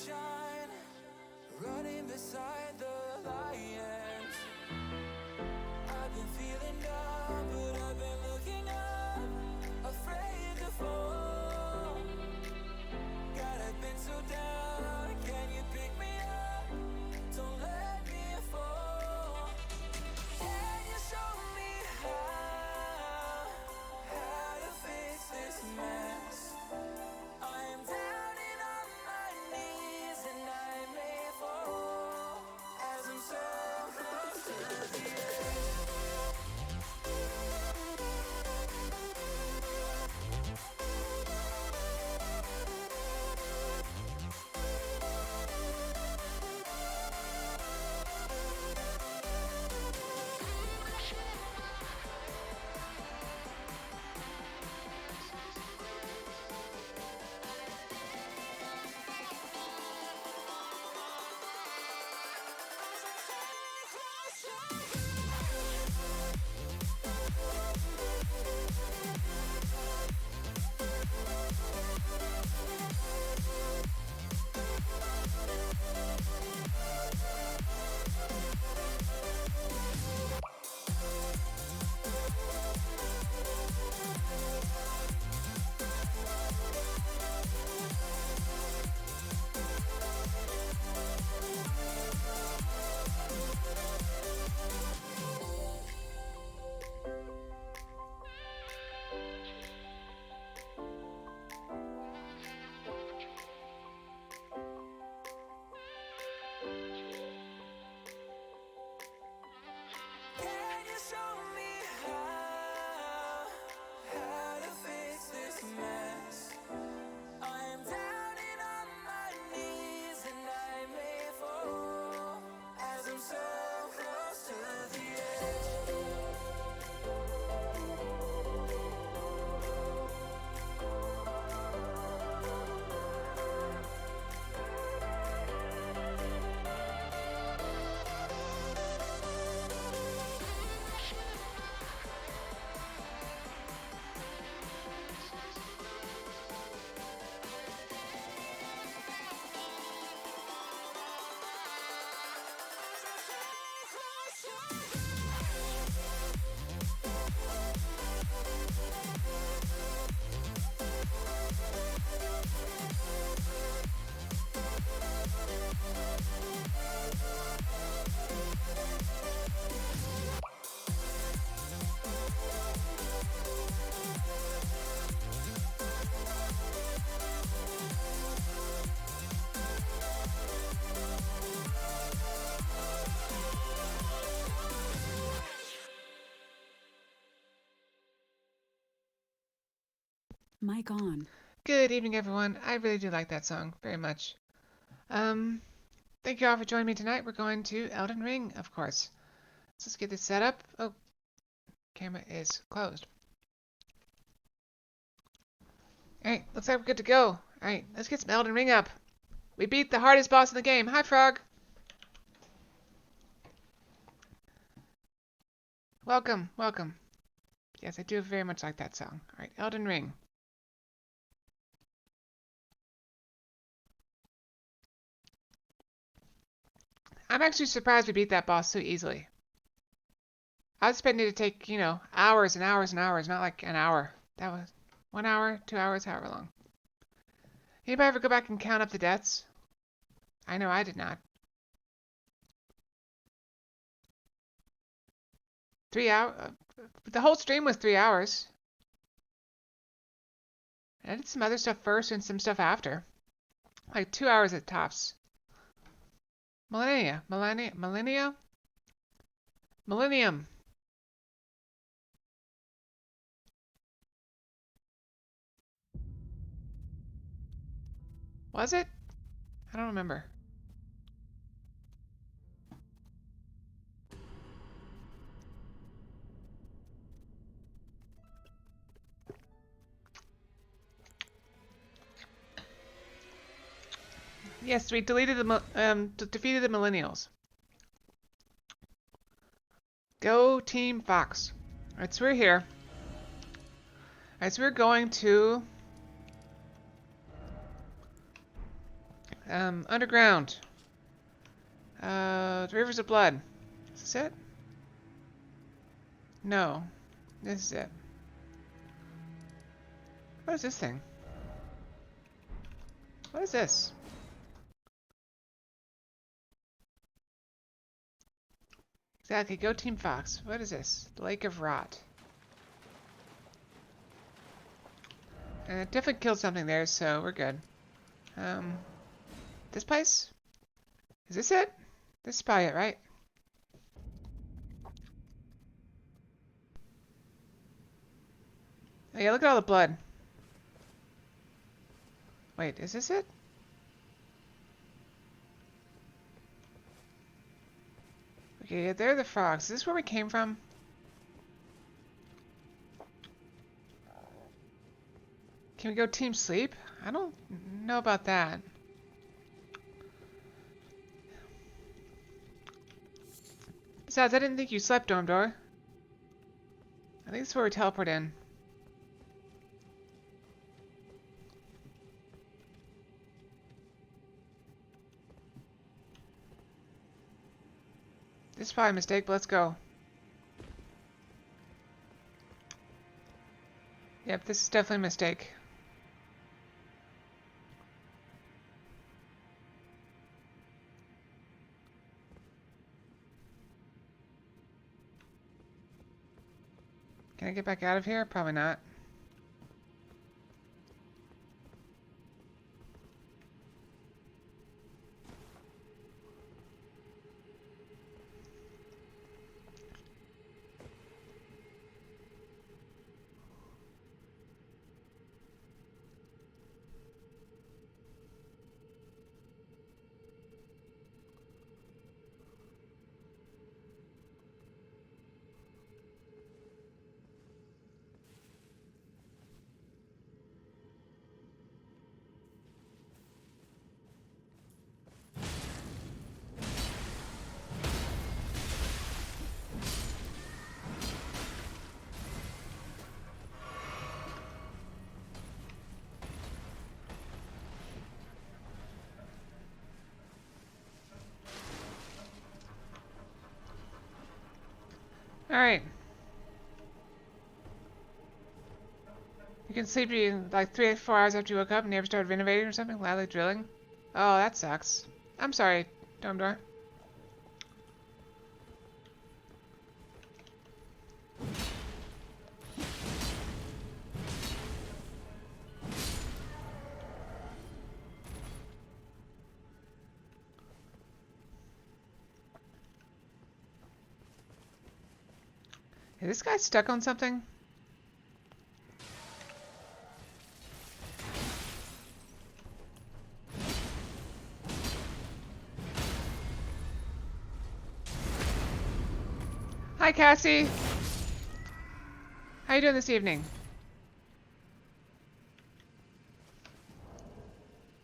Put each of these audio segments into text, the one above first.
sunshine, running beside the lions. I've been feeling down, but I've been looking up, afraid to fall. God, I've been so down, can you pick me up? Don't let me fall. Can you show me how to fix this mess? I am down and on my knees and I may fall as I'm so close to the edge. Can you show me how to fix this mess? I am down and on my knees and I may fall as I'm so close to the edge. Mic on. Good evening, everyone. I really do like that song very much. Thank you all for joining me tonight. We're going to Elden Ring, of course. So let's get this set up. Oh, camera is closed. Alright, looks like we're good to go. Alright, let's get some Elden Ring up. We beat the hardest boss in the game. Hi, Frog. Welcome, welcome. Yes, I do very much like that song. Alright, Elden Ring. I'm actually surprised we beat that boss so easily. I was expecting it to take, hours and hours and hours, not like an hour. That was 1 hour, 2 hours, however long. Anybody ever go back and count up the deaths? I know I did not. 3 hours? The whole stream was 3 hours. I did some other stuff first and some stuff after. Like 2 hours at tops. Millennium. Was it? I don't remember. Yes, we deleted defeated the millennials. Go Team Fox. Alright, so we're here. Alright, so we're going to Underground. The Rivers of Blood. Is this it? No. This is it. What is this thing? What is this? Exactly. Go Team Fox. What is this? The Lake of Rot. And it definitely killed something there, so we're good. This place? Is this it? This is probably it, right? Oh yeah, look at all the blood. Wait, is this it? Okay, yeah, they're the frogs. Is this where we came from? Can we go Team Sleep? I don't know about that. Besides, I didn't think you slept, Dormdor. I think this is where we teleport in. This is probably a mistake, but let's go. Yep, this is definitely a mistake. Can I get back out of here? Probably not. Alright. You can sleep like 3 or 4 hours after you woke up and never started renovating or something? Loudly drilling? Oh, that sucks. I'm sorry, Domdor. Is this guy stuck on something? Hi, Cassie. How you doing this evening?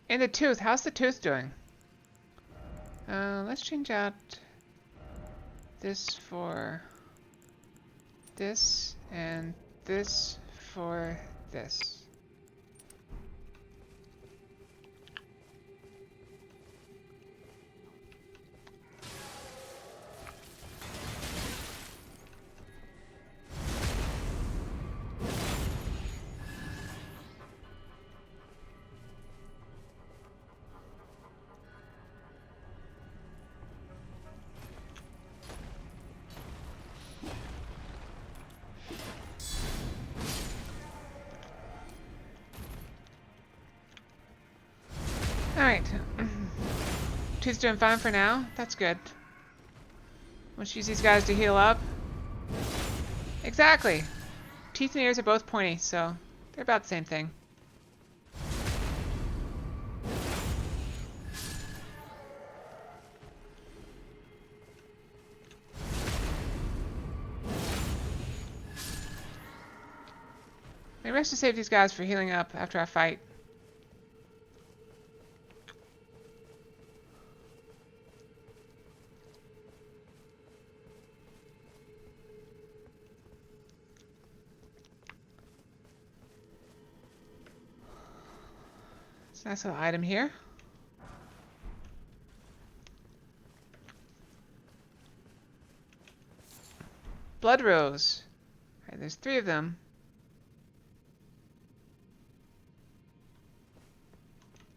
And the tooth. How's the tooth doing? Let's change out this for this and this for this. Alright. Tooth's doing fine for now. That's good. Let's use these guys to heal up. Exactly. Teeth and ears are both pointy, so they're about the same thing. Maybe I should save these guys for healing up after I fight. It's a nice little item here. blood rose. Alright, there's 3 of them.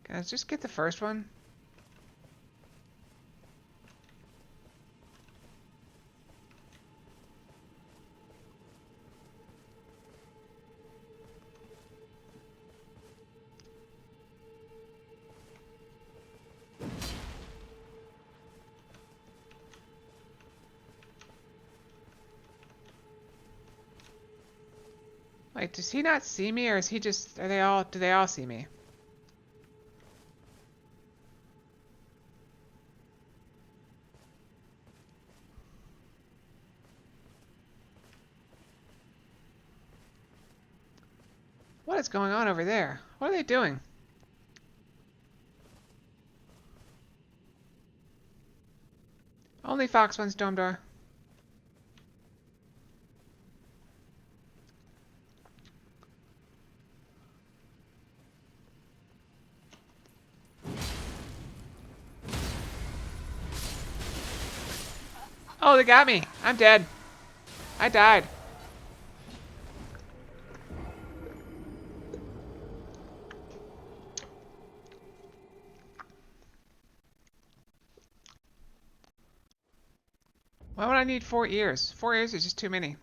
Can I just get the first one? Like, does he not see me, or is he just, do they all see me? What is going on over there? What are they doing? Only Fox wants Dome Door. Oh, they got me. I'm dead. I died. Why would I need 4 ears? 4 ears is just too many.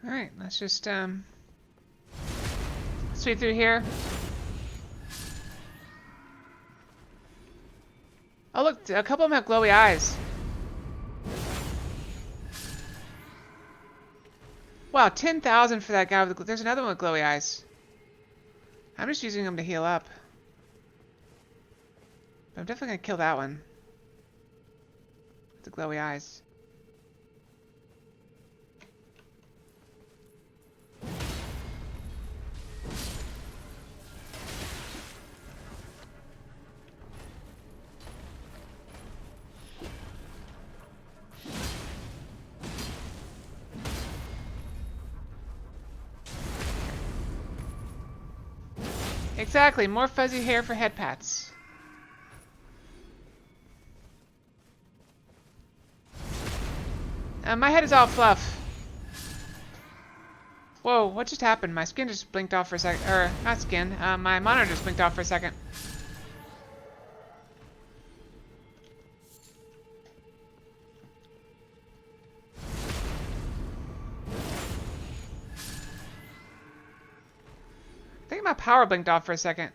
Alright, let's just sweep through here. Oh look, a couple of them have glowy eyes. Wow, 10,000 for that guy with the, there's another one with glowy eyes. I'm just using them to heal up. But I'm definitely gonna kill that one. With the glowy eyes. Exactly, more fuzzy hair for head pats. My head is all fluff. Whoa, what just happened? My skin just blinked off for a second. Or, not skin, my monitor just blinked off for a second. I think my power blinked off for a second.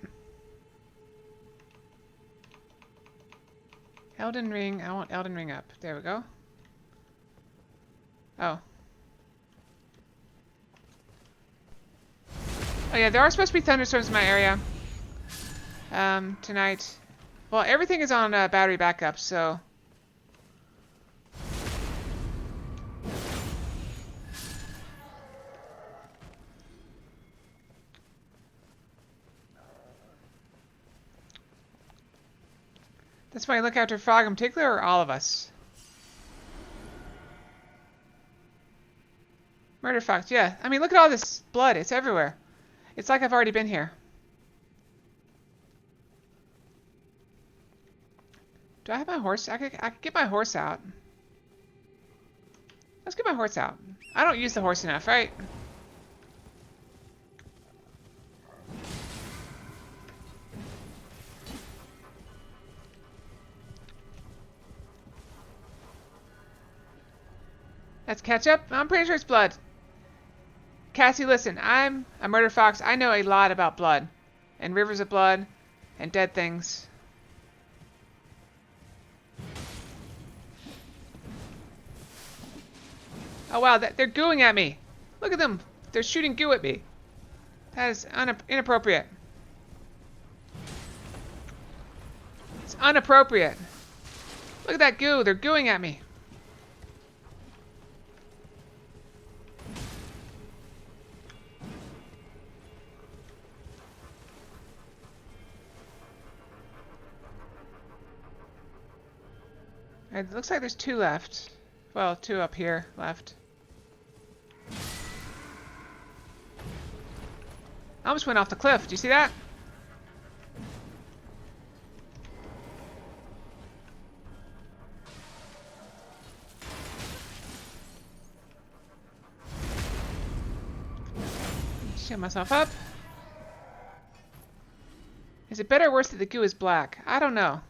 Elden Ring, I want Elden Ring up. There we go. Oh. Oh yeah, there are supposed to be thunderstorms in my area. Tonight. Well, everything is on battery backup, so... That's why I look after Frog in particular, or all of us? Murder Fox, yeah. I mean, look at all this blood. It's everywhere. It's like I've already been here. Do I have my horse? I could get my horse out. Let's get my horse out. I don't use the horse enough, right? That's ketchup? I'm pretty sure it's blood. Cassie, listen. I'm a murder fox. I know a lot about blood. And rivers of blood. And dead things. Oh wow, they're gooing at me. Look at them. They're shooting goo at me. That is inappropriate. It's inappropriate. Look at that goo. They're gooing at me. It looks like there's 2 left. Well, 2 up here left. I almost went off the cliff. Do you see that? Shield myself up. Is it better or worse that the goo is black? I don't know.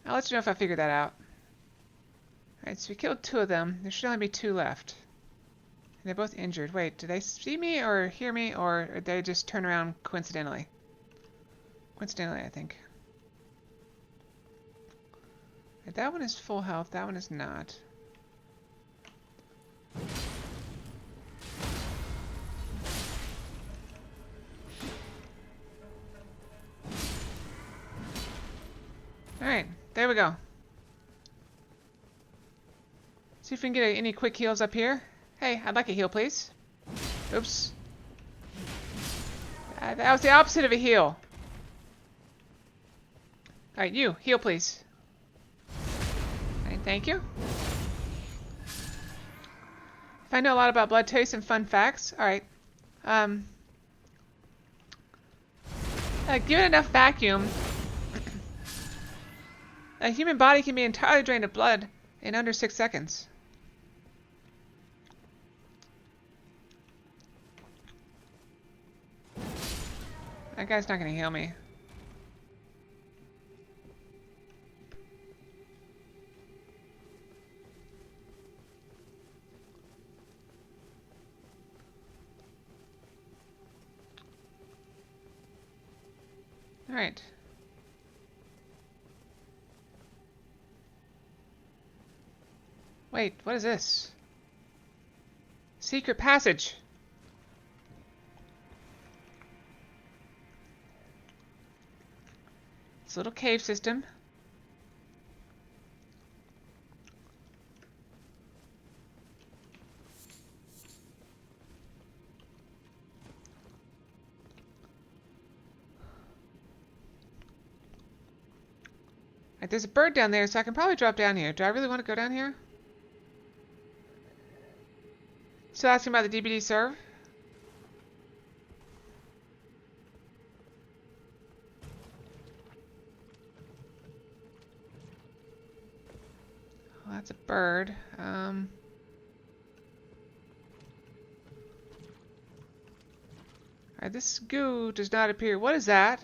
I'll let you know if I figure that out. Alright, so we killed 2 of them. There should only be 2 left. And they're both injured. Wait, did they see me or hear me, or did they just turn around coincidentally? Coincidentally, I think. Right, that one is full health. That one is not. Alright, there we go. See if we can get any quick heals up here. Hey, I'd like a heal, please. Oops. That was the opposite of a heal. Alright, you, heal, please. Alright, thank you. If I know a lot about blood, tell you some fun facts. Alright. Given enough vacuum, a human body can be entirely drained of blood in under 6 seconds. That guy's not going to heal me. All right. Wait, what is this? Secret passage. It's a little cave system. Right, there's a bird down there, so I can probably drop down here. Do I really want to go down here? Still asking about the DBD serve? Oh, that's a bird. Alright, this goo does not appear. What is that?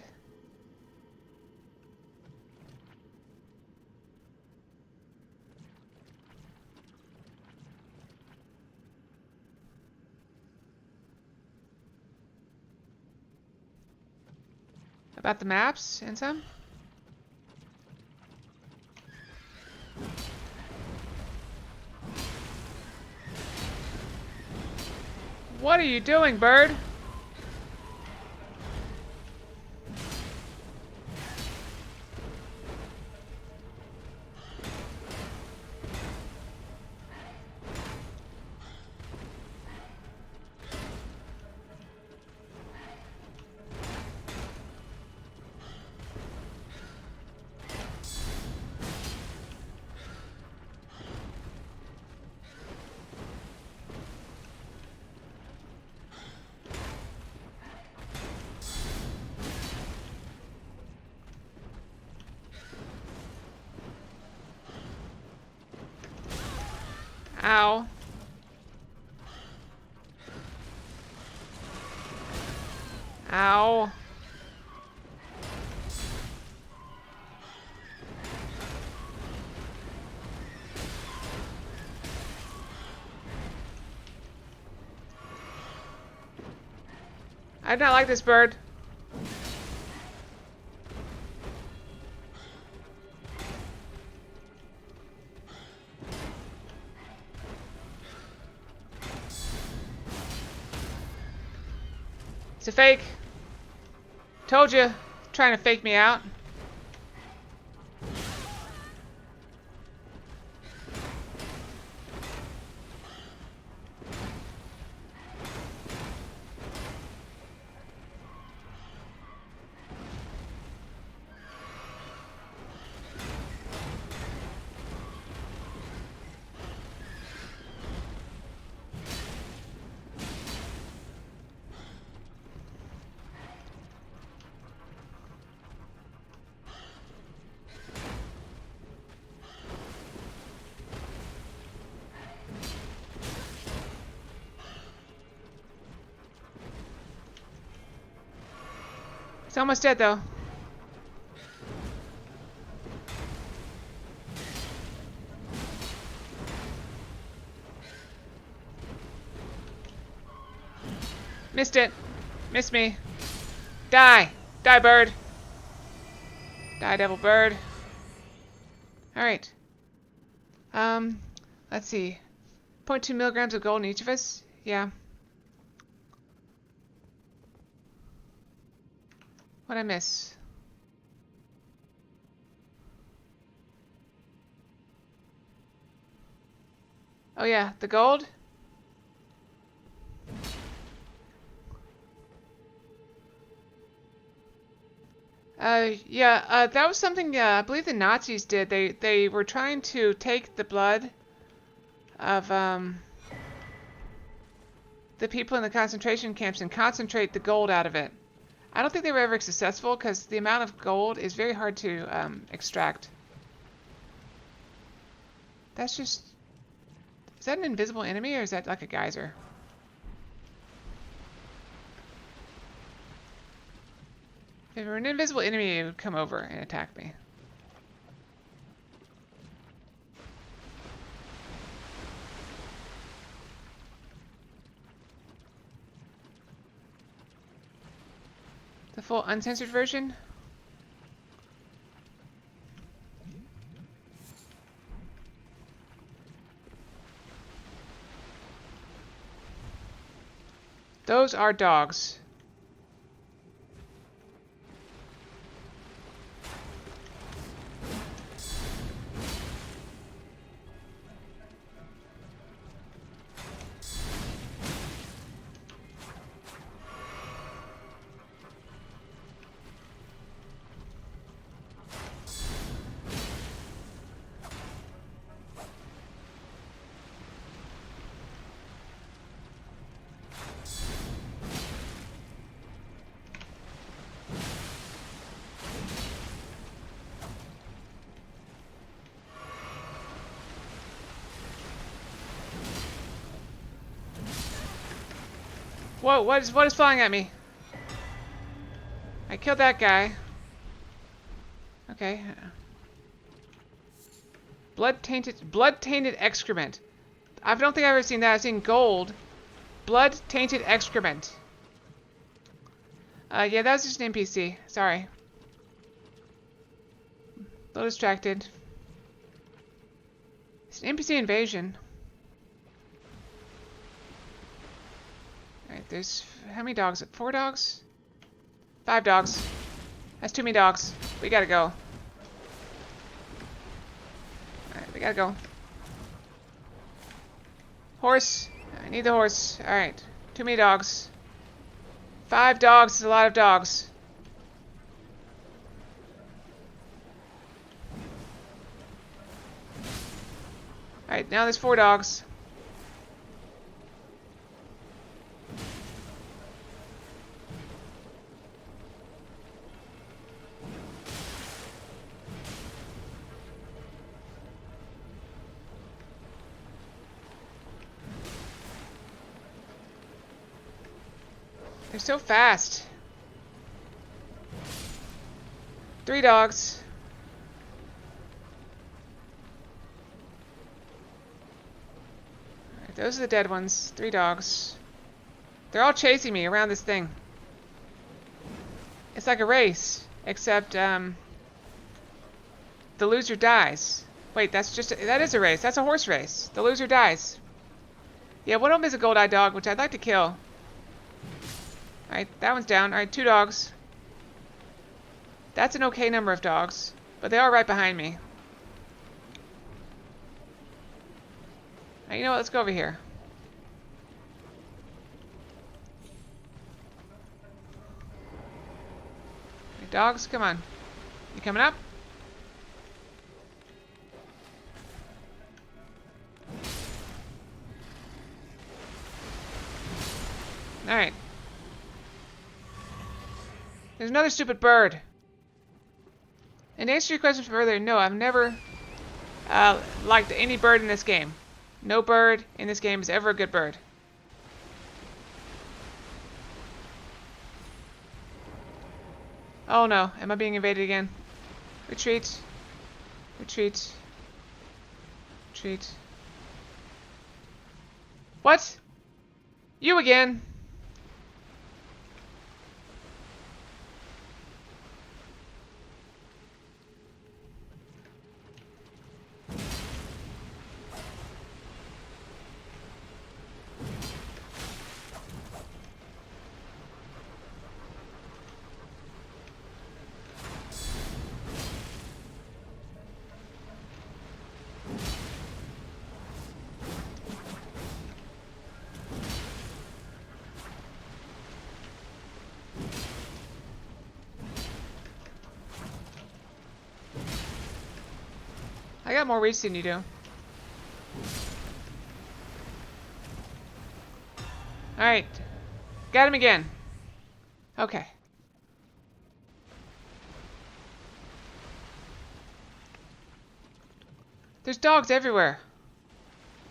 About the maps and some? What are you doing, bird? Ow. Ow. I do not like this bird. It's a fake. Told you. Trying to fake me out. It's almost dead though. Missed it. Missed me. Die. Die, bird. Die, devil bird. Alright. Let's see. 0.2 milligrams of gold in each of us? Yeah. What'd I miss? Oh yeah, the gold? Yeah, that was something, I believe the Nazis did. They were trying to take the blood of, the people in the concentration camps and concentrate the gold out of it. I don't think they were ever successful because the amount of gold is very hard to, extract. That's just... Is that an invisible enemy or is that like a geyser? If it were an invisible enemy, it would come over and attack me. The full uncensored version? Those are dogs. Whoa, what is flying at me? I killed that guy. Okay. Blood tainted excrement. I don't think I've ever seen that. I've seen gold. Blood tainted excrement. Yeah, that was just an NPC. Sorry. A little distracted. It's an NPC invasion. Alright, there's... How many dogs? 4 dogs? 5 dogs. That's too many dogs. We gotta go. Alright, we gotta go. Horse. I need the horse. Alright. Too many dogs. 5 dogs is a lot of dogs. Alright, now there's 4 dogs. They're so fast. 3 dogs. Alright, those are the dead ones. 3 dogs. They're all chasing me around this thing. It's like a race, except the loser dies. Wait, that is a race. That's a horse race. The loser dies. Yeah, one of them is a gold-eyed dog, which I'd like to kill. Alright, that one's down. Alright, 2 dogs. That's an okay number of dogs, but they are right behind me. Alright, you know what? Let's go over here. Hey, dogs, come on. You coming up? Alright. There's another stupid bird. And to answer your question from earlier, no, I've never liked any bird in this game. No bird in this game is ever a good bird. Oh no, am I being invaded again? Retreat. Retreat. Retreat. What? You again? I got more reach than you do. Alright. Got him again. Okay. There's dogs everywhere.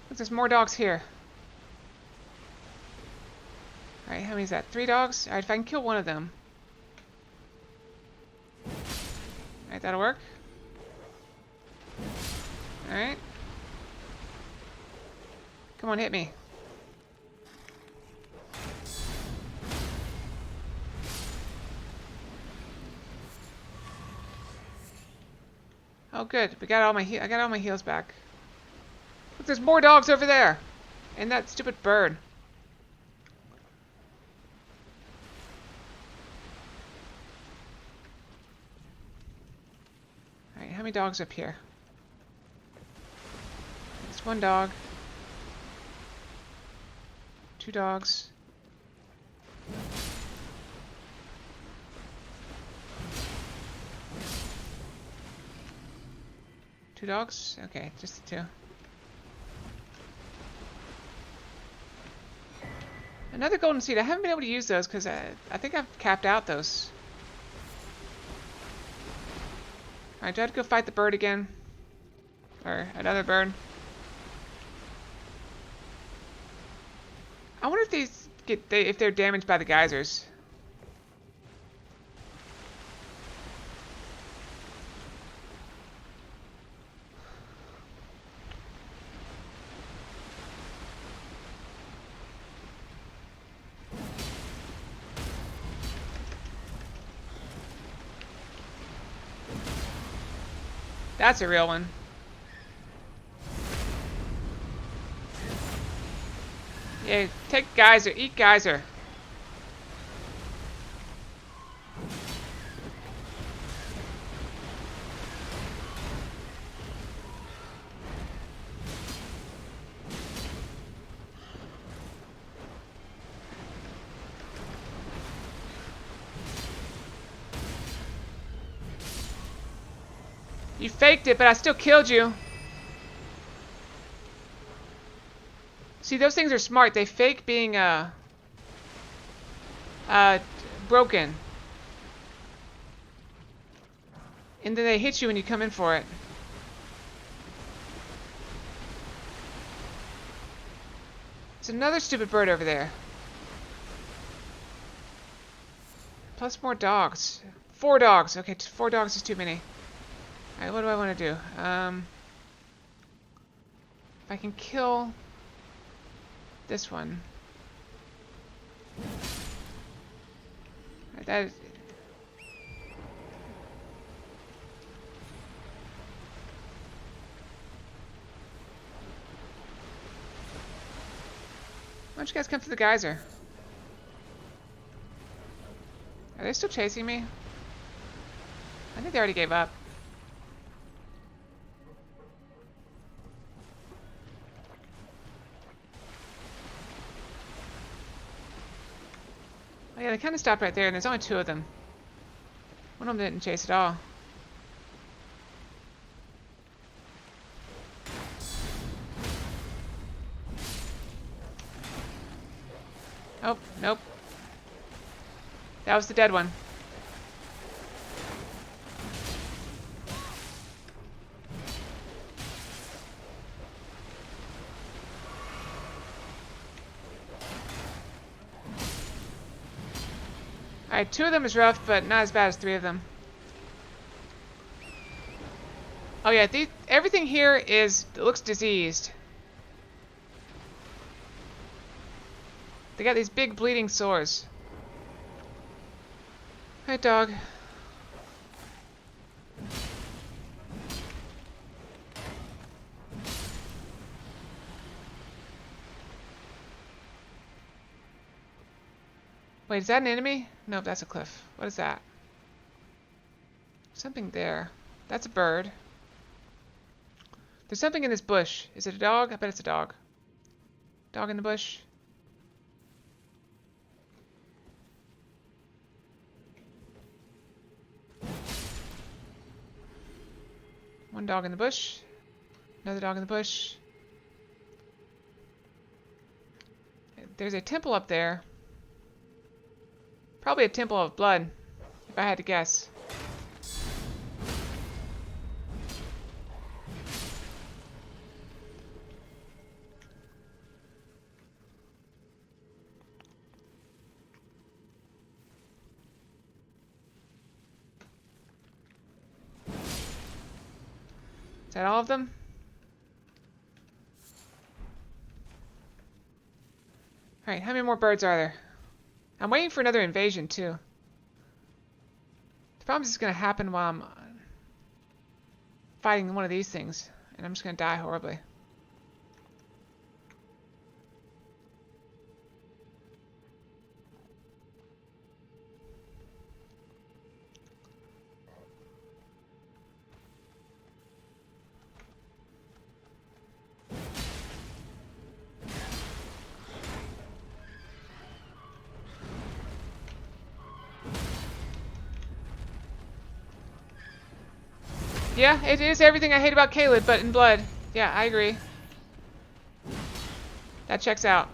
Look, there's more dogs here. Alright, how many is that? 3 dogs? Alright, if I can kill one of them. Alright, that'll work. Alright. Come on, hit me. Oh, good. I got all my heals back. Look, there's more dogs over there. And that stupid bird. Alright, how many dogs up here? It's 1 dog. 2 dogs. Two dogs? Okay, just the 2. Another golden seed. I haven't been able to use those because I think I've capped out those. Alright, do I have to go fight the bird again? Or another bird? I wonder if these if they're damaged by the geysers. That's a real one. Yeah, take geyser, eat geyser. You faked it, but I still killed you. See, those things are smart. They fake being broken. And then they hit you when you come in for it. There's another stupid bird over there. Plus more dogs. 4 dogs. Okay, 4 dogs is too many. Alright, what do I want to do? If I can kill this one. That is, don't you guys come to the geyser? Are they still chasing me? I think they already gave up. Oh yeah, they kind of stopped right there, and there's only two of them. One of them didn't chase at all. Oh, nope. That was the dead one. Alright, two of them is rough, but not as bad as three of them. Oh yeah, everything here looks diseased. They got these big bleeding sores. Hi, dog. Wait, is that an enemy? Nope, that's a cliff. What is that? Something there. That's a bird. There's something in this bush. Is it a dog? I bet it's a dog. Dog in the bush. One dog in the bush. Another dog in the bush. There's a temple up there. Probably a temple of blood, if I had to guess. Is that all of them? Alright, how many more birds are there? I'm waiting for another invasion, too. The problem is it's going to happen while I'm fighting one of these things, and I'm just going to die horribly. Yeah, it is everything I hate about Caleb, but in blood. Yeah, I agree. That checks out.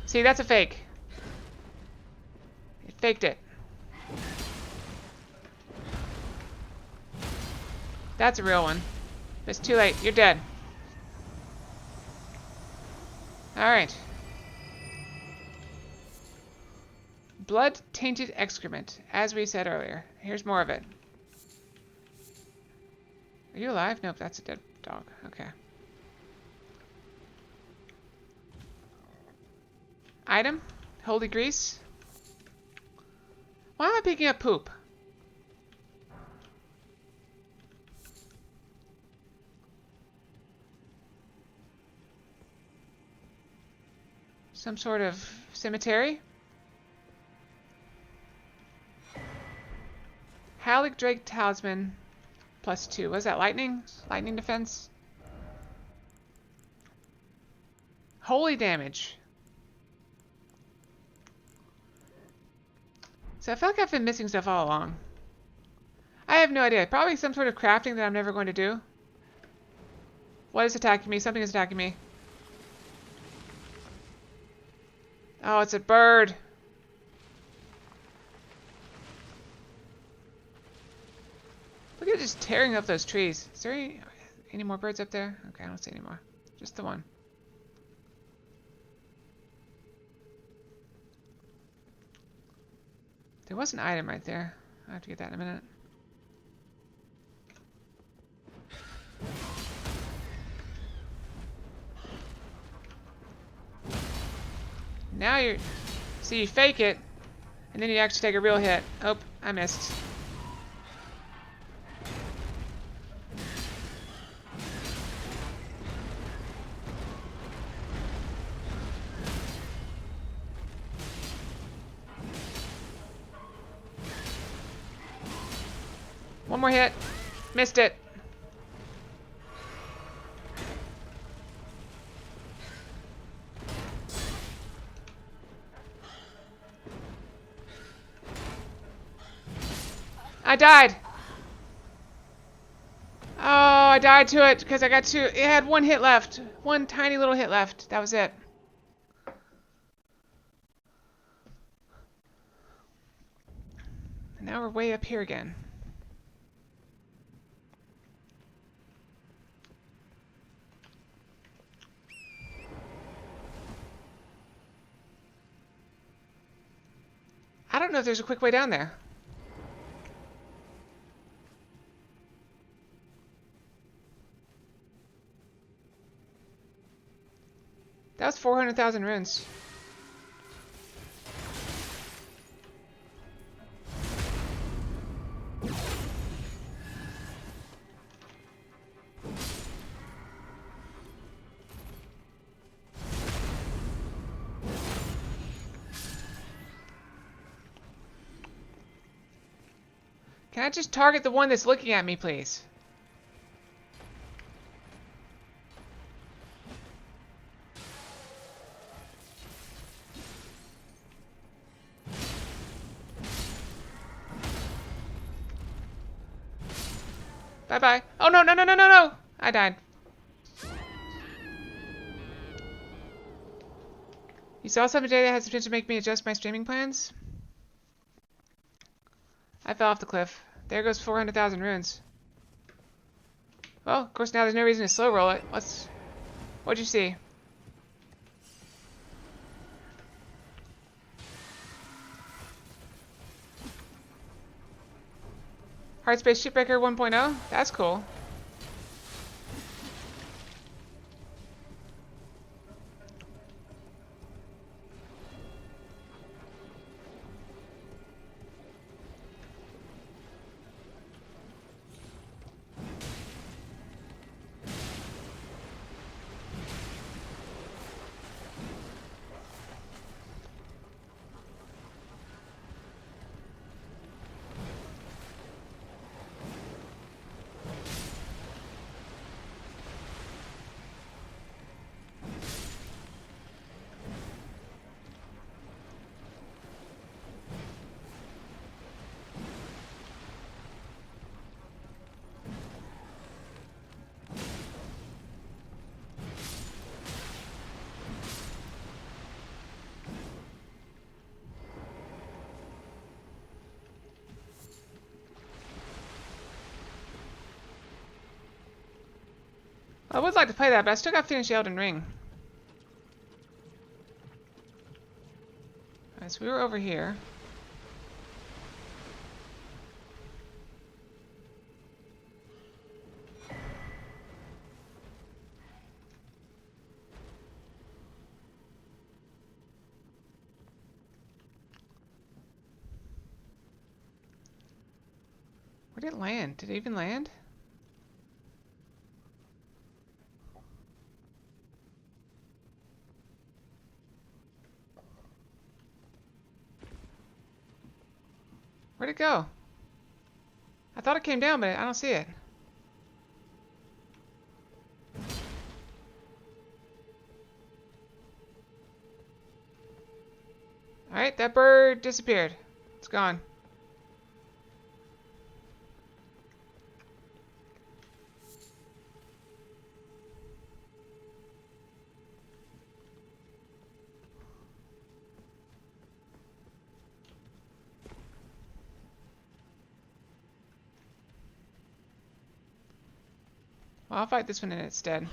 See, that's a fake. It faked it. That's a real one. It's too late. You're dead. Alright. Blood-tainted excrement, as we said earlier. Here's more of it. Are you alive? Nope, that's a dead dog. Okay. Item. Holy grease. Why am I picking up poop? Some sort of cemetery? Halleck Drake Talisman +2. What is that? Lightning? Lightning defense? Holy damage. So I feel like I've been missing stuff all along. I have no idea. Probably some sort of crafting that I'm never going to do. What is attacking me? Something is attacking me. Oh, it's a bird. Look at it just tearing up those trees. Is there any more birds up there? Okay, I don't see any more. Just the one. There was an item right there. I have to get that in a minute. Now you're... See, you fake it, And then you actually take a real hit. Oh, I missed. One more hit. Missed it. I died. Oh, I died to it because I got two. It had one hit left. One tiny little hit left. That was it. And now we're way up here again. I don't know if there's a quick way down there. That was 400,000 runes. Can I just target the one that's looking at me, please? Bye-bye. Oh, no, no, no, no, no, no! I died. You saw something today that has the potential to make me adjust my streaming plans? I fell off the cliff. There goes 400,000 runes. Well, of course now there's no reason to slow roll it. What'd you see? Hard Space Shipbreaker 1.0? That's cool. I would like to play that, but I still got to finish Elden Ring. Alright, so we were over here. Where did it land? Did it even land? Where'd it go? I thought it came down, but I don't see it. Alright, that bird disappeared. It's gone. Well, I'll fight this one in instead.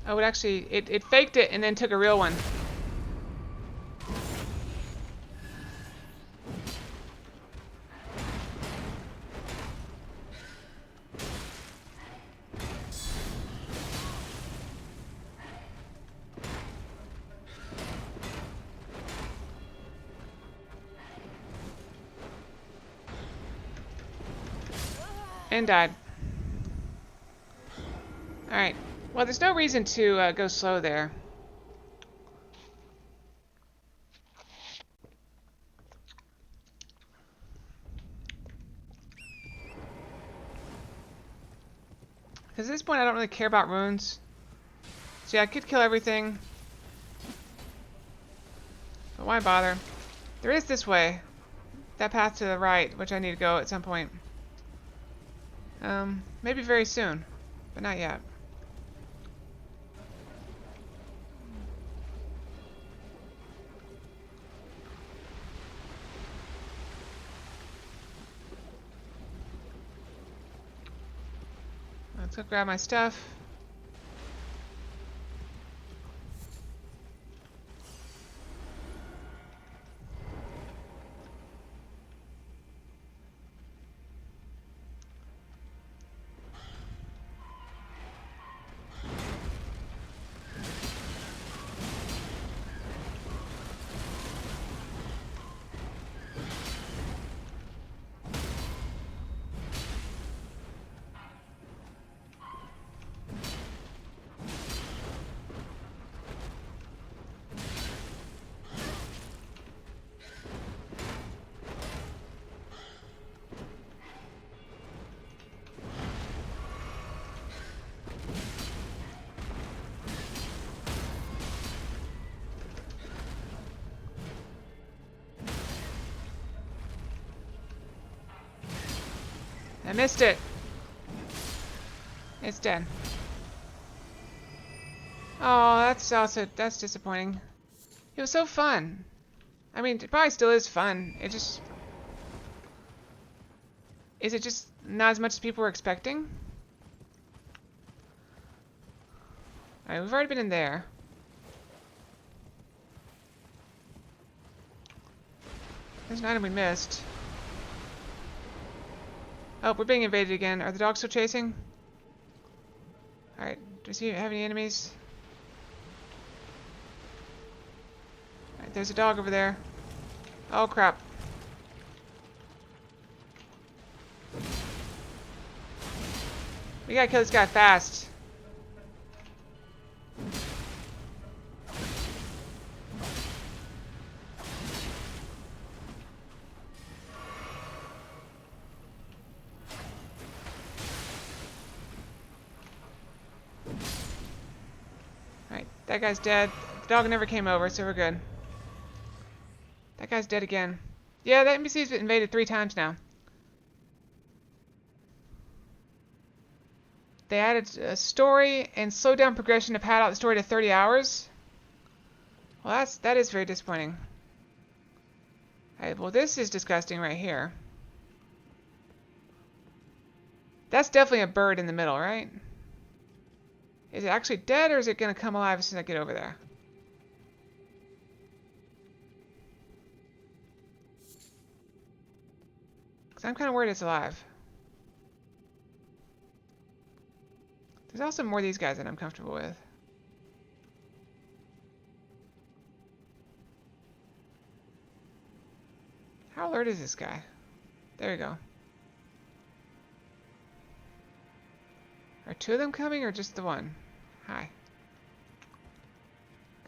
Oh, it actually, it faked it and then took a real one. And died. Alright. Well, there's no reason to go slow there. Because at this point I don't really care about runes. So yeah, I could kill everything. But why bother? There is this way. That path to the right, which I need to go at some point. Maybe very soon. But not yet. Let's go grab my stuff. I missed it. It's dead. Oh, that's disappointing. It was so fun. I mean, it probably still is fun. Is it just not as much as people were expecting? Alright, we've already been in there. There's an item we missed. Oh, we're being invaded again. Are the dogs still chasing? Alright, do we have any enemies? Alright, there's a dog over there. Oh, crap. We gotta kill this guy fast. Alright, that guy's dead. The dog never came over, so we're good. That guy's dead again. Yeah, that NPC's been invaded 3 times now. They added a story and slowed down progression to pad out the story to 30 hours. Well, that is very disappointing. Alright, well, this is disgusting right here. That's definitely a bird in the middle, right? Is it actually dead, or is it going to come alive as soon as I get over there? Because I'm kind of worried it's alive. There's also more of these guys that I'm comfortable with. How alert is this guy? There we go. Are 2 of them coming, or just the one? Hi.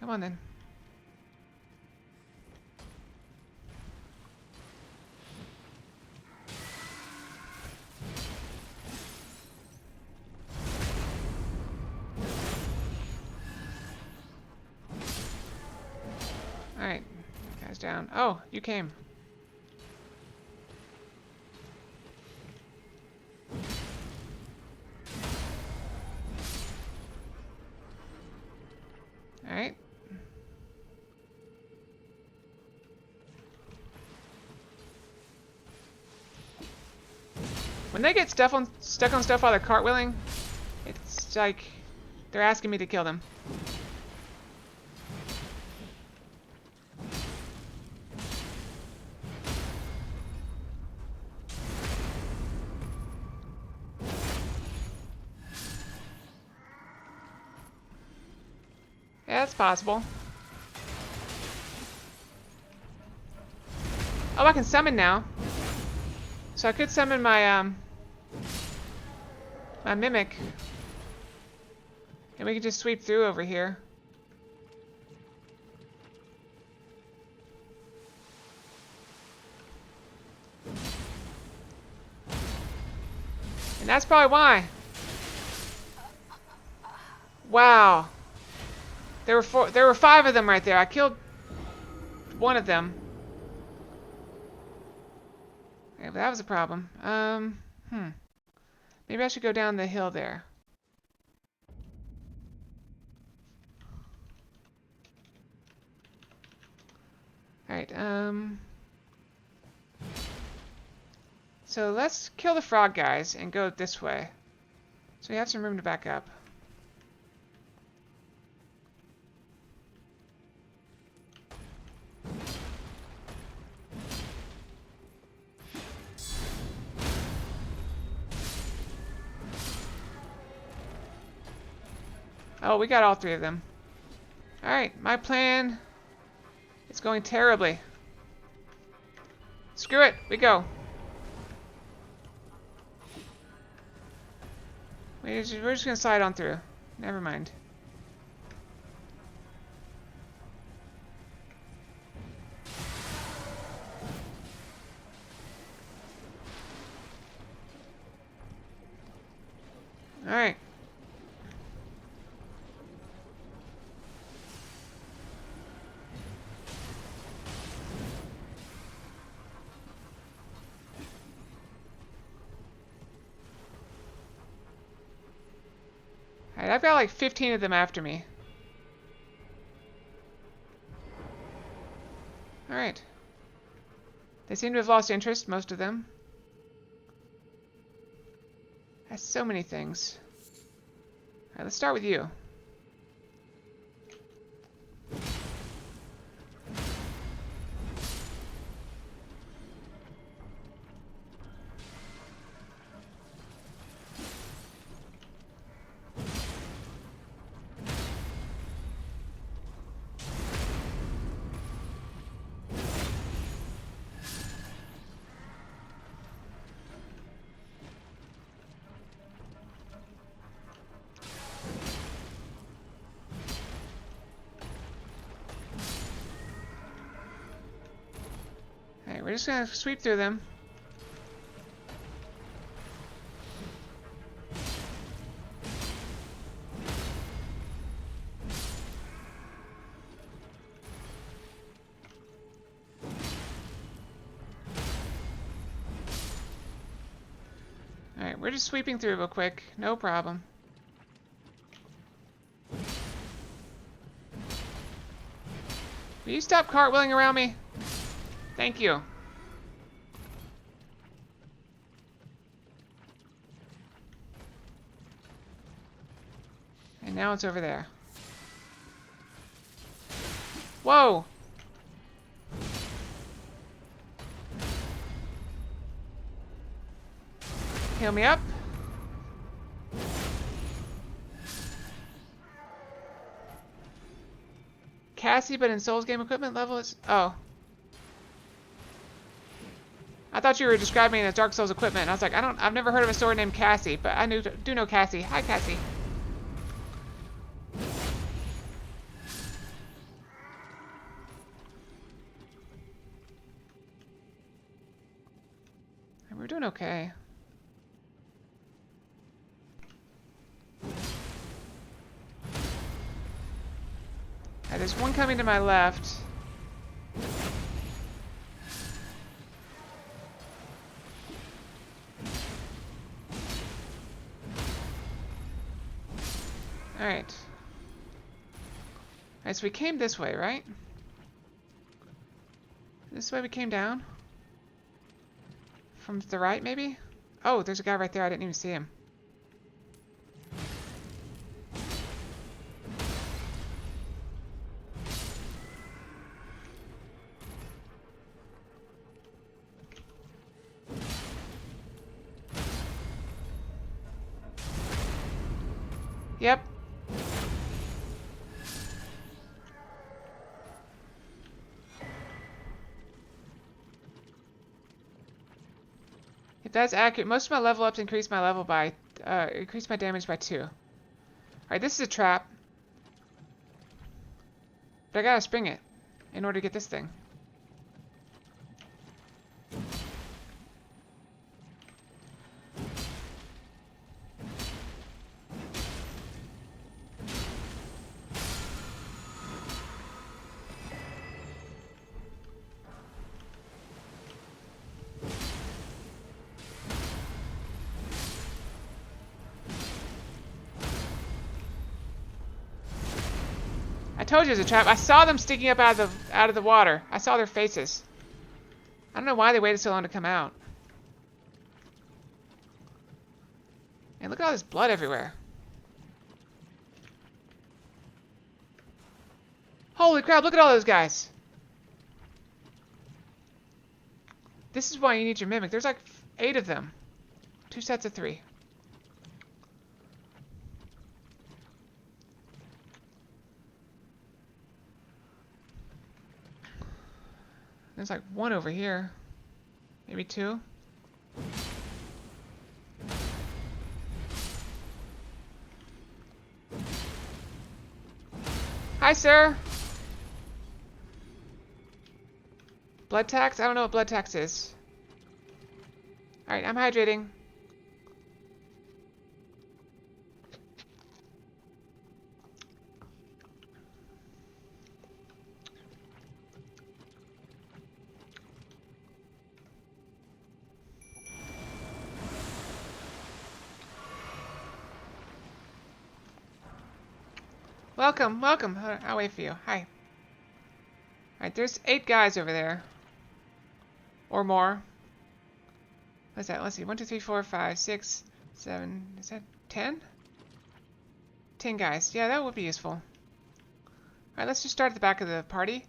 Come on, then. Alright. Guy's down. Oh, you came. Alright. When they get stuck on stuff while they're cartwheeling, it's like they're asking me to kill them. Yeah, that's possible. Oh, I can summon now. So I could summon my My mimic. And we can just sweep through over here. And that's probably why. Wow. There were 5 of them right there. I killed one of them. Okay, but that was a problem. Maybe I should go down the hill there. Alright, so let's kill the frog guys and go this way. So we have some room to back up. Oh, we got all 3 of them. Alright, my plan is going terribly. Screw it, we go. We're just gonna slide on through. Never mind. Alright. Alright, I've got like 15 of them after me. Alright. They seem to have lost interest, most of them. That's so many things. Alright, let's start with you. Alright, we're just gonna sweep through them. Alright, we're just sweeping through real quick. No problem. Will you stop cartwheeling around me? Thank you. And now it's over there. Whoa! Heal me up. Cassie, but in Souls game equipment level is... Oh. I thought you were describing it as Dark Souls equipment. And I was like, I've never heard of a sword named Cassie, but I do know Cassie. Hi, Cassie. And we're doing okay. There's one coming to my left. Alright. Alright, so we came this way, right? This way we came down? From the right, maybe? Oh, there's a guy right there. I didn't even see him. Yep. If that's accurate, most of my level ups increase my level by increase my damage by 2. Alright, this is a trap. But I gotta spring it in order to get this thing. I told you it was a trap. I saw them sticking up out of the water. I saw their faces. I don't know why they waited so long to come out. And look at all this blood everywhere. Holy crap, look at all those guys. This is why you need your mimic. There's like 8 of them. 2 sets of 3. There's like 1 over here. Maybe 2. Hi, sir. Blood tax? I don't know what blood tax is. Alright, I'm hydrating. Welcome, welcome. I'll wait for you. Hi. Alright, there's 8 guys over there. Or more. What's that? Let's see. 1, 2, 3, 4, 5, 6, 7. Is that 10? 10 guys. Yeah, that would be useful. Alright, let's just start at the back of the party.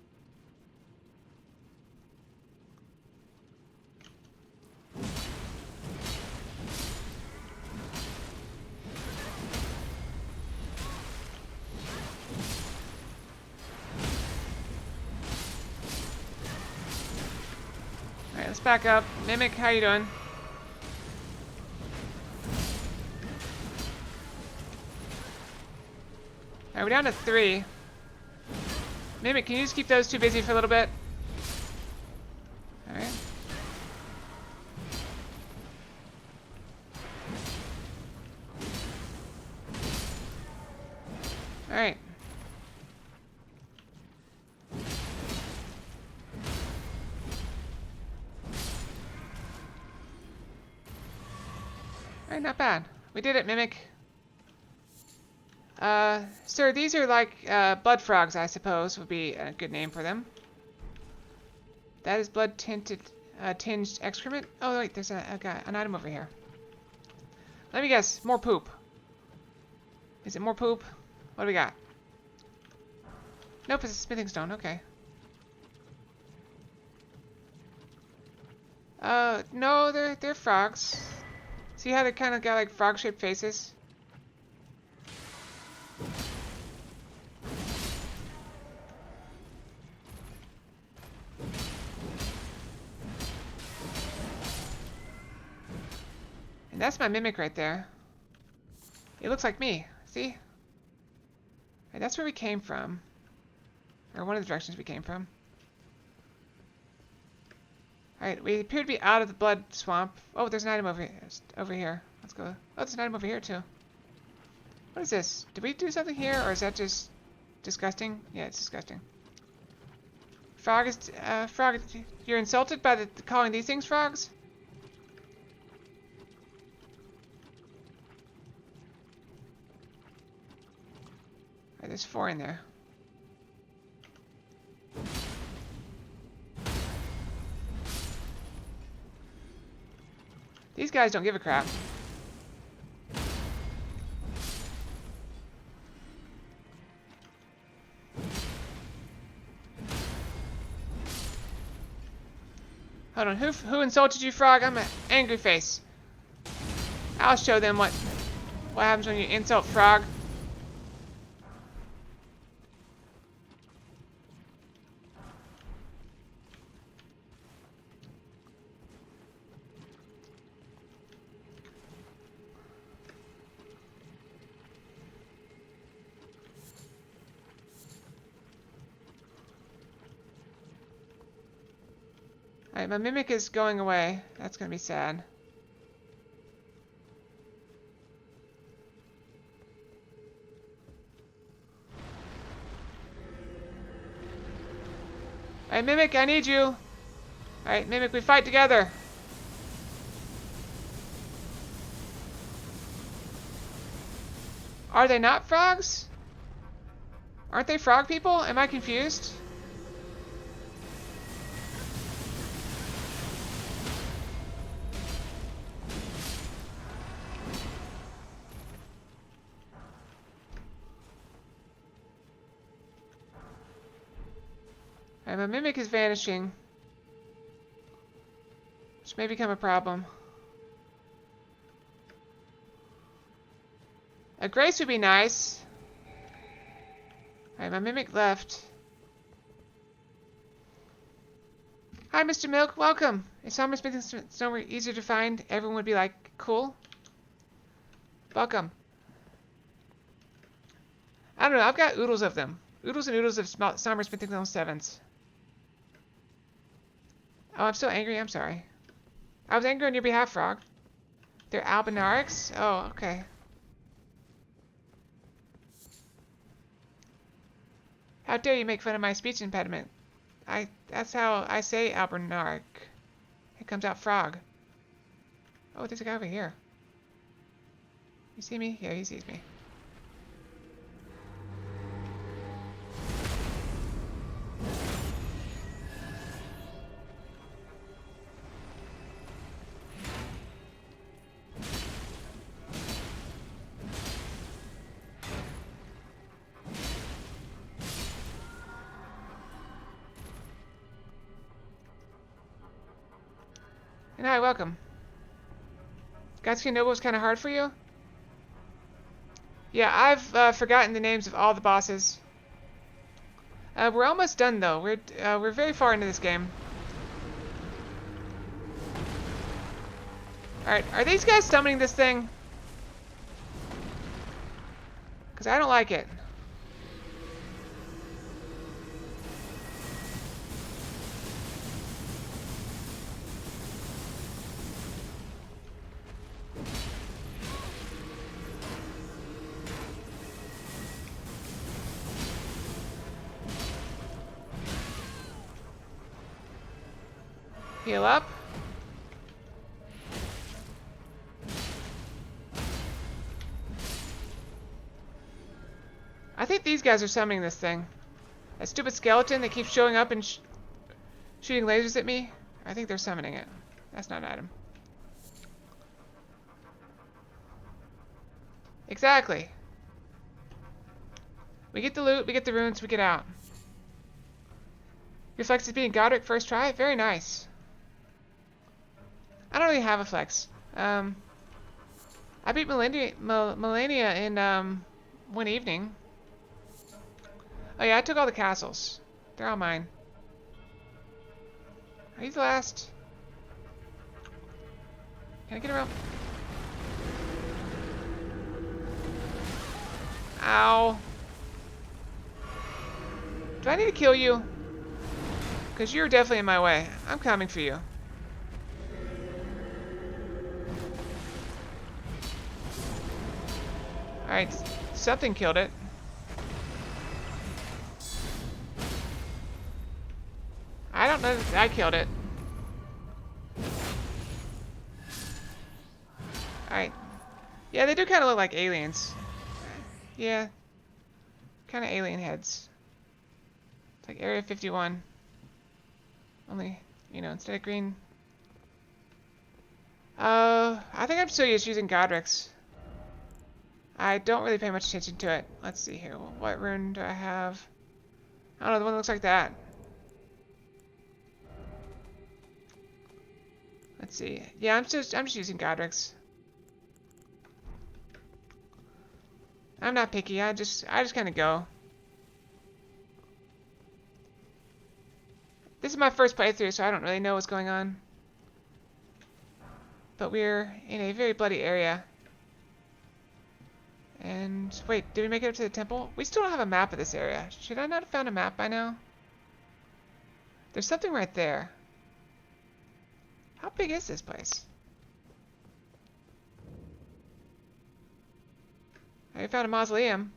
Alright, let's back up. Mimic, how you doing? Alright, we're down to 3. Mimic, can you just keep those 2 busy for a little bit? Alright. Alright. Alright, not bad. We did it, Mimic. Sir, these are like, blood frogs, I suppose, would be a good name for them. That is blood-tinged excrement. Oh, wait, there's an item over here. Let me guess, more poop. Is it more poop? What do we got? Nope, it's a smithing stone, okay. No, they're frogs. See how they kind of got like frog-shaped faces? And that's my mimic right there. It looks like me. See? Right, that's where we came from. Or one of the directions we came from. Alright, we appear to be out of the blood swamp. Oh, there's an item over here. Let's go. Oh, there's an item over here too. What is this? Did we do something here, or is that just disgusting? Yeah, it's disgusting. Frog is, frog, you're insulted by calling these things frogs? Alright, there's 4 in there. These guys don't give a crap. Hold on, who insulted you, frog? I'm an angry face. I'll show them what happens when you insult frog. Alright, my mimic is going away. That's gonna be sad. Alright, mimic, I need you. Alright, mimic, we fight together. Are they not frogs? Aren't they frog people? Am I confused? Alright, my mimic is vanishing, which may become a problem. A grace would be nice. Alright, my mimic left. Hi, Mr. Milk. Welcome. If summer's making snow easier to find, everyone would be like, cool. Welcome. I don't know. I've got oodles of them. Oodles and oodles of summer's making snow 7s. Oh, I'm so angry. I'm sorry. I was angry on your behalf, Frog. They're albinarics? Oh, okay. How dare you make fun of my speech impediment? That's how I say albinaric. It comes out frog. Oh, there's a guy over here. You see me? Yeah, he sees me. And hi, welcome. Gatsuki Noble was kind of hard for you? Yeah, I've forgotten the names of all the bosses. We're almost done though. We're very far into this game. Alright, are these guys summoning this thing? Because I don't like it. Heal up. I think these guys are summoning this thing. That stupid skeleton that keeps showing up and shooting lasers at me. I think they're summoning it. That's not an item. Exactly. We get the loot, we get the runes, we get out. Your flex is beating Godric first try? Very nice. I don't really have a flex. I beat Melania in one evening. Oh yeah, I took all the castles. They're all mine. Are you the last? Can I get around? Ow. Do I need to kill you? Because you're definitely in my way. I'm coming for you. Alright, something killed it. I don't know that I killed it. Alright. Yeah, they do kind of look like aliens. Yeah. Kind of alien heads. It's like Area 51. Only, you know, instead of green. I think I'm still just using Godric's. I don't really pay much attention to it. Let's see here. What rune do I have? I don't know, the one that looks like that. Let's see. Yeah, I'm just using Godric's. I'm not picky. I just kind of go. This is my first playthrough, so I don't really know what's going on. But we're in a very bloody area. And wait, did we make it up to the temple? We still don't have a map of this area. Should I not have found a map by now? There's something right there. big is this place? I found a mausoleum.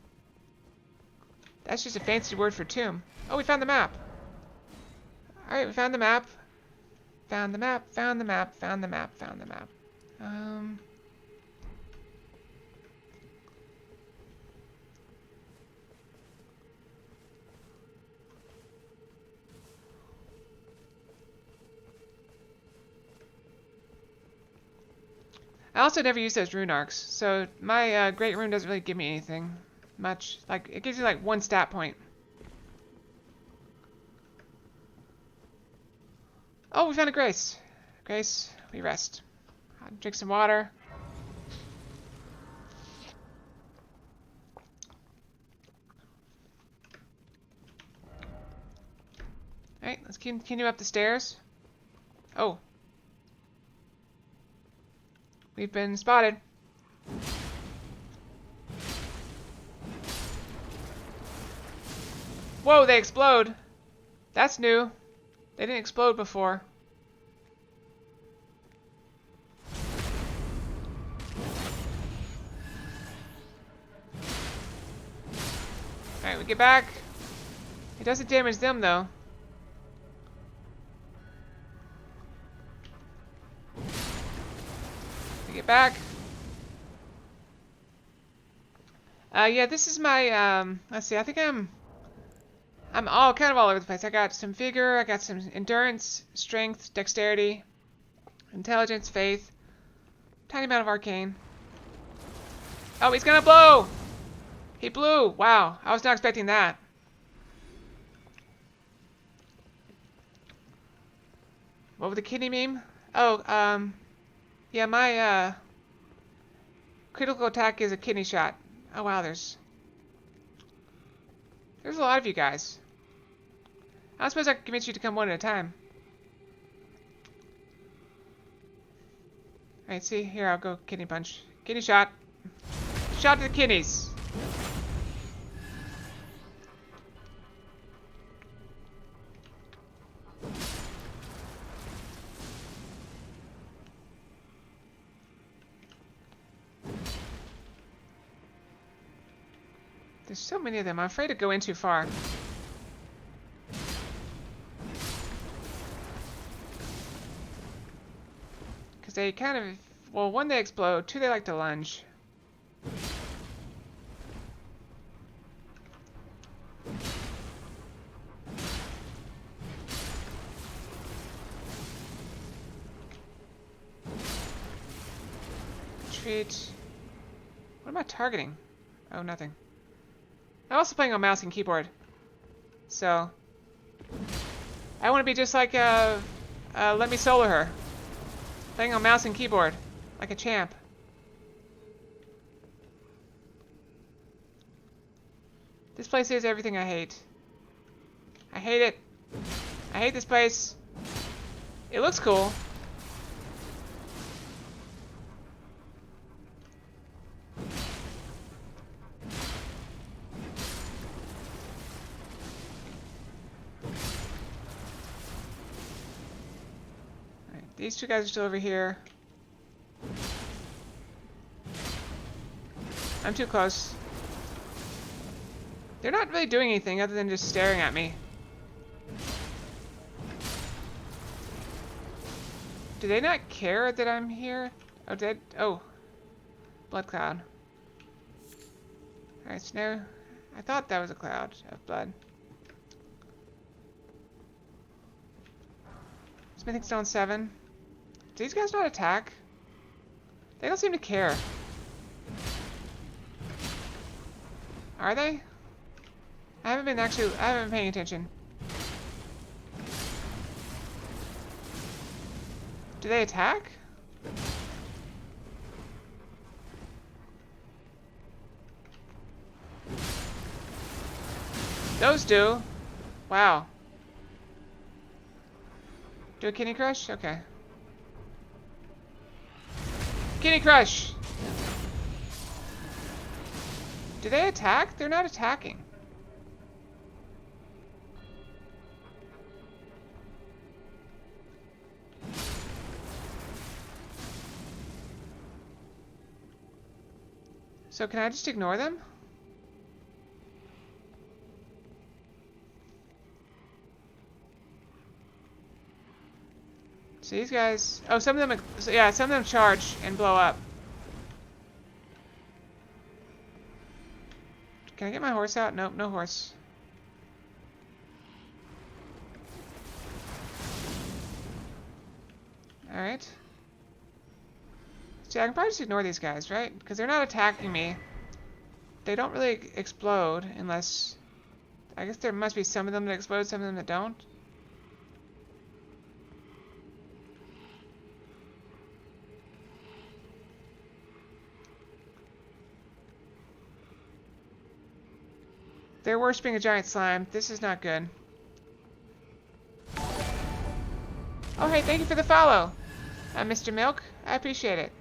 That's just a fancy word for tomb. Oh, we found the map. Alright, we found the map. Found the map, found the map, found the map, found the map. I also never use those rune arcs, so my great rune doesn't really give me anything much. Like, it gives you like 1 stat point. Oh, we found a Grace. Grace, we rest. Drink some water. Alright, let's continue up the stairs. Oh. We've been spotted. Whoa, they explode. That's new. They didn't explode before. Alright, we get back. It doesn't damage them, though. We get back. Yeah, this is my, let's see, I think I'm all kind of all over the place. I got some vigor, I got some endurance, strength, dexterity, intelligence, faith, tiny amount of arcane. Oh, he's gonna blow! He blew! Wow, I was not expecting that. What was the kidney meme? Oh, yeah, my, critical attack is a kidney shot. Oh wow, there's a lot of you guys. I don't suppose I can convince you to come one at a time. Alright, see, here, I'll go kidney punch. Kidney shot. Shot to the kidneys. There's so many of them. I'm afraid to go in too far. Because they kind of... Well, 1, they explode. 2, they like to lunge. Retreat. What am I targeting? Oh, nothing. I'm also playing on mouse and keyboard. So... I want to be just like, let me solo her. Playing on mouse and keyboard. Like a champ. This place is everything I hate. I hate it. I hate this place. It looks cool. Alright, these 2 guys are still over here. I'm too close. They're not really doing anything other than just staring at me. Do they not care that I'm here? Oh, dead. Oh. Blood cloud. Alright, so now... I thought that was a cloud of blood. Smithing stone 7. Do these guys not attack? They don't seem to care. Are they? I haven't been paying attention. Do they attack? Those do. Wow. Do a kidney crush? Okay. Kidney crush! Do they attack? They're not attacking. So can I just ignore them? So these guys... Oh, some of them... Yeah, some of them charge and blow up. Can I get my horse out? Nope, no horse. Alright. See, I can probably just ignore these guys, right? Because they're not attacking me. They don't really explode unless... I guess there must be some of them that explode, some of them that don't. They're worshipping a giant slime. This is not good. Oh, hey, thank you for the follow, Mr. Milk. I appreciate it.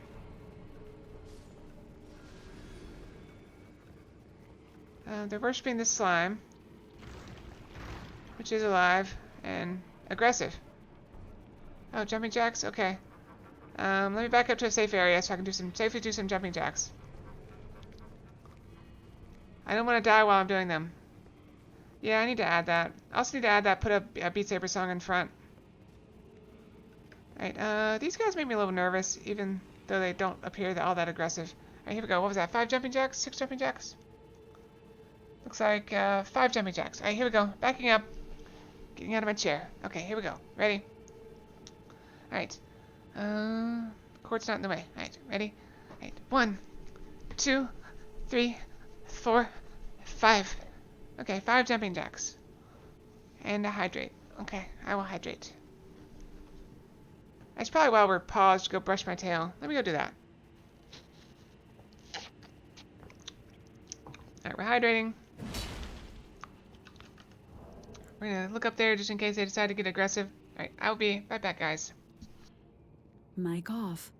They're worshipping this slime, which is alive and aggressive. Oh, jumping jacks? Okay. Let me back up to a safe area so I can safely do some jumping jacks. I don't want to die while I'm doing them. Yeah, I need to add that. I also need to add that, put a Beat Saber song in front. Alright, these guys make me a little nervous, even though they don't appear all that aggressive. Alright, here we go. What was that? 5 jumping jacks? 6 jumping jacks? Looks like 5 jumping jacks. Alright, here we go. Backing up. Getting out of my chair. Okay, here we go. Ready? Alright. Cord's not in the way. Alright, ready? Alright, 1, 2, 3, 4, 5. Okay, 5 jumping jacks. And a hydrate. Okay, I will hydrate. It's probably while we're paused to go brush my tail. Let me go do that. Alright, we're hydrating. We're gonna look up there just in case they decide to get aggressive. Alright, I'll be right back, guys. Mic off.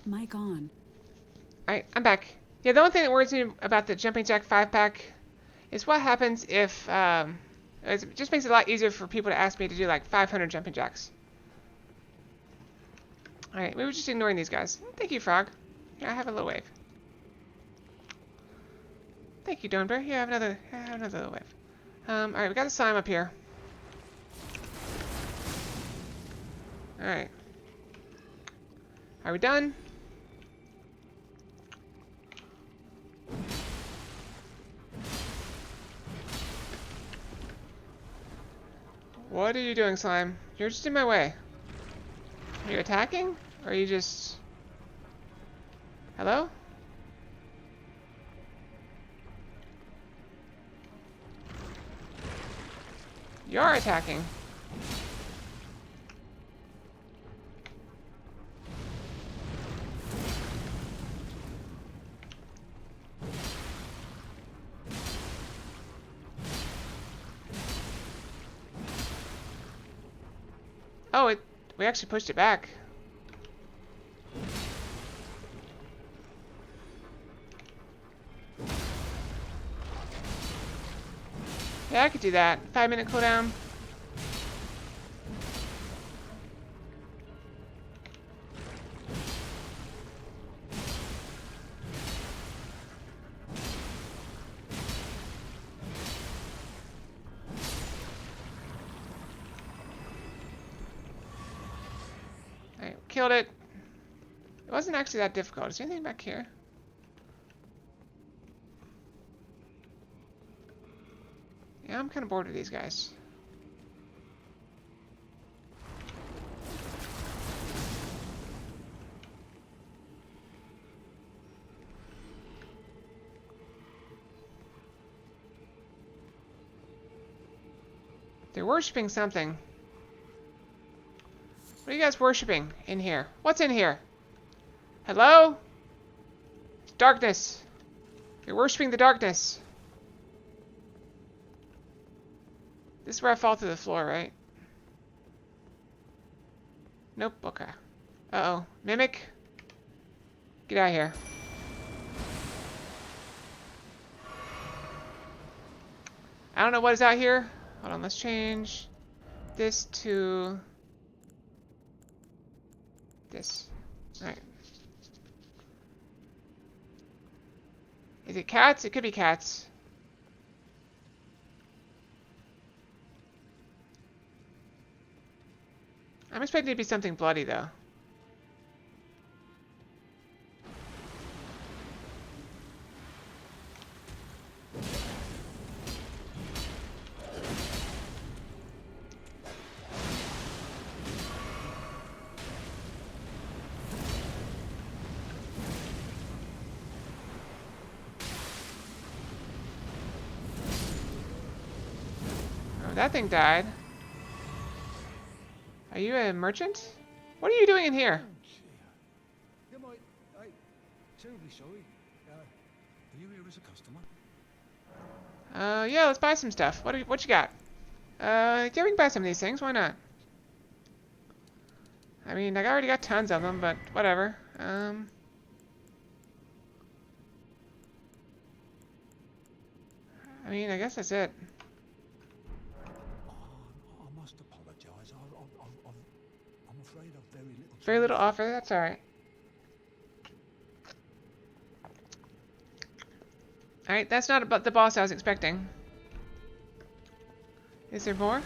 Mic on. Alright, I'm back. Yeah, the only thing that worries me about the Jumping Jack 5-pack is what happens if, it just makes it a lot easier for people to ask me to do like 500 Jumping Jacks. Alright, we were just ignoring these guys. Thank you, Frog. Yeah, I have a little wave. Thank you, Donebear. Yeah, I have another little wave. Alright, we got a slime up here. Alright. Are we done? What are you doing, slime? You're just in my way. Are you attacking? Or are you just... Hello? You're attacking. Oh, we actually pushed it back. Yeah, I could do that. 5-minute cooldown. Alright, killed it. It wasn't actually that difficult. Is there anything back here? Yeah, I'm kind of bored with these guys. They're worshipping something. What are you guys worshipping in here? What's in here? Hello? Darkness. You're worshipping the darkness. This is where I fall through the floor, right? Nope, okay. Uh-oh. Mimic? Get out of here. I don't know what is out here. Hold on, let's change this to this. Alright. Is it cats? It could be cats. I'm expecting it to be something bloody, though. Oh, that thing died. Are you a merchant? What are you doing in here? Yeah, mate, hey, terribly sorry. Are you here as a customer? Yeah, let's buy some stuff. What you got? Yeah, we can buy some of these things. Why not? I mean, I already got tons of them, but whatever. I mean, I guess that's it. I must apologise. I'm afraid I've very little. Very little offer. That's all right. All right, that's not about the boss I was expecting. Is there more?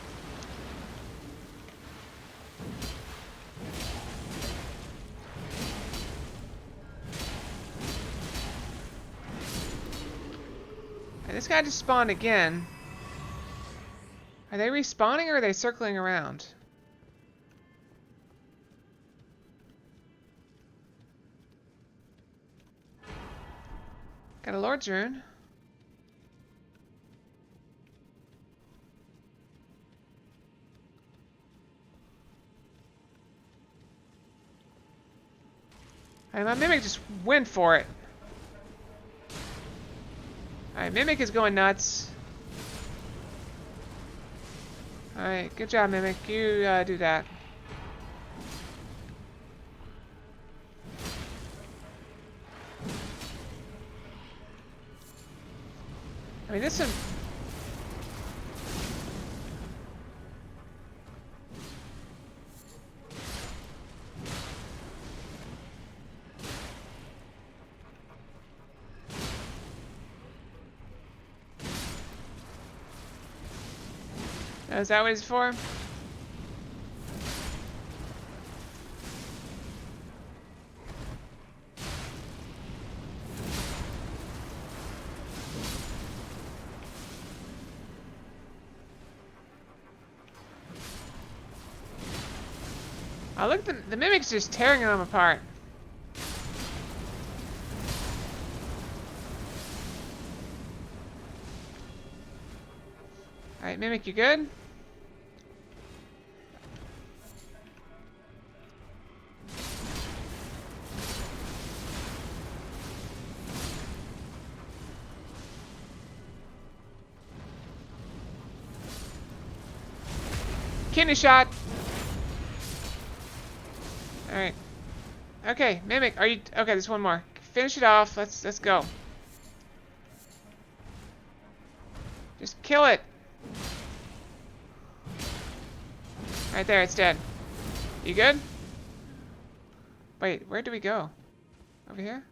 And this guy just spawned again. Are they respawning or are they circling around? Got a Lord's Rune. And my Mimic just went for it. Alright, Mimic is going nuts. Alright, good job, Mimic. You do that. mean, this one... Oh, is that what it's for? Oh, look, the mimic's just tearing them apart. Alright, Mimic, you good? Kidney shot! Alright. Okay, Mimic, are you... Okay, there's one more. Finish it off. Let's go. Just kill it. Right there, it's dead. You good? Wait, where do we go? Over here?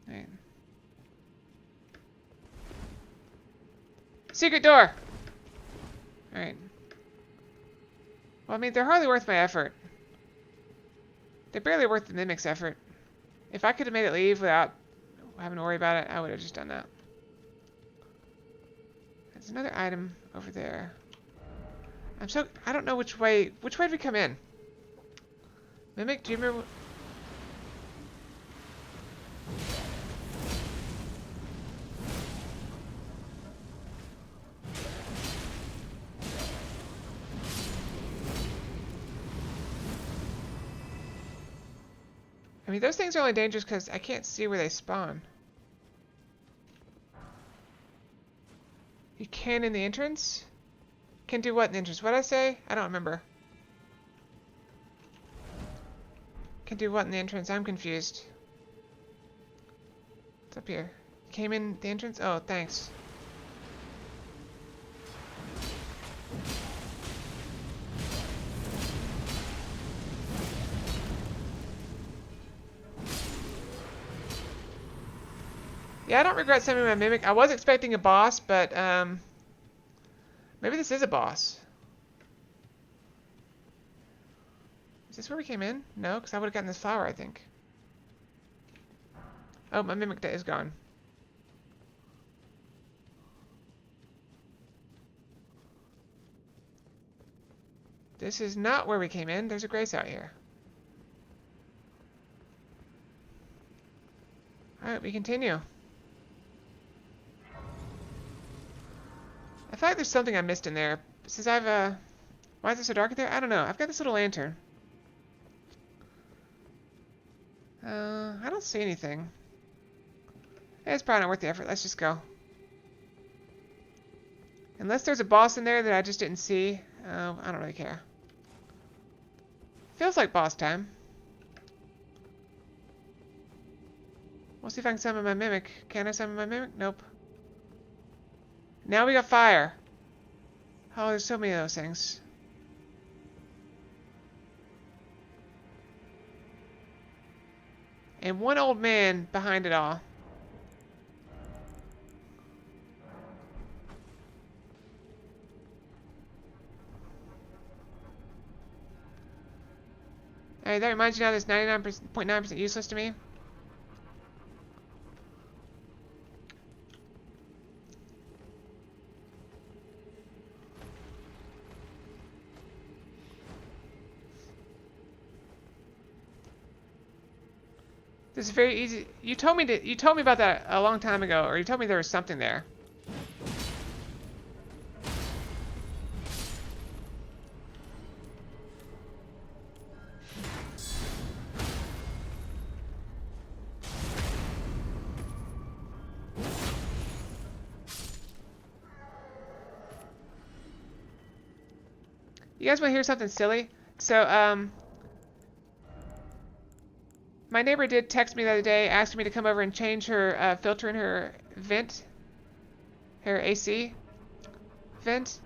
Alright. Secret door! Alright. Well, I mean, they're hardly worth my effort. They're barely worth the Mimic's effort. If I could have made it leave without having to worry about it, I would have just done that. There's another item over there. I don't know which way did we come in? Mimic, do you remember? I mean, those things are only dangerous because I can't see where they spawn. You can in the entrance? Can do what in the entrance? What'd I say? I don't remember. Can do what in the entrance? I'm confused. What's up here? Came in the entrance? Oh, thanks. Yeah, I don't regret sending my Mimic. I was expecting a boss, but maybe this is a boss. Is this where we came in? No, because I would have gotten this flower, I think. Oh, my Mimic is gone. This is not where we came in. There's a grace out here. Alright, we continue. I feel like there's something I missed in there. Since I've, why is it so dark in there? I don't know. I've got this little lantern. I don't see anything. It's probably not worth the effort. Let's just go. Unless there's a boss in there that I just didn't see, I don't really care. Feels like boss time. We'll see if I can summon my Mimic. Can I summon my Mimic? Nope. Now we got fire. Oh, there's so many of those things. And one old man behind it all. Alright, that reminds you now that's 99.9% useless to me. This is very easy. You told me about that a long time ago, or you told me there was something there. You guys want to hear something silly? So, my neighbor did text me the other day asking me to come over and change her filter in her vent. Her AC vent.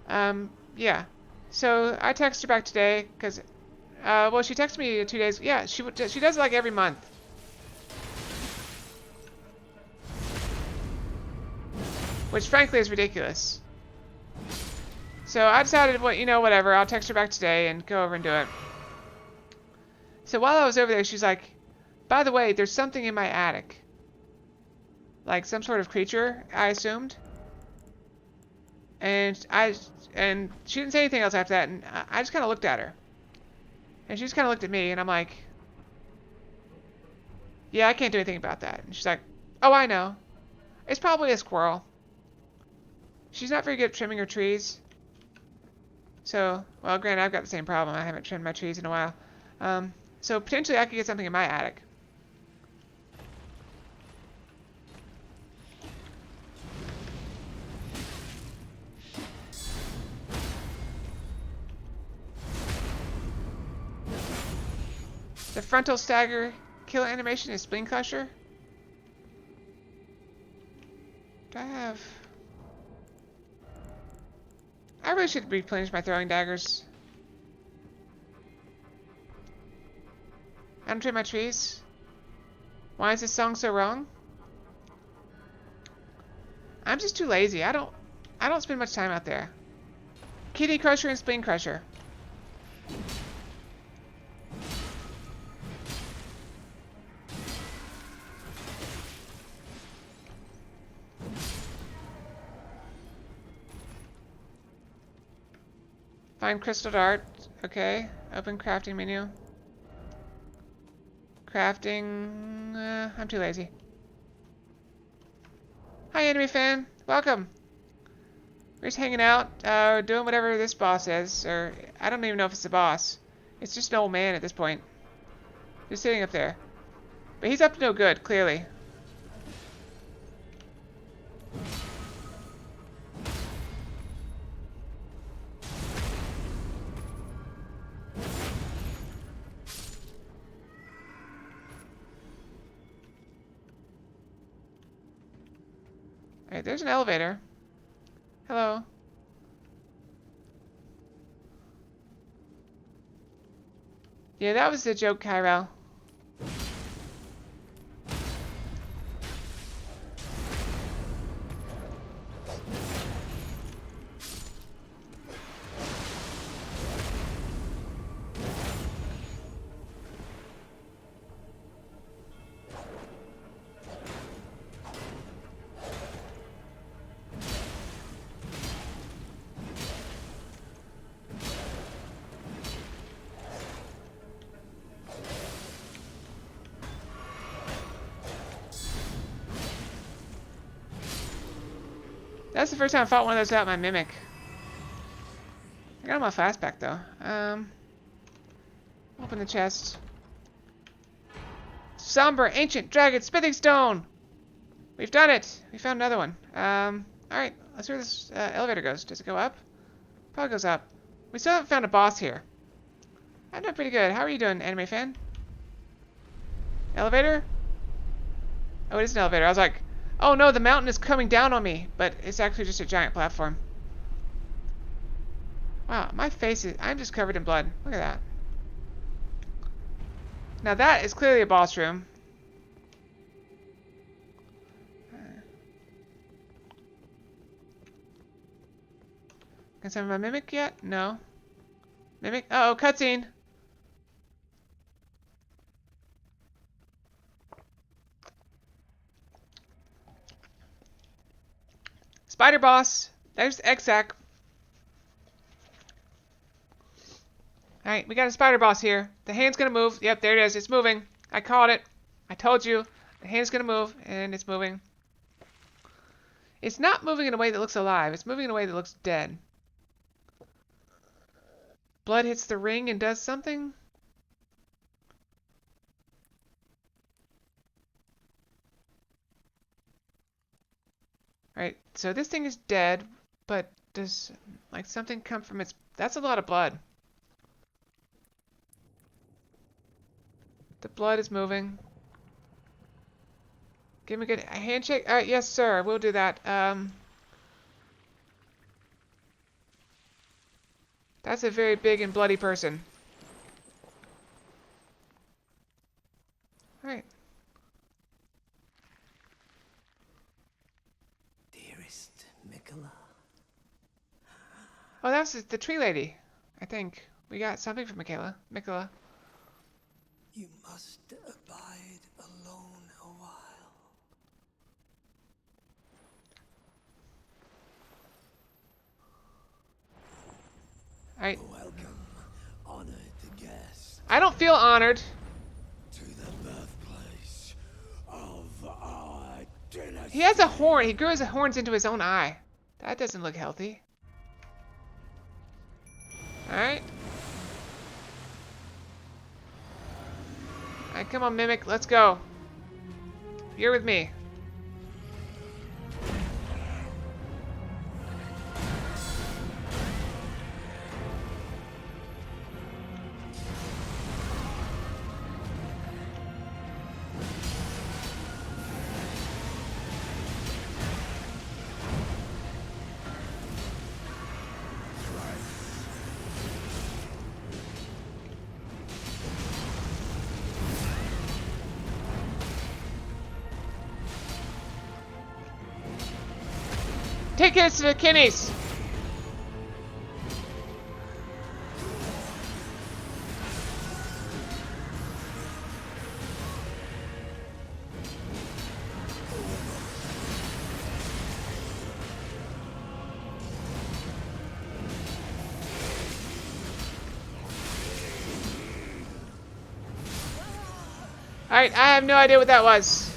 Yeah. So I texted her back today because, well, she texted me 2 days. Yeah, she does it like every month. Which frankly is ridiculous. So I decided, well, you know, whatever. I'll text her back today and go over and do it. So while I was over there, she's like, by the way, there's something in my attic. Like some sort of creature, I assumed. And she didn't say anything else after that, and I just kind of looked at her. And she just kind of looked at me, and I'm like, yeah, I can't do anything about that. And she's like, oh, I know. It's probably a squirrel. She's not very good at trimming her trees. So, well, granted, I've got the same problem. I haven't trimmed my trees in a while. So potentially I could get something in my attic. The frontal stagger kill animation is spleen crusher. Do I have... I really should replenish my throwing daggers. I don't trim my trees. Why is this song so wrong? I'm just too lazy. I don't spend much time out there. Kidney crusher and spleen crusher. Find crystal dart. Okay. Open crafting menu. Crafting. I'm too lazy. Hi, enemy fan. Welcome. We're just hanging out, doing whatever this boss is, or I don't even know if it's the boss. It's just an old man at this point. Just sitting up there. But he's up to no good, clearly. Alright, there's an elevator. Hello. Yeah, that was the joke, Kyrell. That's the first time I fought one of those without my mimic. I got him off fastback though. Open the chest. Somber ancient dragon smithing stone. We've done it. We found another one. Alright, let's see where this elevator goes. Does it go up? Probably goes up. We still haven't found a boss here. I'm doing pretty good. How are you doing, anime fan? Elevator? Oh, it is an elevator. I was like, oh no, the mountain is coming down on me. But it's actually just a giant platform. Wow, my face is... I'm just covered in blood. Look at that. Now that is clearly a boss room. Can I summon my mimic yet? No. Mimic? Uh-oh, cutscene. Spider boss. There's Exac. Alright, we got a spider boss here. The hand's gonna move. Yep, there it is. It's moving. I called it. I told you. The hand's gonna move, and it's moving. It's not moving in a way that looks alive. It's moving in a way that looks dead. Blood hits the ring and does something? Alright, so this thing is dead, but does, like, something come from its... That's a lot of blood. The blood is moving. Give me a handshake. All right, yes, sir. We'll do that. That's a very big and bloody person. All right. Dearest Mikola. Oh, that was the tree lady. I think we got something from Mikola. You must abide alone a while. All right. Welcome, honored guest, I don't feel honored. to the birthplace of our dynasty. He has a horn. He grew his horns into his own eye. That doesn't look healthy. Alright. Alright, come on, Mimic. Let's go. You're with me. Take his to the kidneys. Alright, I have no idea what that was.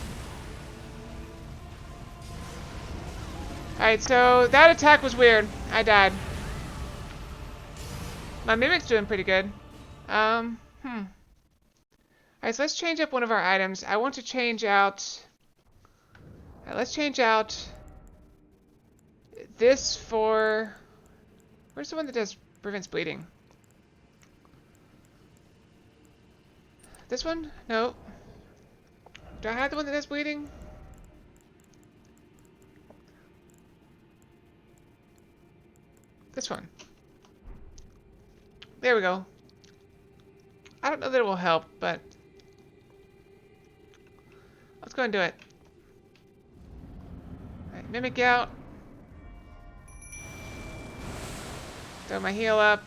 Alright, so that attack was weird. I died. My Mimic's doing pretty good. Alright, so let's change up one of our items. I want to change out... Alright, let's change out... this for... Where's the one that prevents bleeding? This one? No. Do I have the one that does bleeding? This one. There we go. I don't know that it will help, but let's go and do it. Alright, Mimic out. Throw my heal up.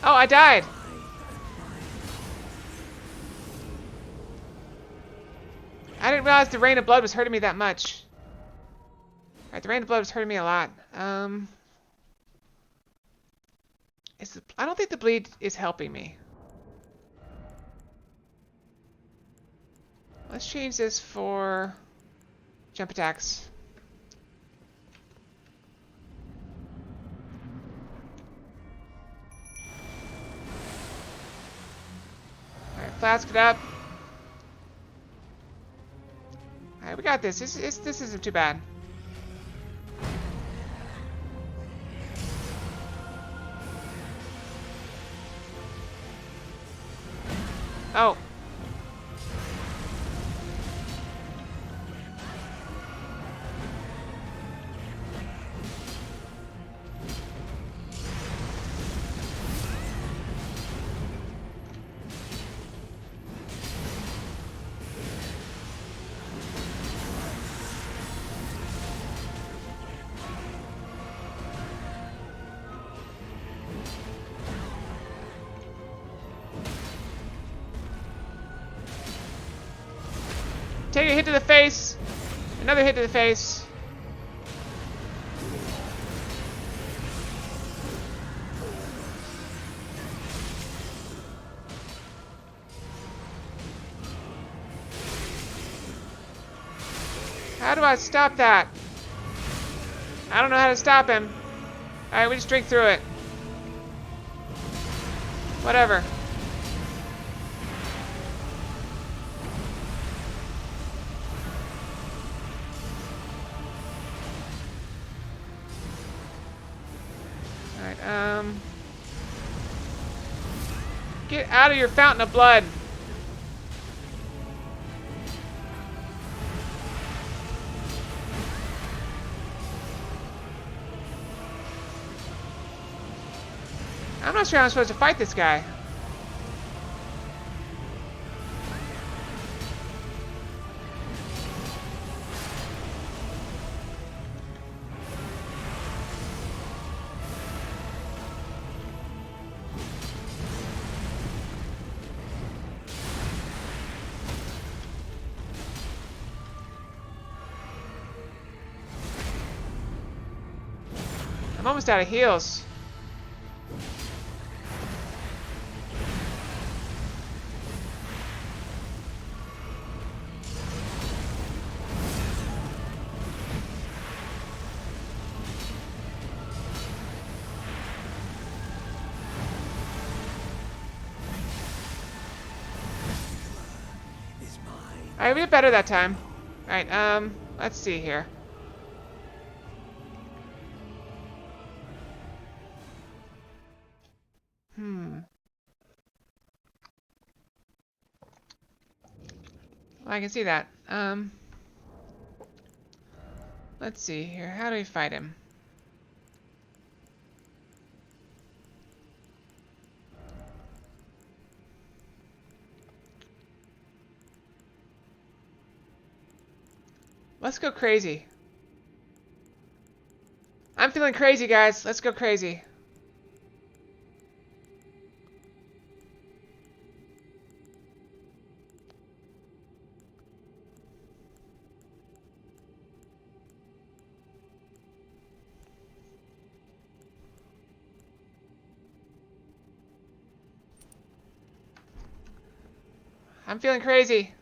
Oh, I died. I didn't realize the rain of blood was hurting me that much. Alright, the rain of blood was hurting me a lot. I don't think the bleed is helping me. Let's change this for jump attacks. Alright, flask it up. Alright, we got this. This isn't too bad. Oh. take a hit to the face. Another hit to the face. How do I stop that? I don't know how to stop him. Alright, we just drink through it. Whatever. Alright, get out of your fountain of blood. I'm not sure how I'm supposed to fight this guy. I'm almost out of heals. Alright, we did better that time. Alright, let's see here. Well, I can see that. Let's see here. How do we fight him? Let's go crazy. I'm feeling crazy, guys. Let's go crazy. I'm feeling crazy.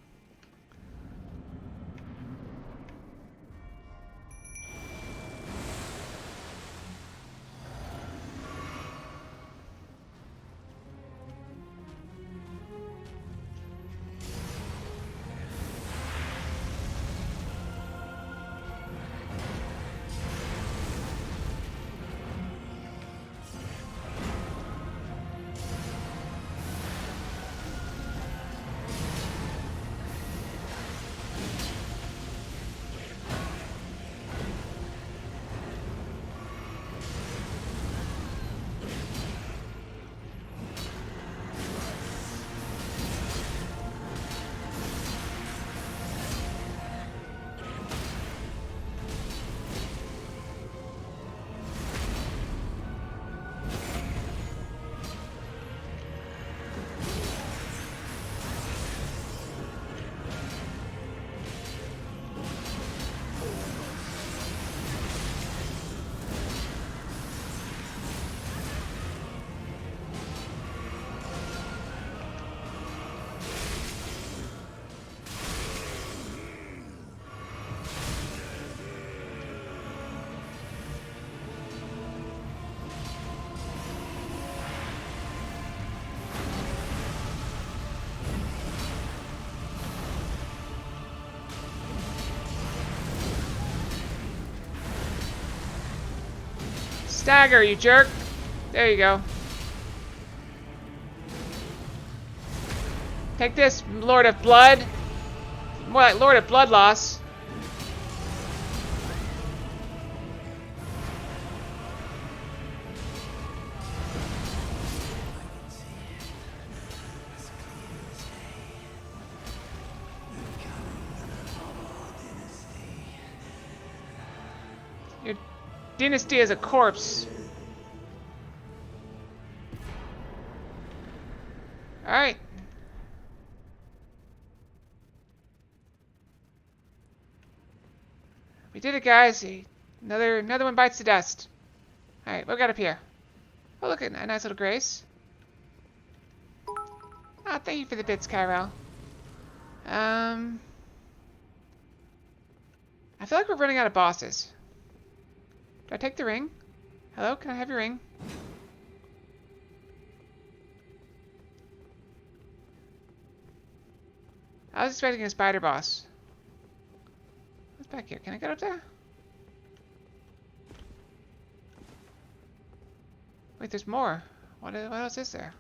Stagger, you jerk. There you go. Take this, Lord of Blood. More like Lord of Blood Loss. Your dynasty is a corpse. Alright. We did it, guys. Another one bites the dust. All right, what we got up here? Oh, look at a nice little grace. Oh, thank you for the bits, Kyrell. I feel like we're running out of bosses. Do I take the ring? Hello, can I have your ring? I was expecting a spider boss. What's back here? Can I get up there? Wait, there's more. What else is there?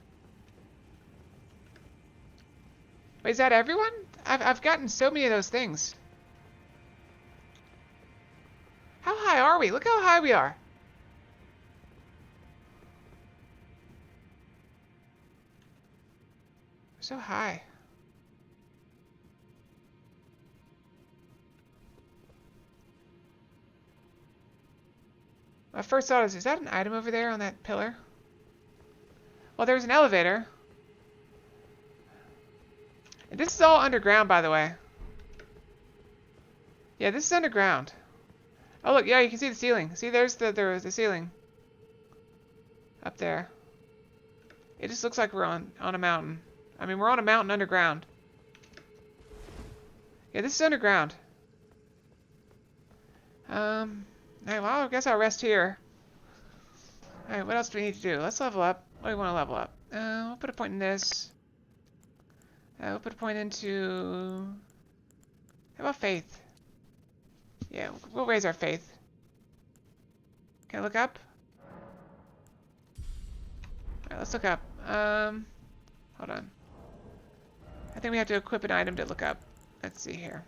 Wait, is that everyone? I've gotten so many of those things. How high are we? Look how high we are. We're so high. My first thought is that an item over there on that pillar? Well, there's an elevator. And this is all underground, by the way. Yeah, this is underground. Oh, look, yeah, you can see the ceiling. See, there's the ceiling. Up there. It just looks like we're on a mountain. I mean, we're on a mountain underground. Yeah, this is underground. Alright, well, I guess I'll rest here. Alright, what else do we need to do? Let's level up. What do we want to level up? We'll put a point in this. We'll put a point into... How about faith? Yeah, we'll raise our faith. Can I look up? Alright, let's look up. Hold on. I think we have to equip an item to look up. Let's see here.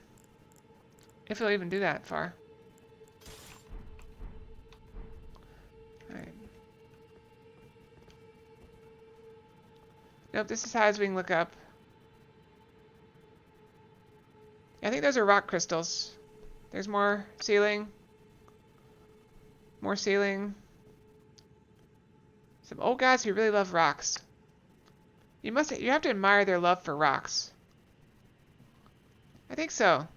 If it'll even do that far. Alright. Nope, this is how we can look up. I think those are rock crystals. There's more ceiling. More ceiling. Some old guys who really love rocks. You have to admire their love for rocks. I think so.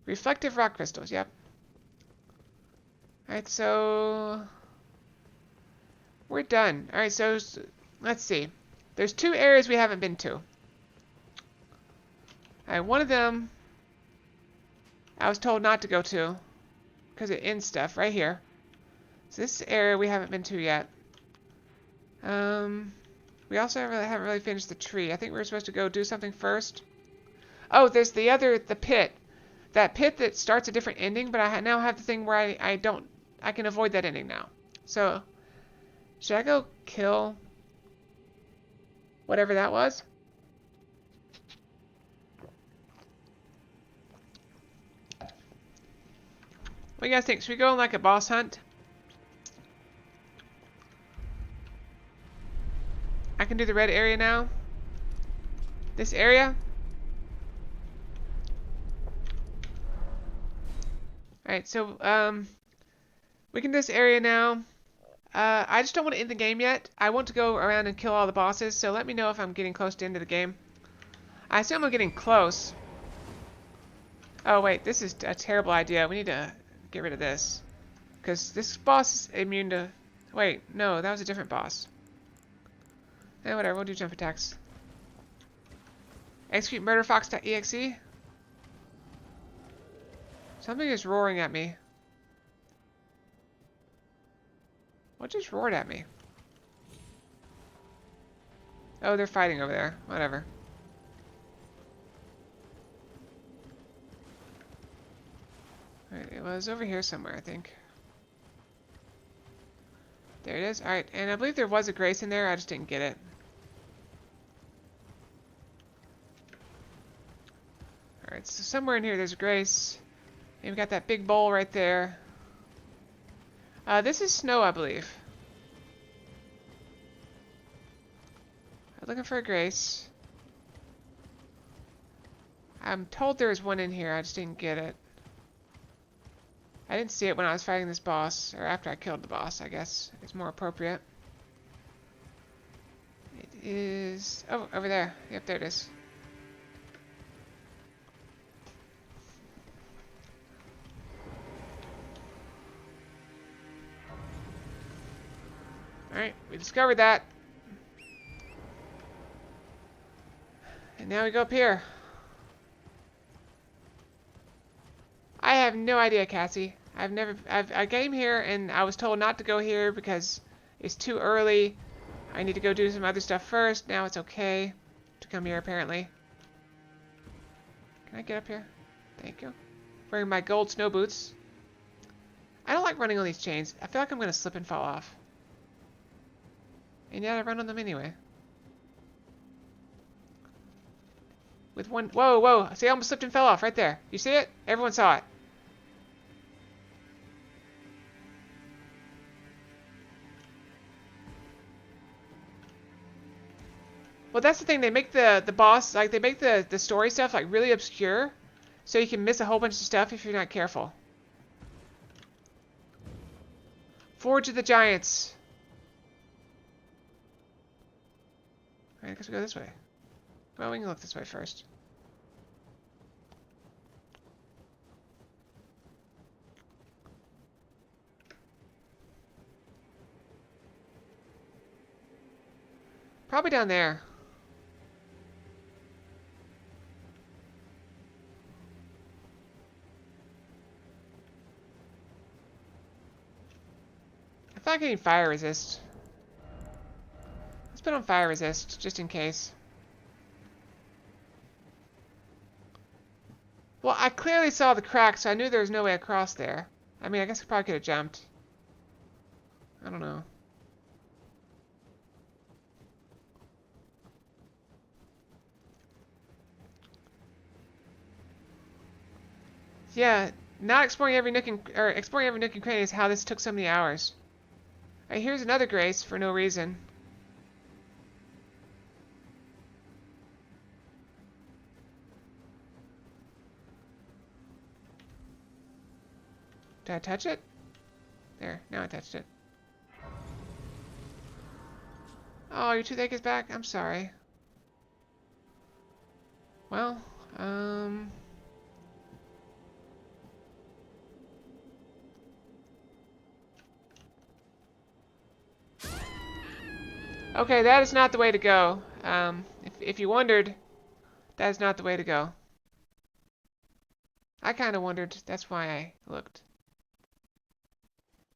Reflective rock crystals, yep. Alright, so... we're done. Alright, so let's see. There's 2 areas we haven't been to. Alright, one of them I was told not to go to because it ends stuff right here. So this area we haven't been to yet. We also haven't really finished the tree. I think we were supposed to go do something first. Oh, there's the pit. That pit that starts a different ending, but I now have the thing where I can avoid that ending now. So, should I go kill whatever that was? What do you guys think? Should we go on like a boss hunt? I can do the red area now. This area. Alright, so, we can do this area now. I just don't want to end the game yet. I want to go around and kill all the bosses, so let me know if I'm getting close to the end of the game. I assume I'm getting close. Oh, wait, this is a terrible idea. We need to get rid of this. Because this boss is immune to... Wait, no, that was a different boss. Eh, whatever, we'll do jump attacks. Execute murderfox.exe. Something is roaring at me. What just roared at me? Oh, they're fighting over there. Whatever. Alright, it was over here somewhere, I think. There it is. Alright, and I believe there was a grace in there. I just didn't get it. Alright, so somewhere in here there's a grace. And we got that big bowl right there. This is snow, I believe. I'm looking for a grace. I'm told there's one in here. I just didn't get it. I didn't see it when I was fighting this boss. Or after I killed the boss, I guess. It's more appropriate. is... Oh, over there. Yep, there it is. Alright, we discovered that. And now we go up here. I have no idea, Cassie. I came here and I was told not to go here because it's too early. I need to go do some other stuff first. Now it's okay to come here, apparently. Can I get up here? Thank you. Wearing my gold snow boots. I don't like running on these chains. I feel like I'm going to slip and fall off. And yet I run on them anyway. With one... Whoa, whoa. See, I almost slipped and fell off right there. You see it? Everyone saw it. Well, that's the thing. They make the boss, like, they make the story stuff, like, really obscure. So you can miss a whole bunch of stuff if you're not careful. Forge of the Giants. Alright, I guess we go this way. Well, we can look this way first. Probably down there. I feel like I need fire resist. Let's put on fire resist, just in case. Well, I clearly saw the crack, so I knew there was no way across there. I mean, I guess I probably could have jumped. I don't know. Yeah, not exploring every nook and exploring every nook and cranny is how this took so many hours. Alright, here's another grace for no reason. Did I touch it? There, now I touched it. Oh, your toothache is back? I'm sorry. Well, okay, that is not the way to go. If you wondered, that is not the way to go. I kind of wondered. That's why I looked.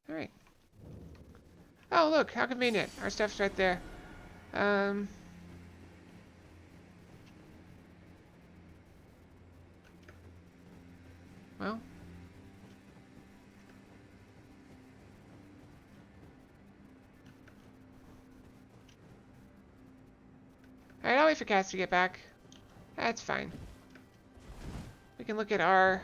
Alright. Oh, look, how convenient. Our stuff's right there. Well. Alright, I'll wait for Cass to get back. That's fine. We can look at our...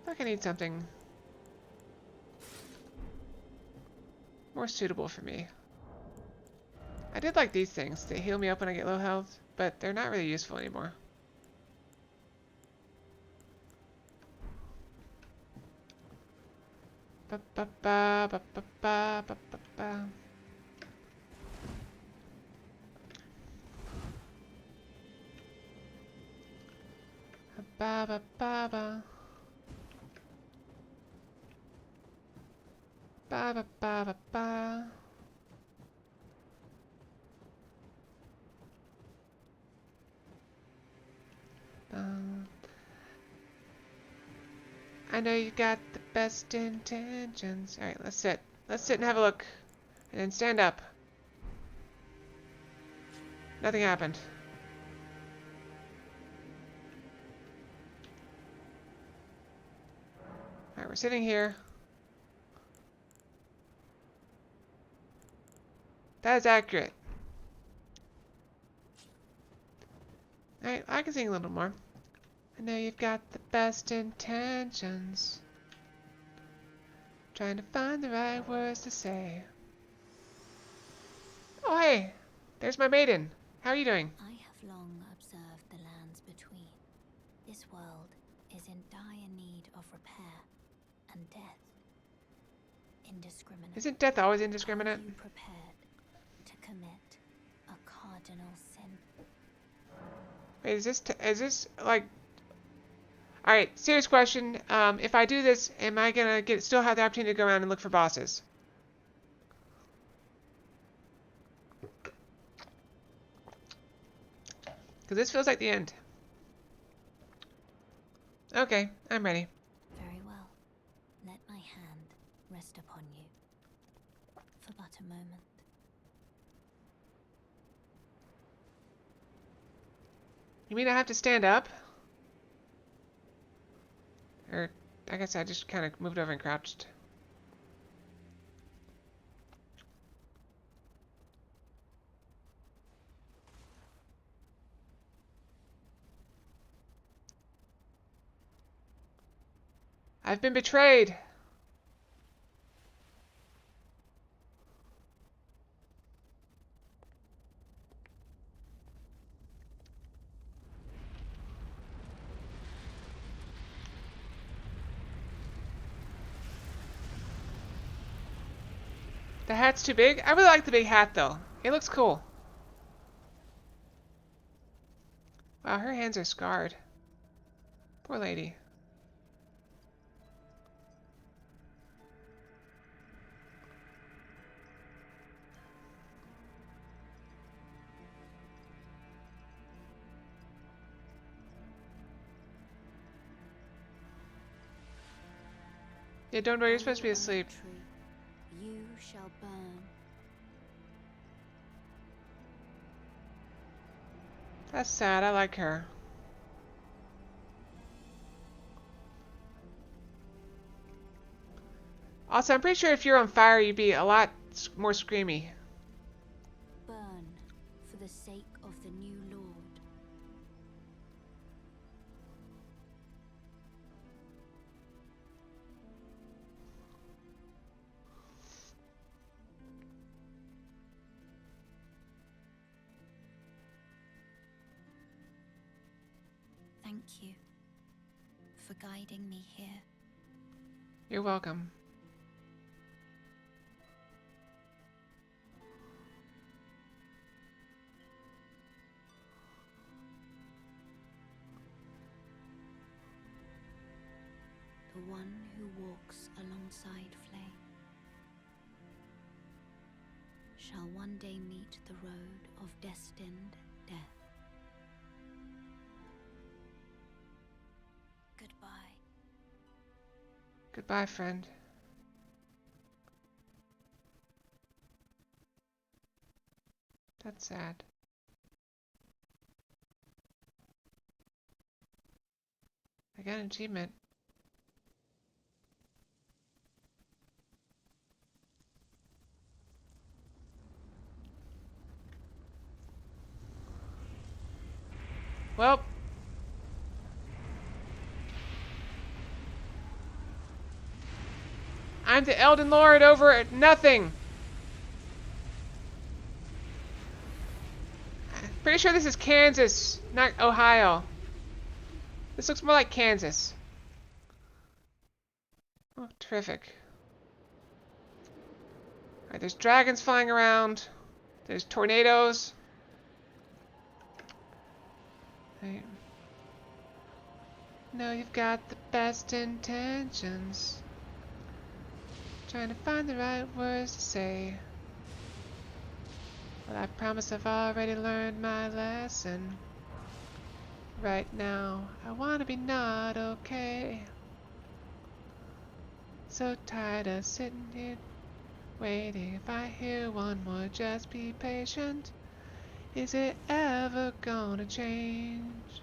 I think I need something more suitable for me. I did like these things. They heal me up when I get low health, but they're not really useful anymore. Ba ba ba ba ba ba ba ba ba. Ba ba ba ba. Ba ba ba ba ba. I know you got the best intentions. Alright, let's sit. Let's sit and have a look. And then stand up. Nothing happened. Alright, we're sitting here. That is accurate. Alright, I can sing a little more. I know you've got the best intentions. Trying to find the right words to say. Oh, hey! There's my maiden. How are you doing? I have long observed the lands between. This world is in dire need of repair, and death. Indiscriminate. Isn't death always indiscriminate? Are you prepared to commit a cardinal sin? Wait, is this like... Alright, serious question. If I do this, am I gonna still have the opportunity to go around and look for bosses? Because this feels like the end. Okay, I'm ready. Very well. Let my hand rest upon you for but a moment. You mean I have to stand up? Or, I guess I just kind of moved over and crouched. I've been betrayed! The hat's too big? I really like the big hat, though. It looks cool. Wow, her hands are scarred. Poor lady. Yeah, don't worry, you're supposed to be asleep. You shall burn. That's sad, I like her. Also, I'm pretty sure if you're on fire, you'd be a lot more screamy. Burn for the sake of the new Lord. Thank you for guiding me here. You're welcome. The one who walks alongside flame shall one day meet the road of destined death. Goodbye. Goodbye, friend. That's sad. I got an achievement. Well. I'm the Elden Lord over nothing. Pretty sure this is Kansas, not Ohio. This looks more like Kansas. Oh, terrific. Alright, there's dragons flying around. There's tornadoes. Right. No, you've got the best intentions. Trying to find the right words to say. But I promise I've already learned my lesson. Right now, I wanna be not okay. So tired of sitting here waiting. If I hear one more, just be patient. Is it ever gonna change?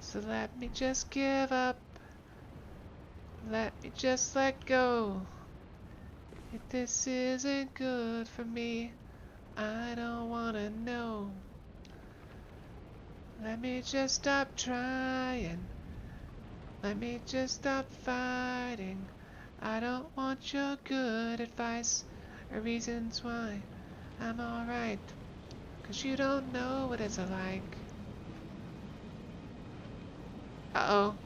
So let me just give up. Let me just let go. If this isn't good for me, I don't wanna know. Let me just stop trying. Let me just stop fighting. I don't want your good advice or reasons why I'm alright. 'Cause you don't know what it's like. Uh-oh.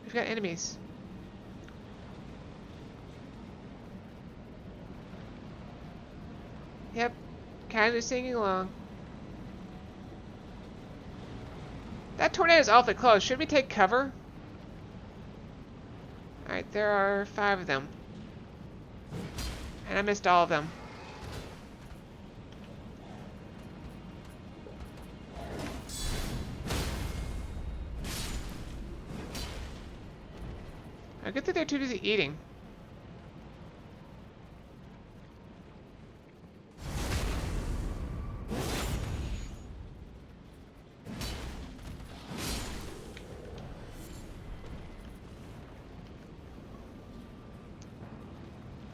We We've got enemies. Yep. Casually singing along. That tornado is awfully close. Should we take cover? Alright, there are 5 of them. And I missed all of them. I get that they're too busy eating.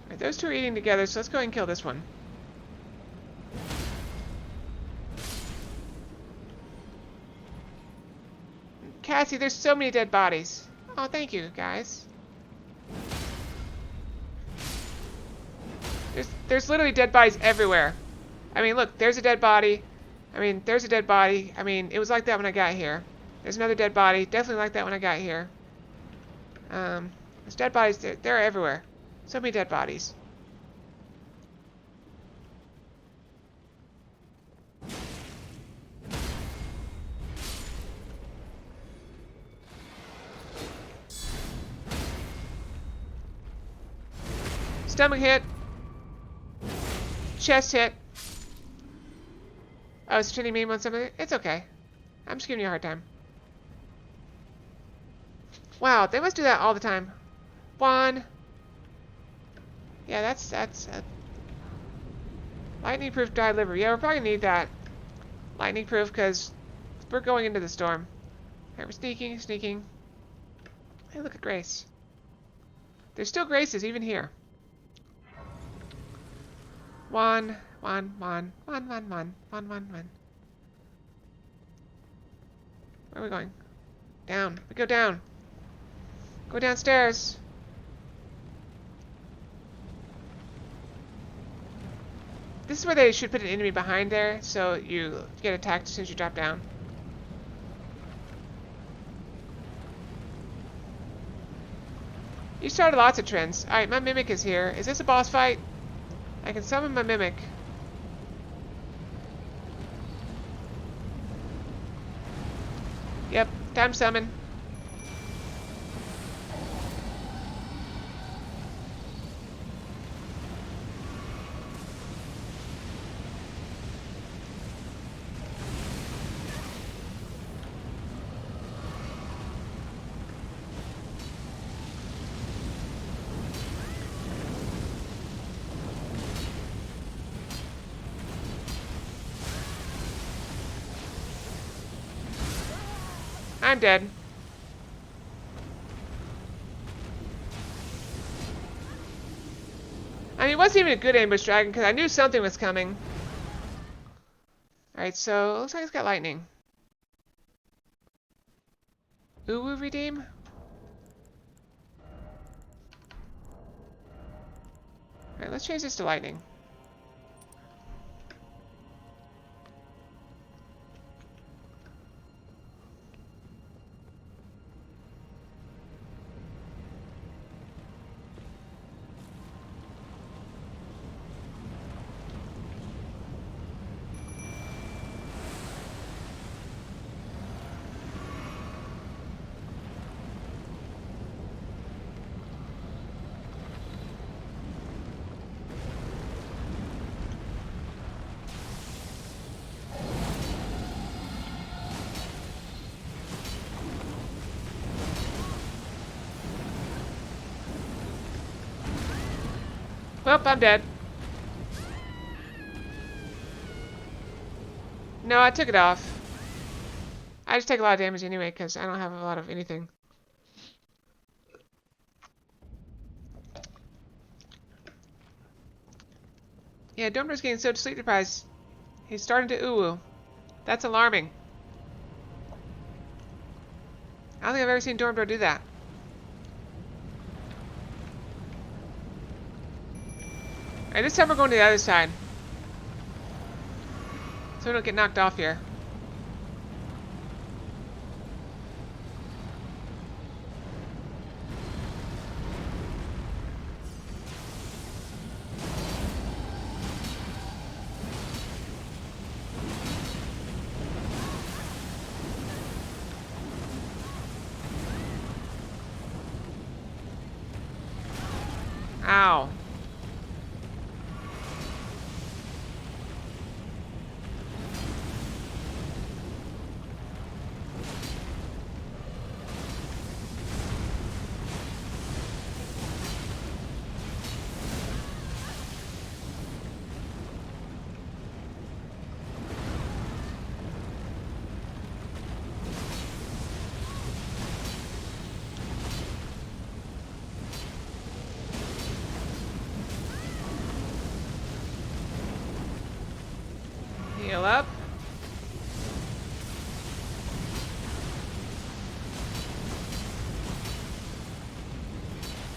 Alright, those two are eating together, so let's go ahead and kill this one. Cassie, there's so many dead bodies. Oh, thank you, guys. There's literally dead bodies everywhere. I mean, look, there's a dead body. I mean, there's a dead body. I mean, it was like that when I got here. There's another dead body. Definitely like that when I got here. There's dead bodies. They're everywhere. So many dead bodies. Stomach hit. Chest hit. Oh, it's pretty meme on something. It's okay. I'm just giving you a hard time. Wow, they must do that all the time. 1. Yeah, that's lightning proof dry liver. Yeah, we're probably gonna need that. Lightning proof because we're going into the storm. Alright, we're sneaking. Hey, look at Grace. There's still Graces even here. 1. Where are we going? Down. We go down. Go downstairs. This is where they should put an enemy behind there, so you get attacked as soon as you drop down. You started lots of trends. Alright, my Mimic is here. Is this a boss fight? I can summon my Mimic. Yep, time summon. I'm dead. I mean, it wasn't even a good ambush dragon because I knew something was coming. Alright, so it looks like it's got lightning. Uwu redeem? Alright, let's change this to lightning. Well, I'm dead. No, I took it off. I just take a lot of damage anyway because I don't have a lot of anything. Yeah, Dormber's getting so sleep deprived. He's starting to uwu. That's alarming. I don't think I've ever seen Dormber do that. Alright, this time we're going to the other side. So we don't get knocked off here. Ow. Heal up.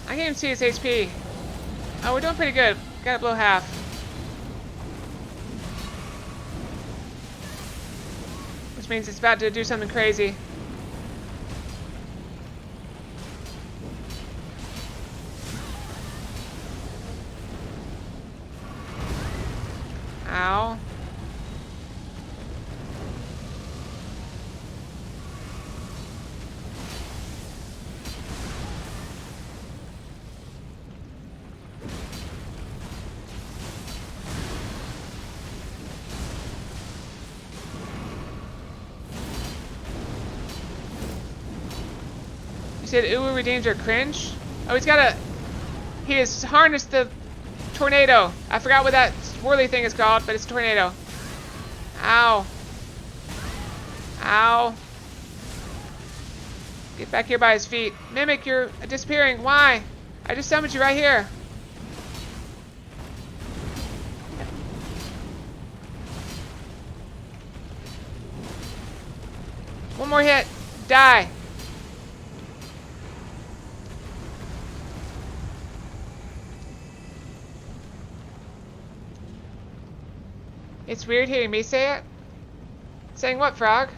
I can't even see his HP. Oh, we're doing pretty good. Gotta blow half. Which means it's about to do something crazy. Ow. You said Uwu redeems your cringe? Oh, he has harnessed the tornado. I forgot what that swirly thing is called, but it's a tornado. Ow. Ow. Get back here by his feet. Mimic, you're disappearing. Why? I just summoned you right here. One more hit. Die. It's weird hearing me say it. Saying what, Frog?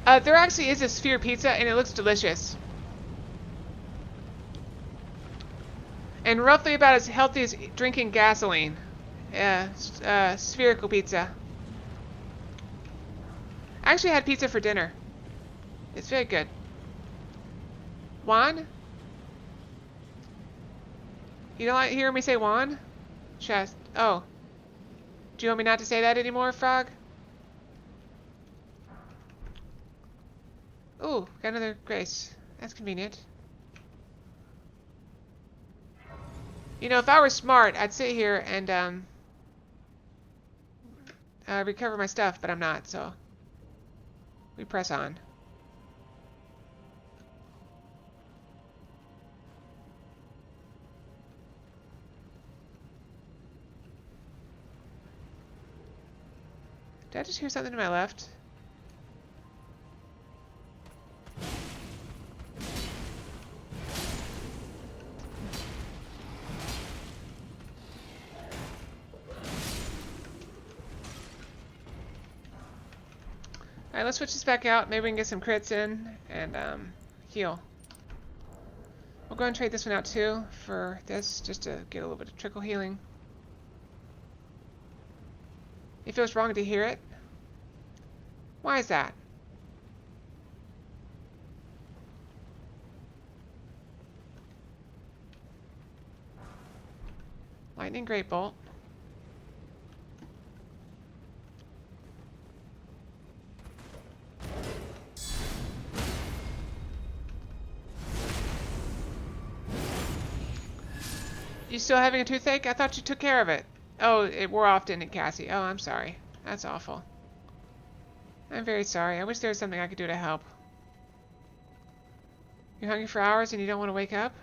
There actually is a sphere pizza, and it looks delicious. And roughly about as healthy as drinking gasoline. Spherical pizza. I actually had pizza for dinner. It's very good. Juan? You don't like hearing me say Juan? Chest. Oh. Do you want me not to say that anymore, Frog? Ooh, got another Grace. That's convenient. You know, if I were smart, I'd sit here and, recover my stuff, but I'm not, so we press on. Did I just hear something to my left? Alright, let's switch this back out. Maybe we can get some crits in and heal. We'll go and trade this one out too for this, just to get a little bit of trickle healing. It feels wrong to hear it. Why is that? Lightning Great Bolt. You still having a toothache? I thought you took care of it. Oh, it wore off, didn't it, Cassie? Oh, I'm sorry. That's awful. I'm very sorry. I wish there was something I could do to help. You're hungry for hours and you don't want to wake up?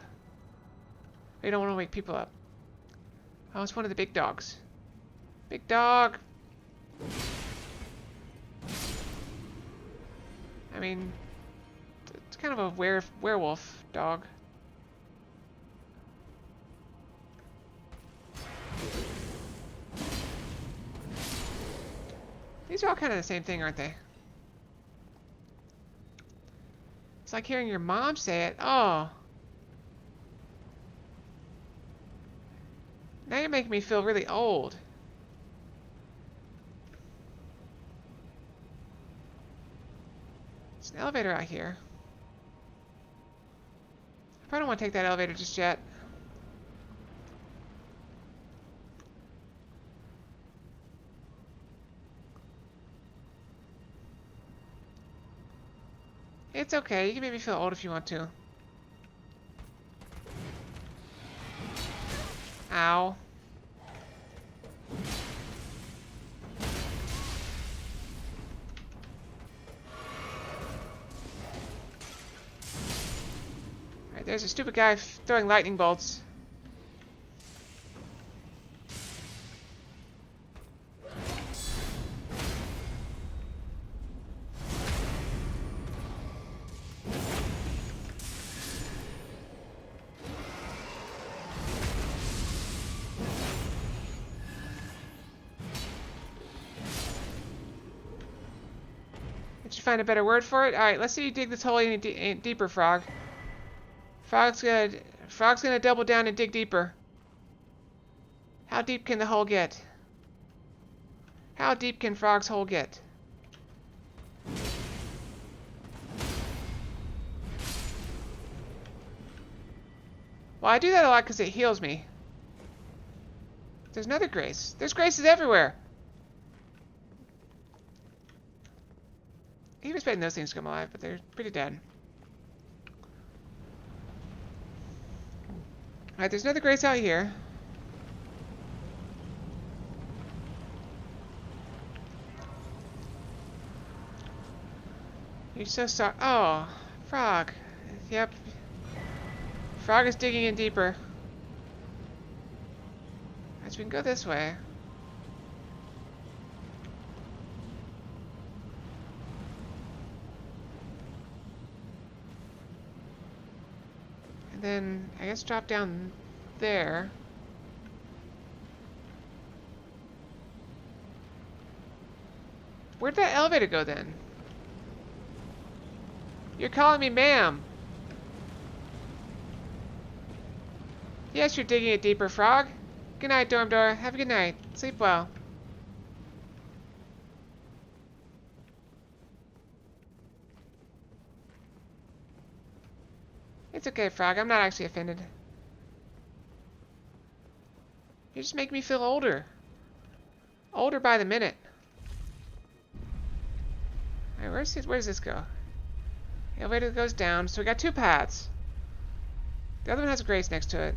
Or you don't want to wake people up? Oh, it's one of the big dogs. Big dog! I mean, it's kind of a werewolf dog. These are all kind of the same thing, aren't they? It's like hearing your mom say it. Oh. Now you're making me feel really old. There's an elevator out here. I probably don't want to take that elevator just yet. It's okay. You can make me feel old if you want to. Ow. Alright, there's a stupid guy throwing lightning bolts. Did you find a better word for it? Alright, let's see you dig this hole any deeper, Frog. Frog's gonna double down and dig deeper. How deep can the hole get? How deep can Frog's hole get? Well, I do that a lot because it heals me. There's another Grace. There's Graces everywhere. He was expecting those things to come alive, but they're pretty dead. Alright, there's another Grace out here. You're so sorry. Oh, Frog. Yep. Frog is digging in deeper. Alright, so we can go this way. And then, I guess drop down there. Where'd that elevator go then? You're calling me ma'am. Yes, you're digging it deeper, Frog. Good night, dorm door. Have a good night. Sleep well. It's okay, Frog. I'm not actually offended. You just make me feel older. Older by the minute. Alright, where does this go? The elevator goes down, so we got two paths. The other one has a Grace next to it.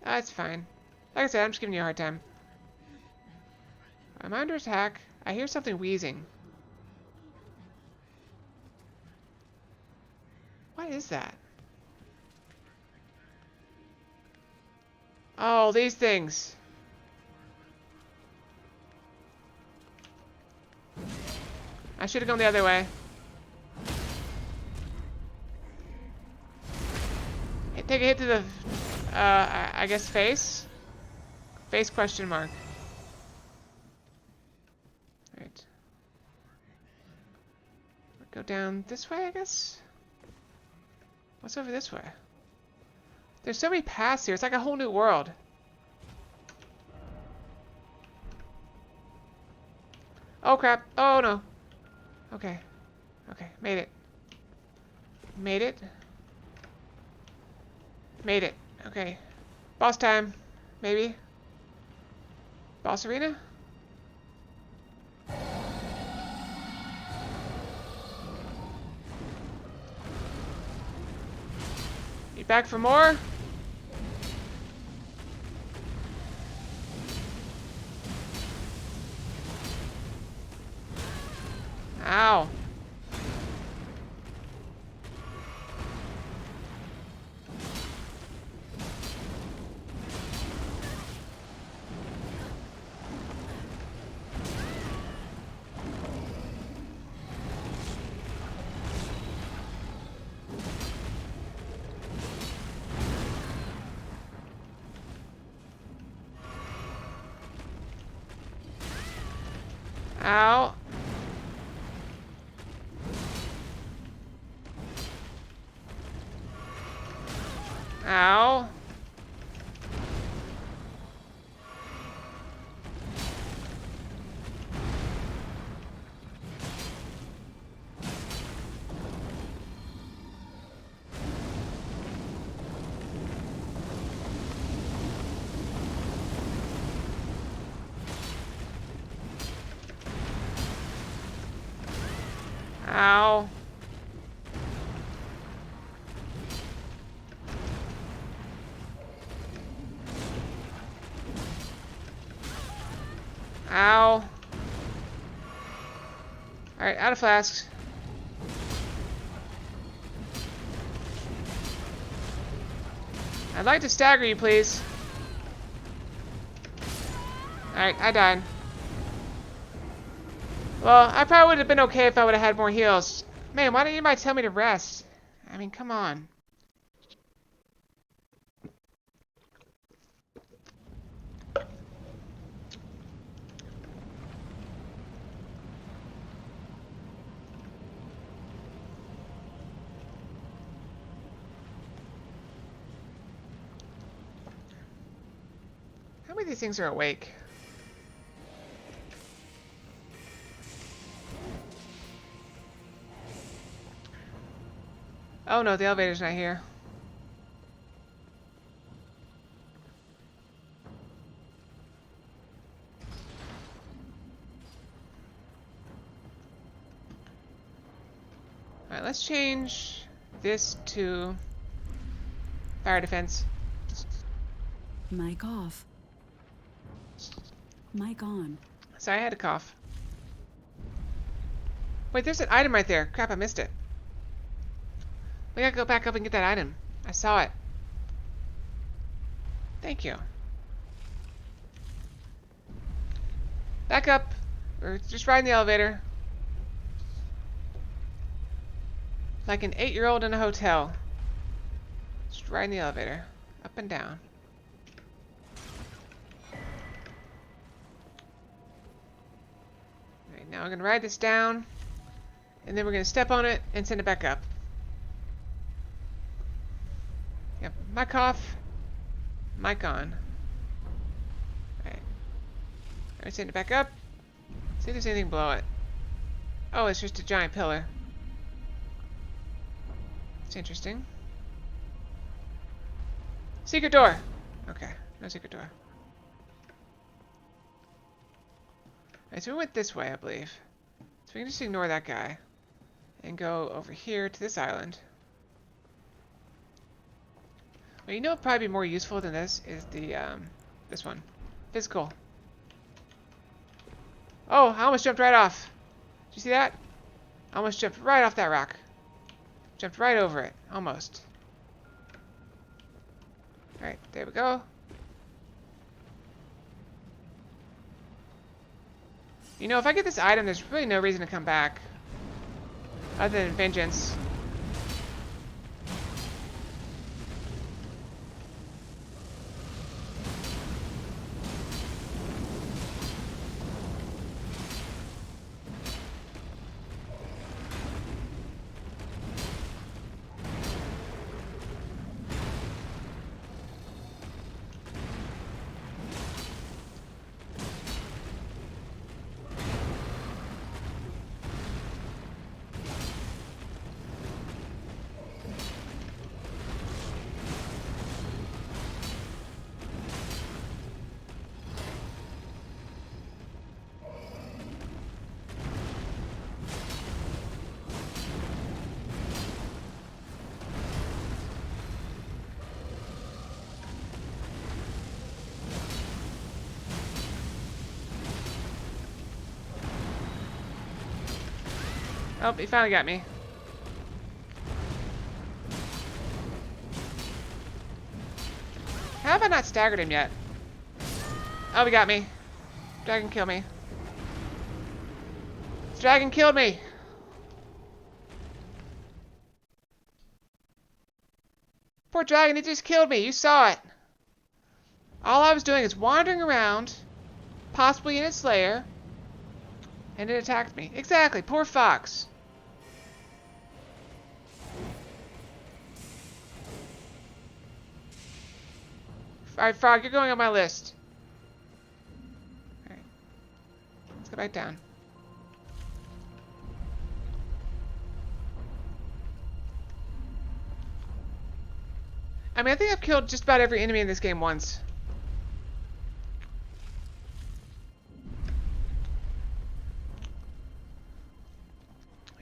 Ah, it's fine. Like I said, I'm just giving you a hard time. I'm under attack. I hear something wheezing. What is that? Oh, these things. I should have gone the other way. Take a hit to the, I guess face? Face question mark. Alright. Go down this way, I guess? What's over this way? There's so many paths here. It's like a whole new world. Oh, crap. Oh, no. Okay. Okay. Made it. Made it. Made it. Okay. Boss time. Maybe. Boss arena? You back for more? Ow. Ow. Ow. Ow. Ow. Alright, out of flasks. I'd like to stagger you, please. Alright, I died. Well, I probably would have been okay if I would have had more heals. Man, why didn't anybody tell me to rest? I mean, come on. How many of these things are awake? Oh no, the elevator's not here. Alright, let's change this to fire defense. Mic off. Mic on. Sorry, I had to cough. Wait, there's an item right there. Crap, I missed it. We gotta go back up and get that item. I saw it. Thank you. Back up. Or just ride in the elevator. Like an 8-year-old in a hotel. Just ride in the elevator. Up and down. Alright, now I'm gonna ride this down. And then we're gonna step on it and send it back up. Yep, mic off. Mic on. Alright. Alright, send it back up. See if there's anything below it. Oh, it's just a giant pillar. It's interesting. Secret door! Okay, no secret door. Alright, so we went this way, I believe. So we can just ignore that guy. And go over here to this island. Well, you know what'd probably be more useful than this is the, this one. Physical. Oh, I almost jumped right off. Did you see that? I almost jumped right off that rock. Jumped right over it. Almost. Alright, there we go. You know, if I get this item, there's really no reason to come back. Other than vengeance. Oh, he finally got me. How have I not staggered him yet? Oh, he got me. Dragon killed me. Dragon killed me! Poor dragon, he just killed me. You saw it. All I was doing is wandering around, possibly in its lair, and it attacked me. Exactly, poor fox. Alright, Frog, you're going on my list. Alright. Let's go back down. I mean, I think I've killed just about every enemy in this game once.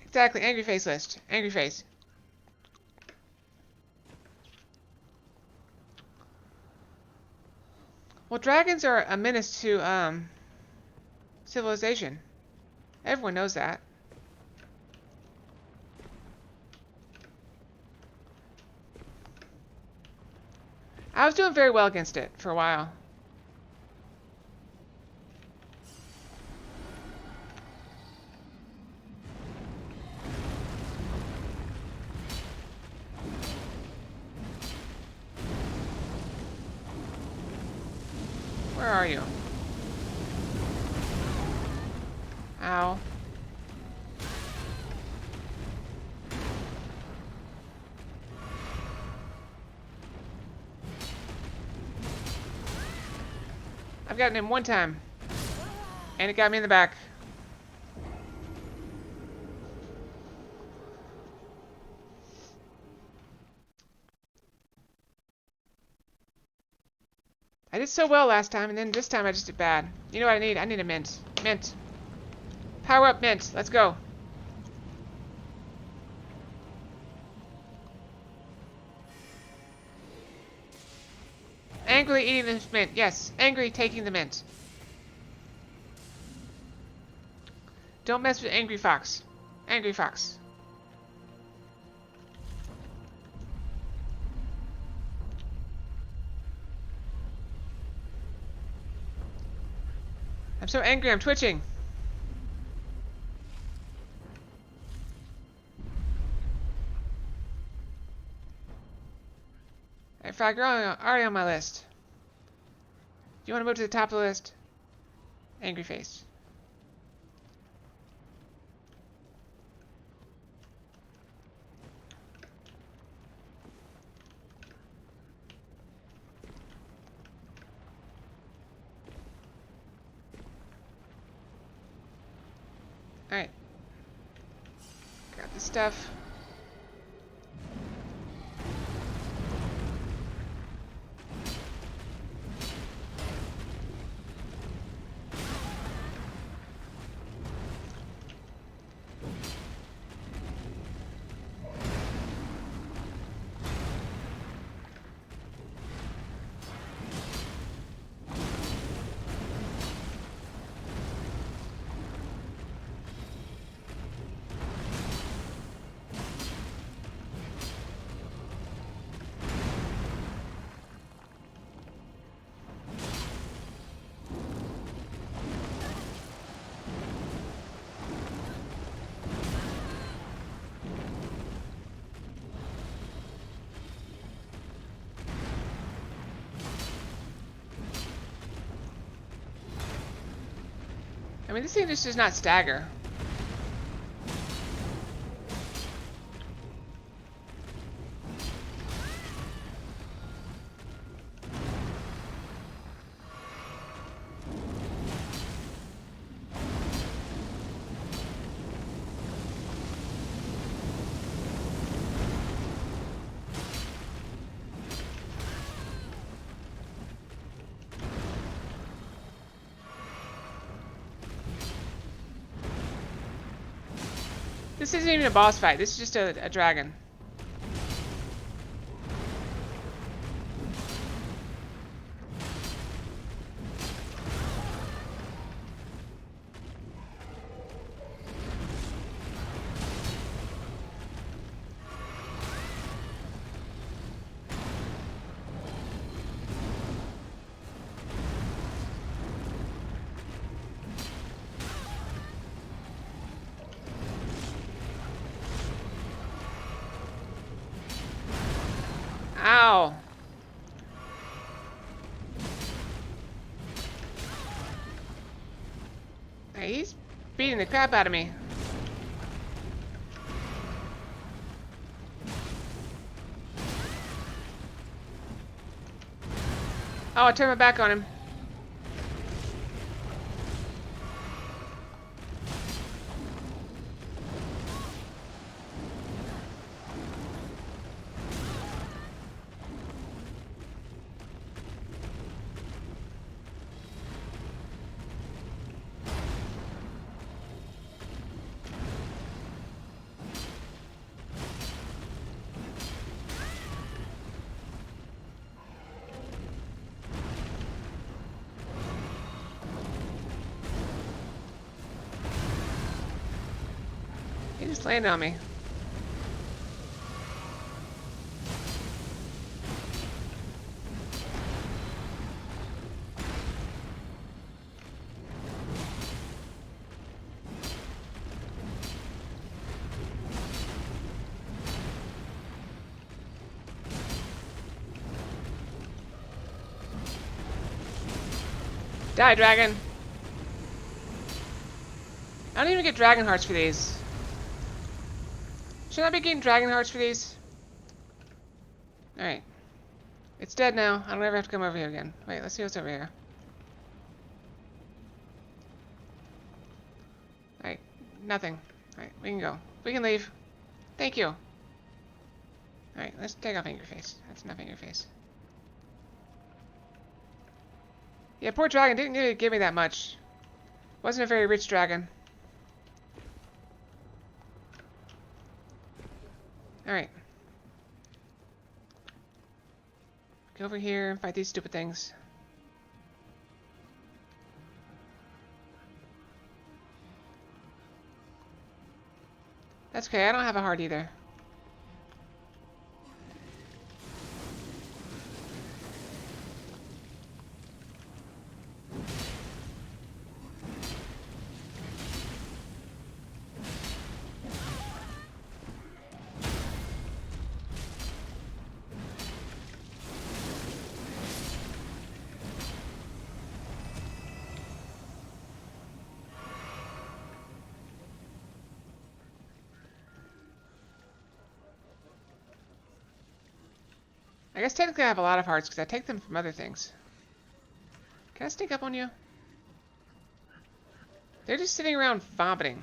Exactly. Angry face list. Angry face. Well, dragons are a menace to civilization. Everyone knows that. I was doing very well against it for a while. Where are you? Ow. I've gotten him one time. And it got me in the back. I did so well last time, and then this time I just did bad. You know what I need? I need a mint. Mint. Power up mint. Let's go. Angrily eating the mint. Yes. Angry taking the mint. Don't mess with Angry Fox. Angry Fox. I'm so angry, I'm twitching. Alright, Frog, you're already on my list. Do you want to move to the top of the list? Angry face. Alright. Got the stuff. I mean, this thing just does not stagger. This isn't even a boss fight. This is just a dragon. Ow. Hey, he's beating the crap out of me. Oh, I turned my back on him. He just landed on me. Die, dragon! I don't even get dragon hearts for these. Should I be getting dragon hearts for these? Alright. It's dead now. I don't ever have to come over here again. Wait, let's see what's over here. Alright. Nothing. Alright, we can go. We can leave. Thank you. Alright, let's take off Finger Face. That's enough Finger Face. Yeah, poor dragon didn't really give me that much. Wasn't a very rich dragon. Alright. Go over here and fight these stupid things. That's okay, I don't have a heart either. I guess technically I have a lot of hearts because I take them from other things. Can I sneak up on you? They're just sitting around vomiting.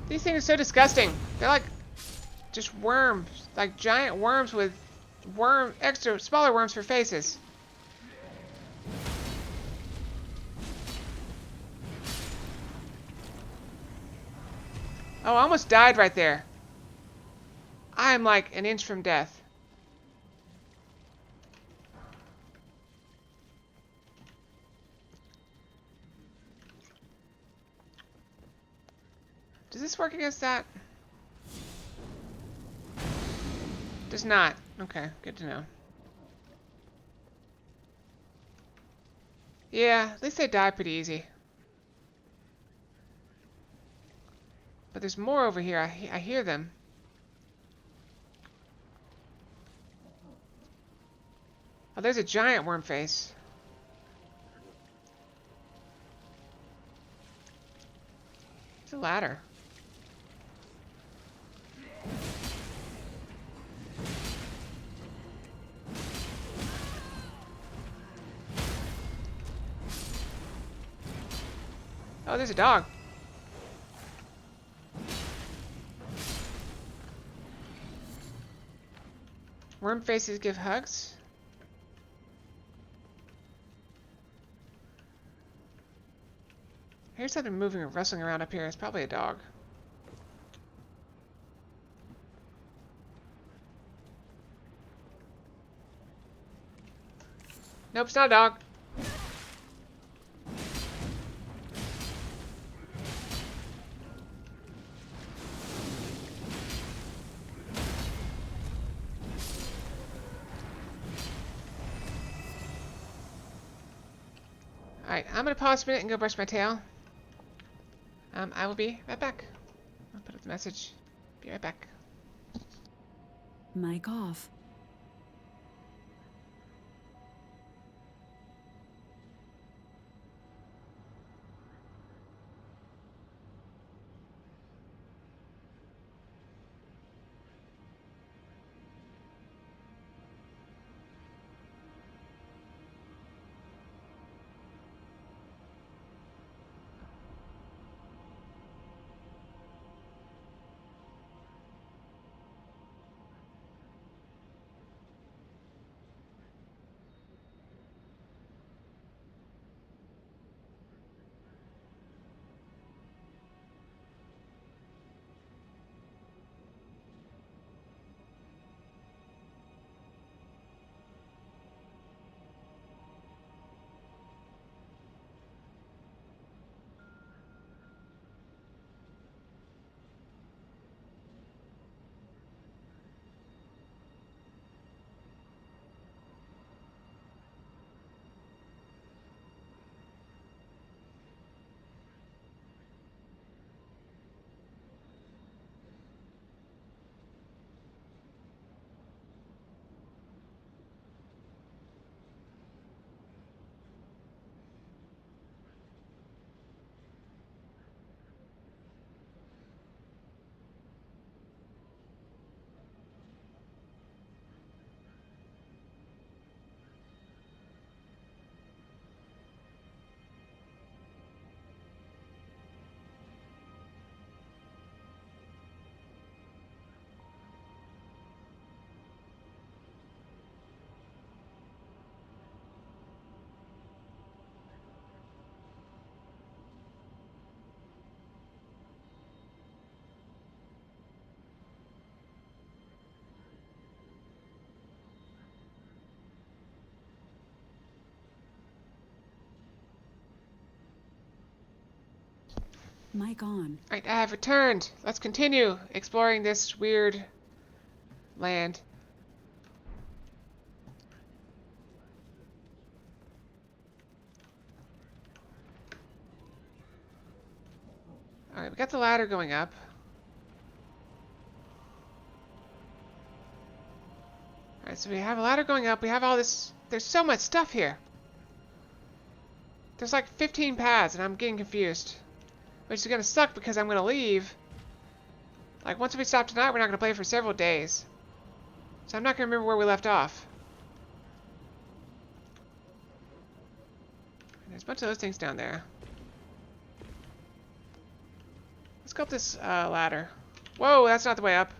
These things are so disgusting. They're like just worms, like giant worms with extra smaller worms for faces. Oh, I almost died right there. I'm like an inch from death. Does this work against that? Does not. Okay, good to know. Yeah, at least they die pretty easy. But there's more over here. I hear them. Oh, there's a giant worm face. It's a ladder. Oh, there's a dog. Worm faces give hugs? Here's something moving or rustling around up here. It's probably a dog. Nope, it's not a dog. Alright, I'm gonna pause a minute and go brush my tail. I will be right back. I'll put up the message. Be right back. Mic off. Mic on. Alright, I have returned. Let's continue exploring this weird land. Alright, we got the ladder going up. Alright, so we have a ladder going up. We have all this. There's so much stuff here. There's like 15 paths, and I'm getting confused. Which is gonna suck because I'm gonna leave. Like, once we stop tonight, we're not gonna play for several days. So I'm not gonna remember where we left off. There's a bunch of those things down there. Let's go up this ladder. Whoa, that's not the way up.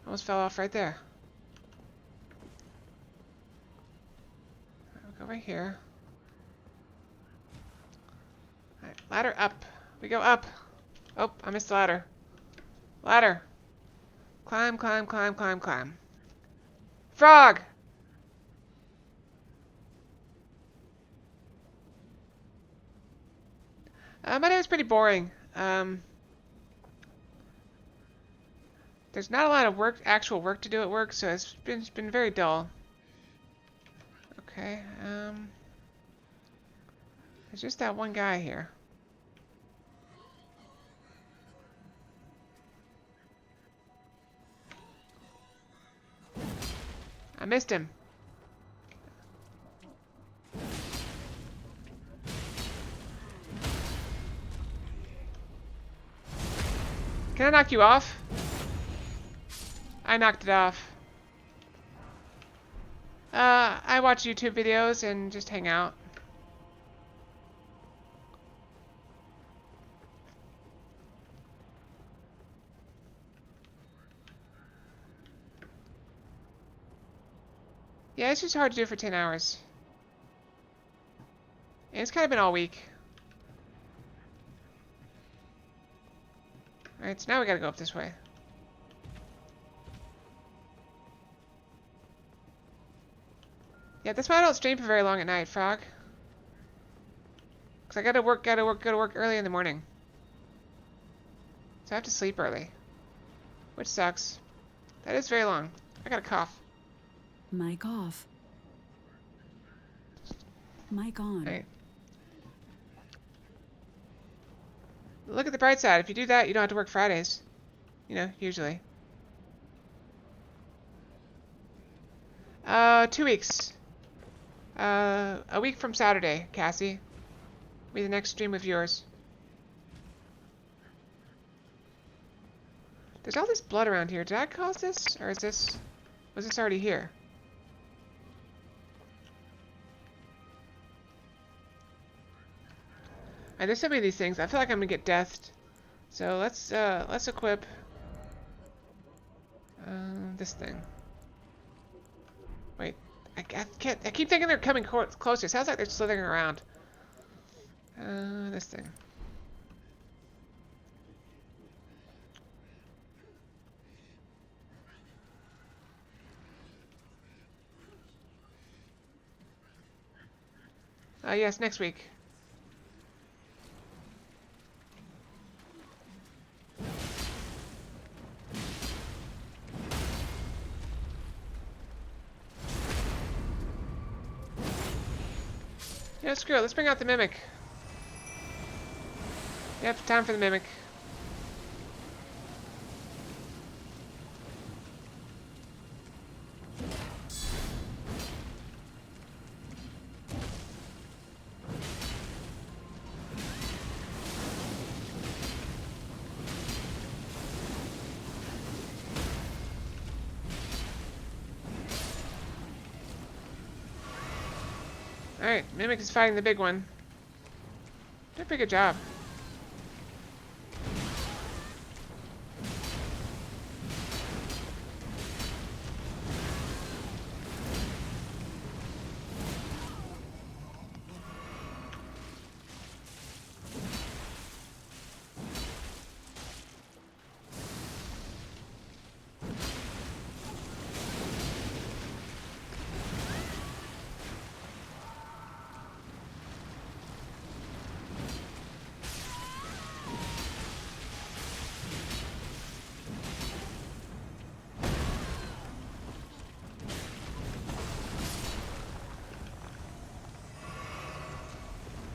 Almost fell off right there. We'll go right here. Alright, ladder up. We go up. Oh, I missed the ladder. Ladder. Climb, climb, climb, climb, climb. Frog! My day was pretty boring. There's not a lot of actual work to do at work, so it's been very dull. Okay, there's just that one guy here. I missed him. Can I knock you off? I knocked it off. I watch YouTube videos and just hang out. Yeah, it's just hard to do for 10 hours. And it's kind of been all week. Alright, so now we gotta go up this way. Yeah, that's why I don't stream for very long at night, Frog. Because I gotta work early in the morning. So I have to sleep early. Which sucks. That is very long. I got a cough. Mic off. Mic on. Alright. Look at the bright side. If you do that, you don't have to work Fridays. You know, usually. 2 weeks. A week from Saturday, Cassie. Will be the next stream of yours. There's all this blood around here. Did I cause this? Or was this already here? Alright, there's so many of these things. I feel like I'm gonna get deathed. So let's equip this thing. Wait, I keep thinking they're coming closer. It sounds like they're slithering around. This thing. Yes, next week. Yeah, screw it. Let's bring out the Mimic. Yep, time for the Mimic. Alright, Mimic is fighting the big one. Did a pretty good job.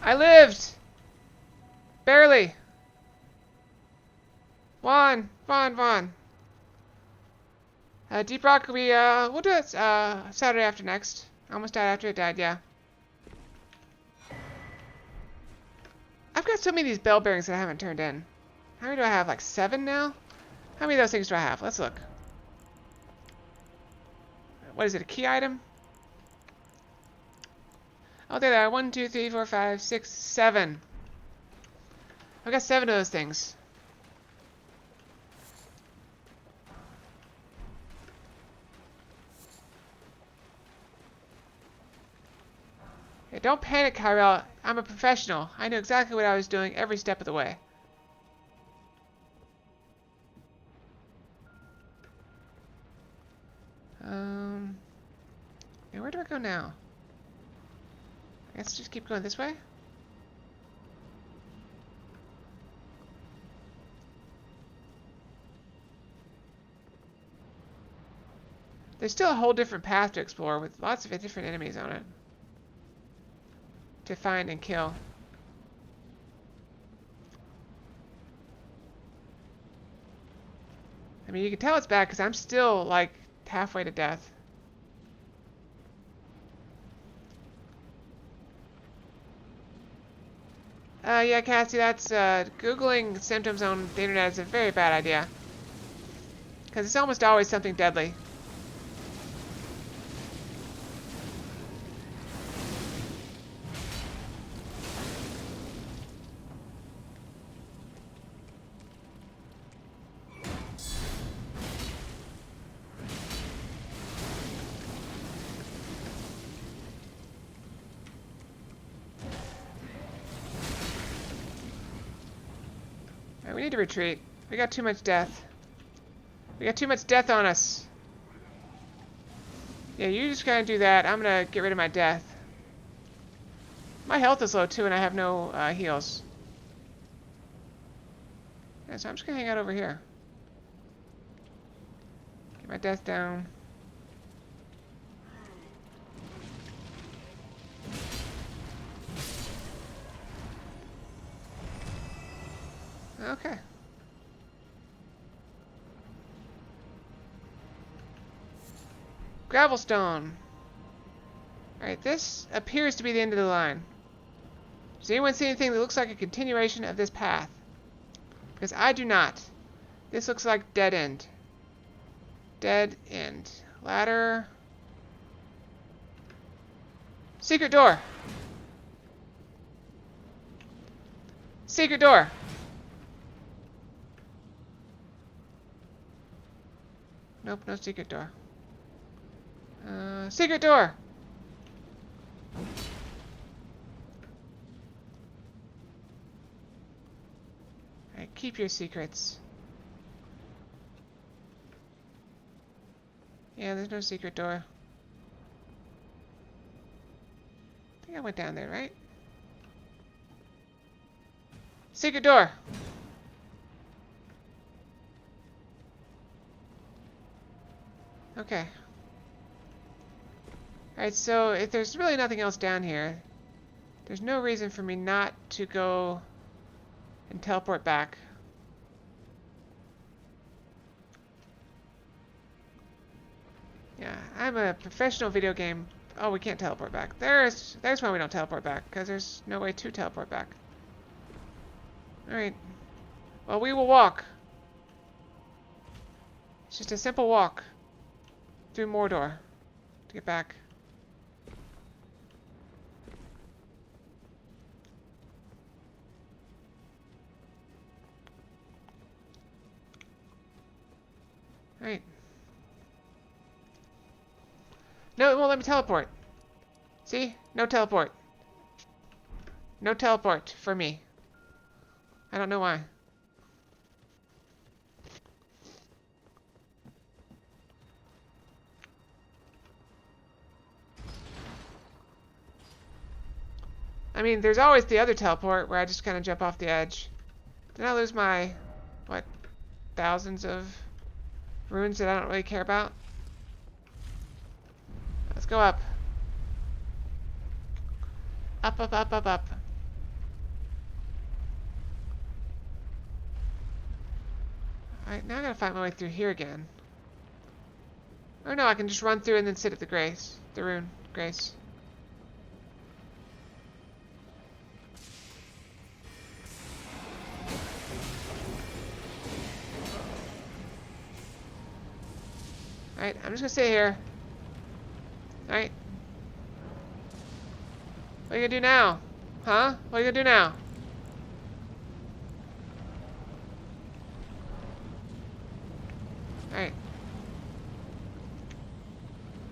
I lived! Barely. Vaughn. Deep Rock, we'll do it, Saturday after next. Almost died after it died, yeah. I've got so many of these bell bearings that I haven't turned in. How many do I have? Like 7 now? How many of those things do I have? Let's look. What is it, a key item? Oh, there they are. 1, 2, 3, 4, 5, 6, 7. I've got 7 of those things. Hey, don't panic, Kyrell. I'm a professional. I knew exactly what I was doing every step of the way. Yeah, where do I go now? I guess just keep going this way? There's still a whole different path to explore with lots of different enemies on it. To find and kill. I mean, you can tell it's bad because I'm still, like, halfway to death. Yeah, Cassie, that's, Googling symptoms on the internet is a very bad idea. Because it's almost always something deadly. Alright, we need to retreat. We got too much death. We got too much death on us. Yeah, you just gotta do that. I'm gonna get rid of my death. My health is low too, and I have no heals. Yeah, so I'm just gonna hang out over here. Get my death down. Okay. Gravelstone. Alright, this appears to be the end of the line. Does anyone see anything that looks like a continuation of this path? Because I do not. This looks like dead end. Dead end. Ladder. Secret door. Secret door. Nope, no secret door. Secret door! Alright, keep your secrets. Yeah, there's no secret door. I think I went down there, right? Secret door! Okay. Alright, so if there's really nothing else down here, there's no reason for me not to go and teleport back. Yeah, I'm a professional video game. Oh, we can't teleport back. There's why we don't teleport back, because there's no way to teleport back. Alright. Well, we will walk. It's just a simple walk through Mordor to get back. Alright. No, it won't let me teleport. See? No teleport. No teleport for me. I don't know why. I mean, there's always the other teleport where I just kind of jump off the edge. Did I lose my, what, thousands of runes that I don't really care about? Let's go up. Up, up, up, up, up. Alright, now I gotta find my way through here again. Or no, I can just run through and then sit at the grace. The rune grace. Alright, I'm just gonna sit here. Alright. What are you gonna do now? Huh? What are you gonna do now? Alright.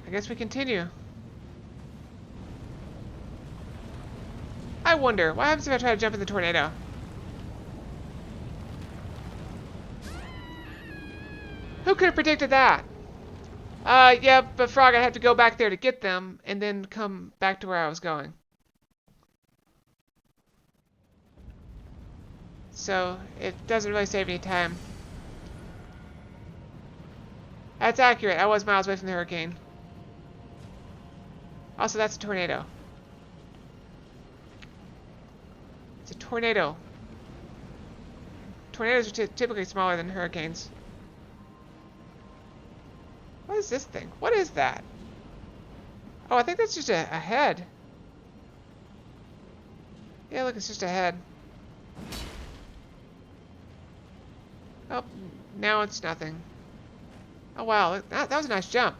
I guess we continue. I wonder, what happens if I try to jump in the tornado? Who could have predicted that? Yeah, but Frog, I'd have to go back there to get them, and then come back to where I was going. So, it doesn't really save any time. That's accurate. I was miles away from the hurricane. Also, that's a tornado. It's a tornado. Tornadoes are typically smaller than hurricanes. What is this thing? What is that? Oh, I think that's just a head. Yeah, look, it's just a head. Oh, now it's nothing. Oh, wow, that was a nice jump.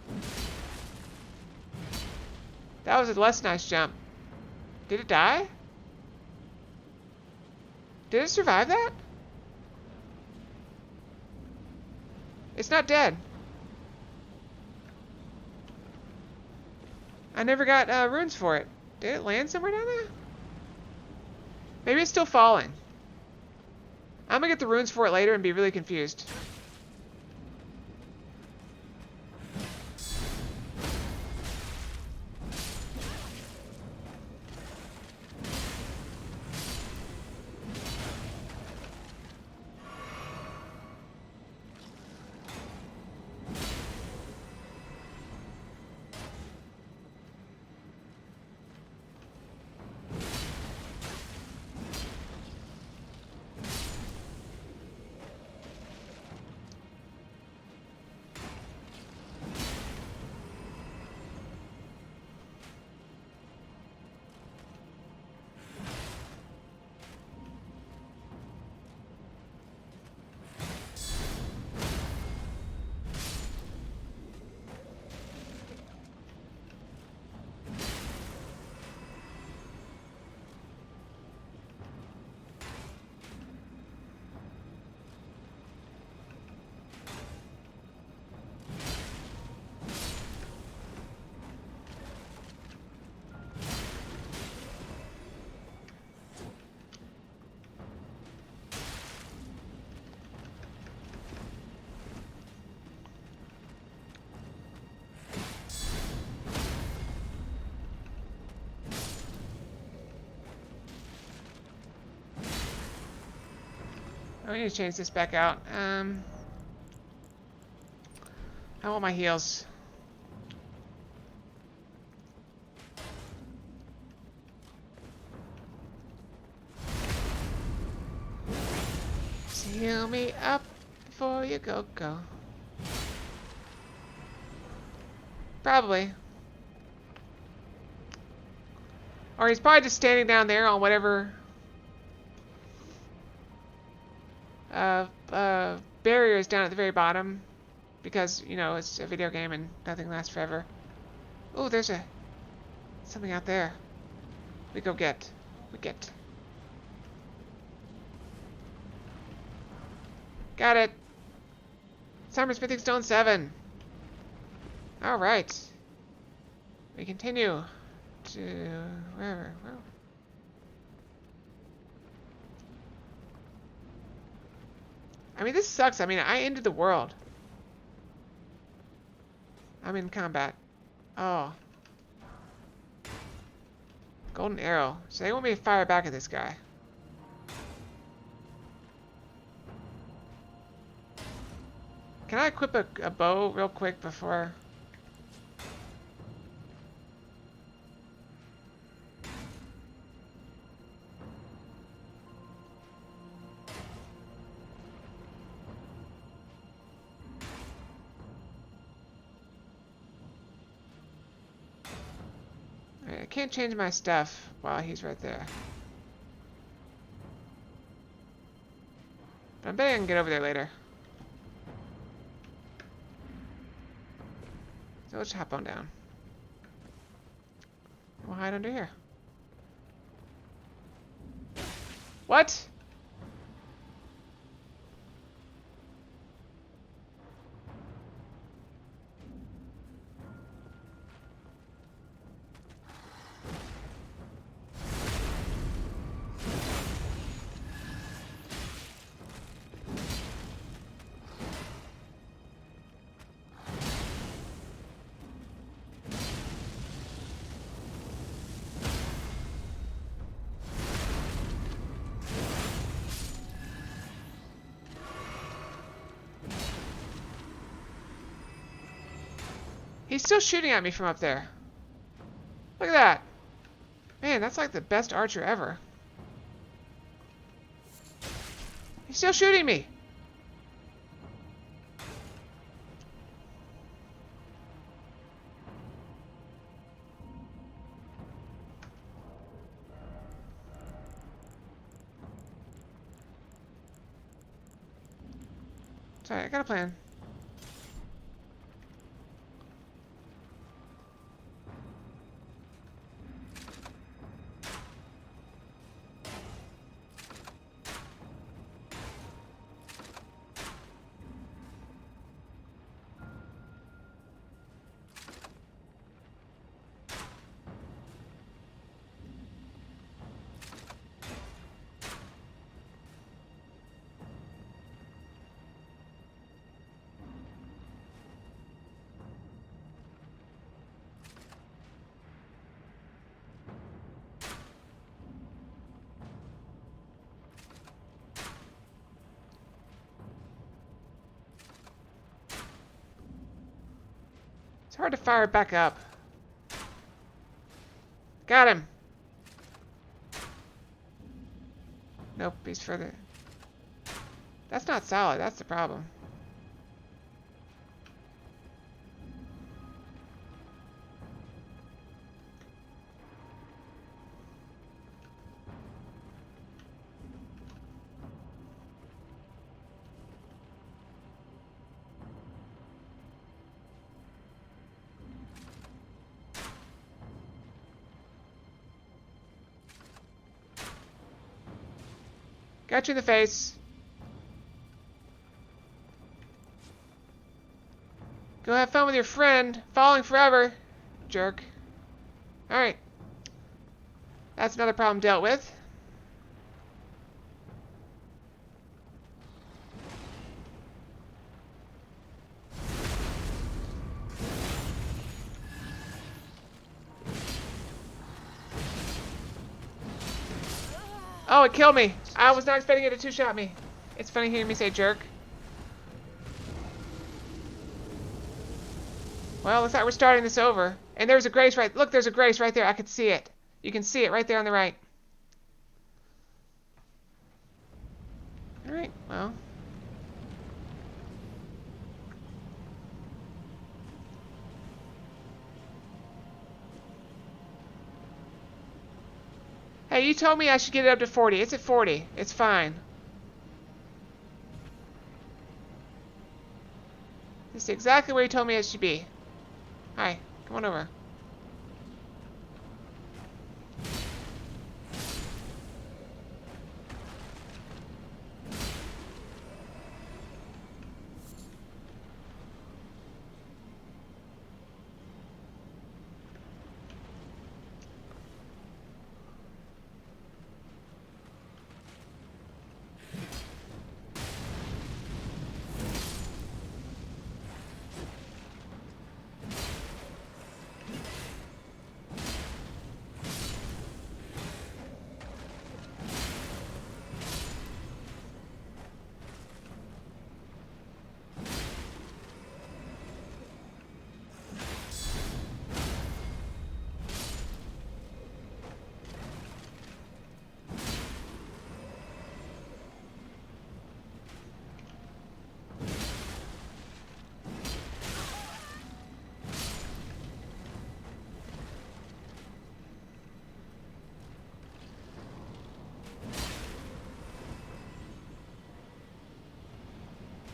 That was a less nice jump. Did it die? Did it survive that? It's not dead. I never got runes for it. Did it land somewhere down there? Maybe it's still falling. I'm gonna get the runes for it later and be really confused. I need to change this back out. I want my heals. Heal me up before you go. Probably. Or he's probably just standing down there on whatever barriers down at the very bottom, because, you know, it's a video game and nothing lasts forever. Oh, there's something out there. We get. Got it. Summer Smithing Stone 7. Alright. We continue to wherever. Well, I mean, this sucks. I mean, I ended the world. I'm in combat. Oh. Golden arrow. So they want me to fire back at this guy. Can I equip a bow real quick before... can't change my stuff while he's right there. But I bet I can get over there later. So let's hop on down. We'll hide under here. What? He's still shooting at me from up there. Look at that. Man, that's like the best archer ever. He's still shooting me. Sorry, I got a plan. It's hard to fire it back up. Got him. Nope, he's further. That's not solid, that's the problem. Got you in the face. Go have fun with your friend. Falling forever. Jerk. Alright. That's another problem dealt with. Oh, it killed me. I was not expecting it to two-shot me. It's funny hearing me say jerk. Well, looks like we're starting this over. And there's a grace right... Look, there's a grace right there. I could see it. You can see it right there on the right. Alright, well. Hey, you told me I should get it up to 40. It's at 40. It's fine. This is exactly where you told me it should be. Hi, come on over.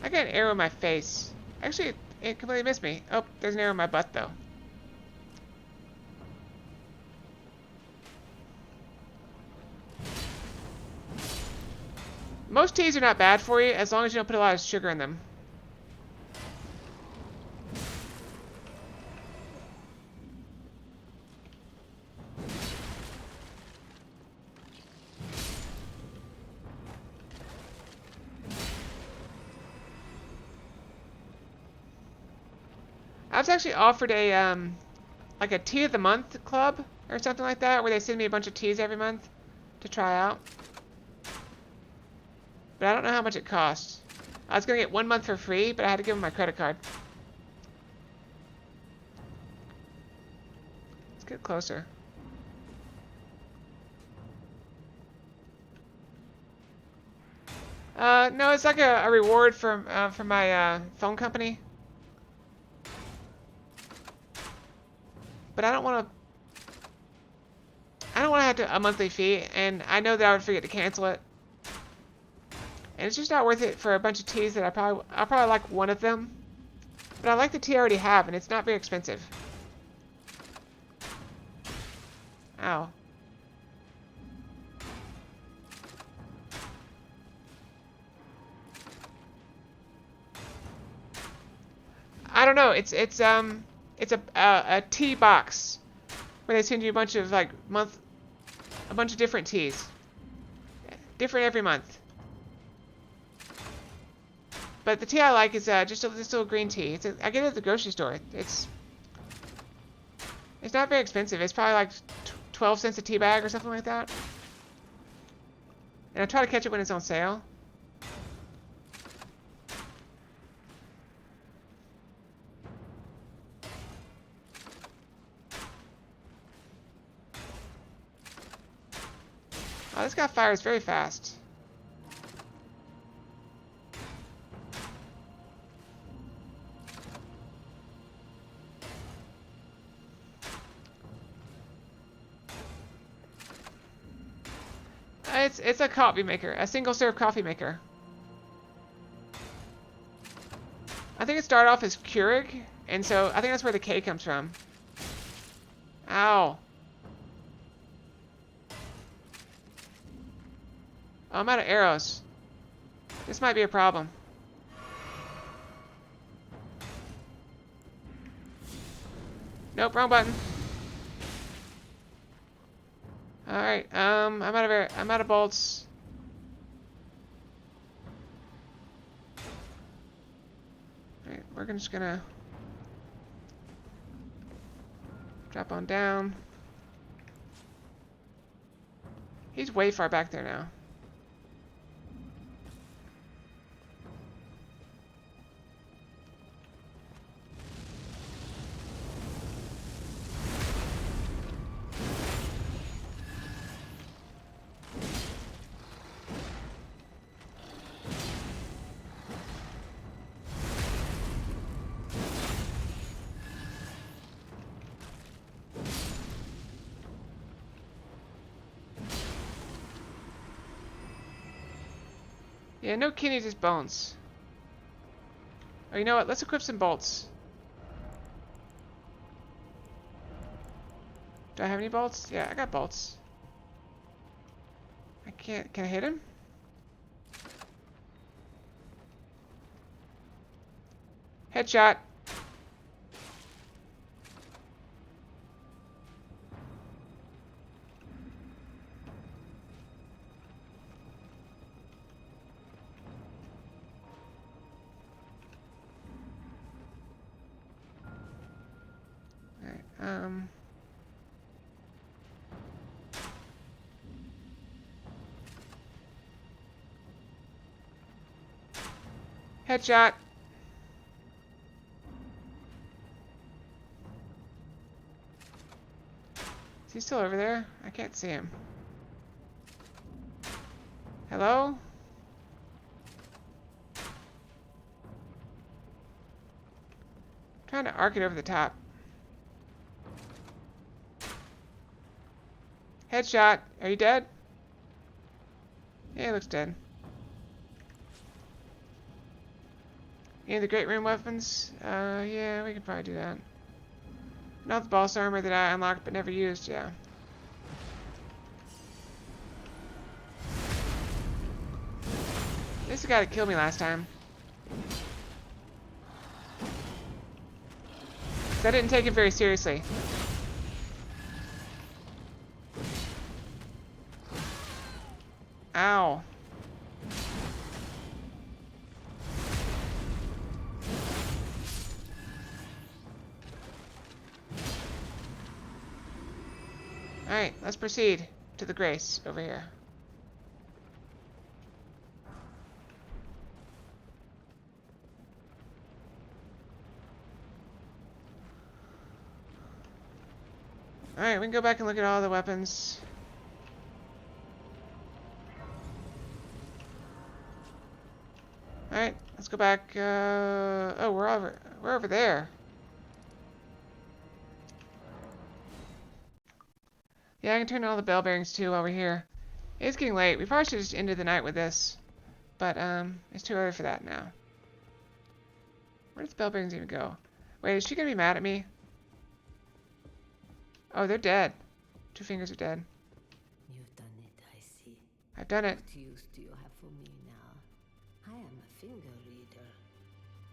I got an arrow in my face. Actually, it completely missed me. Oh, there's an arrow in my butt, though. Most teas are not bad for you, as long as you don't put a lot of sugar in them. I was actually offered a, like a tea of the month club, or something like that, where they send me a bunch of teas every month to try out. But I don't know how much it costs. I was gonna get 1 month for free, but I had to give them my credit card. Let's get closer. No, it's like a reward from my phone company. But I don't want to. I don't want to have a monthly fee, and I know that I would forget to cancel it. And it's just not worth it for a bunch of teas that I'll probably like one of them. But I like the tea I already have, and it's not very expensive. Ow. I don't know. It's a tea box where they send you a bunch of like a bunch of different teas, different every month. But the tea I like is just this little green tea. I get it at the grocery store. It's not very expensive. It's probably like 12 cents a tea bag or something like that. And I try to catch it when it's on sale. Oh, this guy fires very fast. It's a coffee maker, a single serve coffee maker. I think it started off as Keurig, and so I think that's where the K comes from. Ow. Oh, I'm out of arrows. This might be a problem. Nope, wrong button. Alright, I'm out of bolts. Alright, we're just gonna drop on down. He's way far back there now. Yeah, no kidneys, just bones. Oh, you know what? Let's equip some bolts. Do I have any bolts? Yeah, I got bolts. I can't... Can I hit him? Headshot. Alright, headshot. Is he still over there? I can't see him. Hello? Trying to arc it over the top. Headshot. Are you dead? Yeah, he looks dead. Any of the great room weapons? Yeah, we could probably do that. Not the boss armor that I unlocked but never used, yeah. This is the guy that killed me last time. So I didn't take it very seriously. Ow. Alright, let's proceed to the Grace over here. Alright, we can go back and look at all the weapons. Alright, let's go back. Oh, we're over there. Yeah, I can turn on all the bell bearings too while we're here. It's getting late. We probably should just end the night with this. But, it's too early for that now. Where does the bell bearings even go? Wait, is she gonna be mad at me? Oh, they're dead. 2 fingers are dead. You've done it, I see. I've done it. What use do you have for me now? I am a finger reader.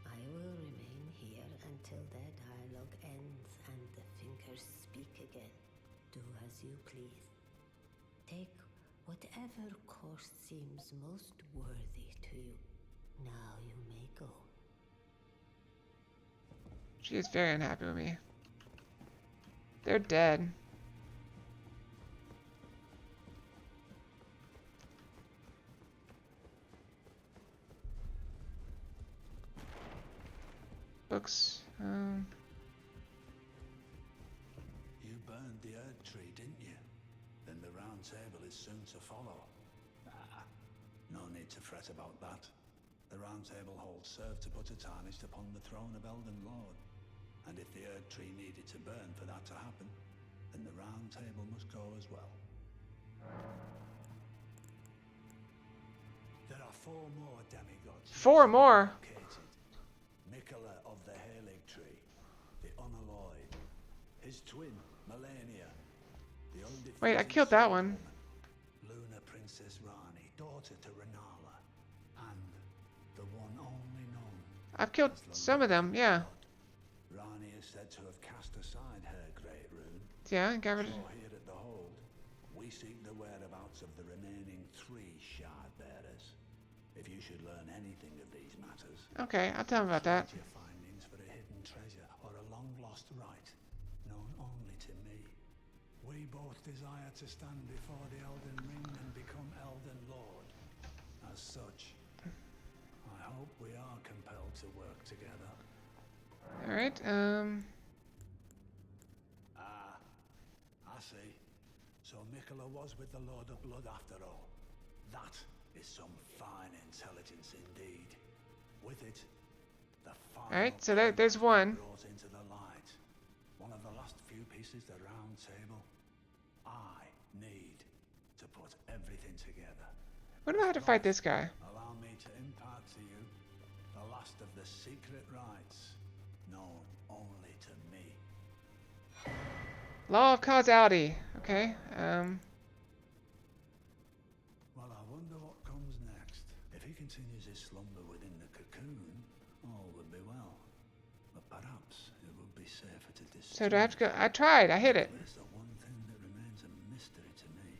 I will remain here until their dialogue ends and the fingers speak again. Do as you please. Take whatever course seems most worthy to you. Now you may go. She is very unhappy with me. They're dead. Books. You burned the Erd tree, didn't you? Then the round table is soon to follow. Ah, no need to fret about that. The round table holds serve to put a tarnish upon the throne of Elden Lord. And if the Erd tree needed to burn for that to happen, then the round table must go as well. There are 4 more demigods. 4 more? Located. Mikola of the Halig tree, the Unalloyed, his twin, Melania, the undefeated Wait, I killed that one. Woman, Luna Princess Rani, daughter to Renala, and the one only known. I've killed some of them, yeah. Rani is said to have cast aside her great rune. Yeah, and got rid of... So here at the Hold, we seek the whereabouts of the remaining 3 shard bearers. If you should learn anything of these matters, Okay, I'll tell him about that. your findings for a hidden treasure or a long-lost right, known only to me. We both desire to stand before the Elden Ring and become Elden Lord. As such, I hope we are compelled to work together. Alright, Ah, I see. So Mikola was with the Lord of Blood after all. That is some fine intelligence indeed. With it, the final alright, so there's one. brought into the light. One of the last few pieces of the round table. I need to put everything together. What about how to fight this guy? Allow me to impart to you the last of the secret rites, known only to me. Law of causality. Okay, Well, I wonder what comes next. If he continues his slumber within the cocoon, all would be well. But perhaps it would be safer to destroy. so do I have to go? I tried, I hit it. There's the one thing that remains a mystery to me.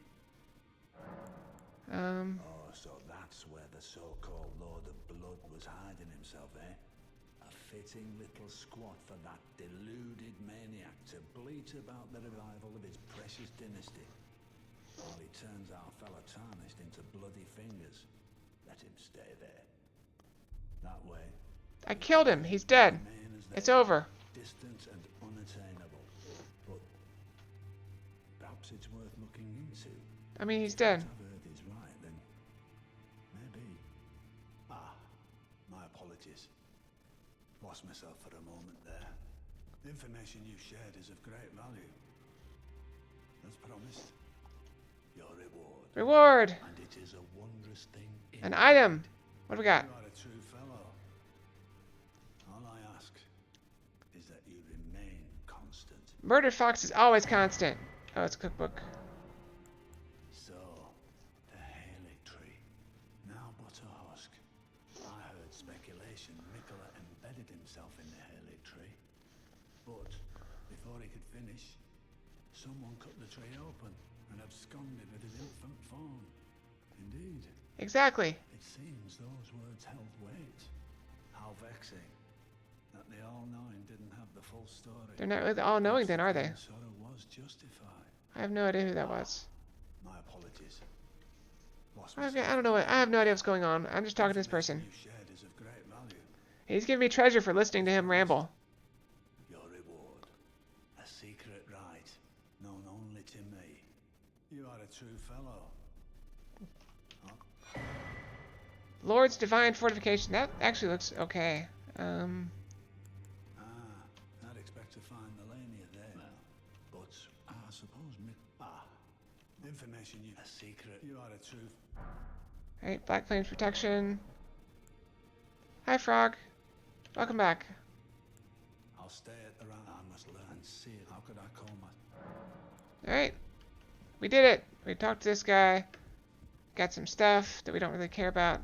Oh, so that's where the so-called Lord of Blood was hiding himself, eh? A fitting little squat for that deluded maniac to bleat about the revival of his precious dynasty. While he turns our fella tarnished into bloody fingers, let him stay there. That way, I killed him, he's dead. remain as It's they are, over. distant and unattainable. But perhaps it's worth looking into. I mean, he's If dead. what I've heard is right, then maybe. Ah, my apologies. Lost myself for a moment there. The information you shared is of great value. As promised, your reward. Reward! And it is a wondrous thing. An item! What do we got? You are a true fellow. is that you remain constant. Murder Fox is always constant. Oh, it's a cookbook. So, the Haley tree, now but a husk. I heard speculation Mikola embedded himself in the Haley tree. But, before he could finish, someone cut the tree open and absconded with his infant form. Indeed. Exactly. It seems those words held weight. How vexing that the all-knowing didn't have the full story. They're not really all-knowing then, are they? Sort of was justified. I have no idea who that was. My apologies. Lost I myself. don't know. I have no idea what's going on. I'm just talking to this person. You shared is of great value. He's giving me treasure for listening to him ramble. Your reward. A secret right, known only to me. You are a true fellow. Lord's Divine Fortification. That actually looks okay. I'd expect to find Melania there. But I suppose the information you... A secret. You are a true... Alright, Black Flames Protection. Hi, Frog. Welcome back. I'll stay at the round. I must learn and see it. How could I call my... Alright. We did it. We talked to this guy. Got some stuff that we don't really care about.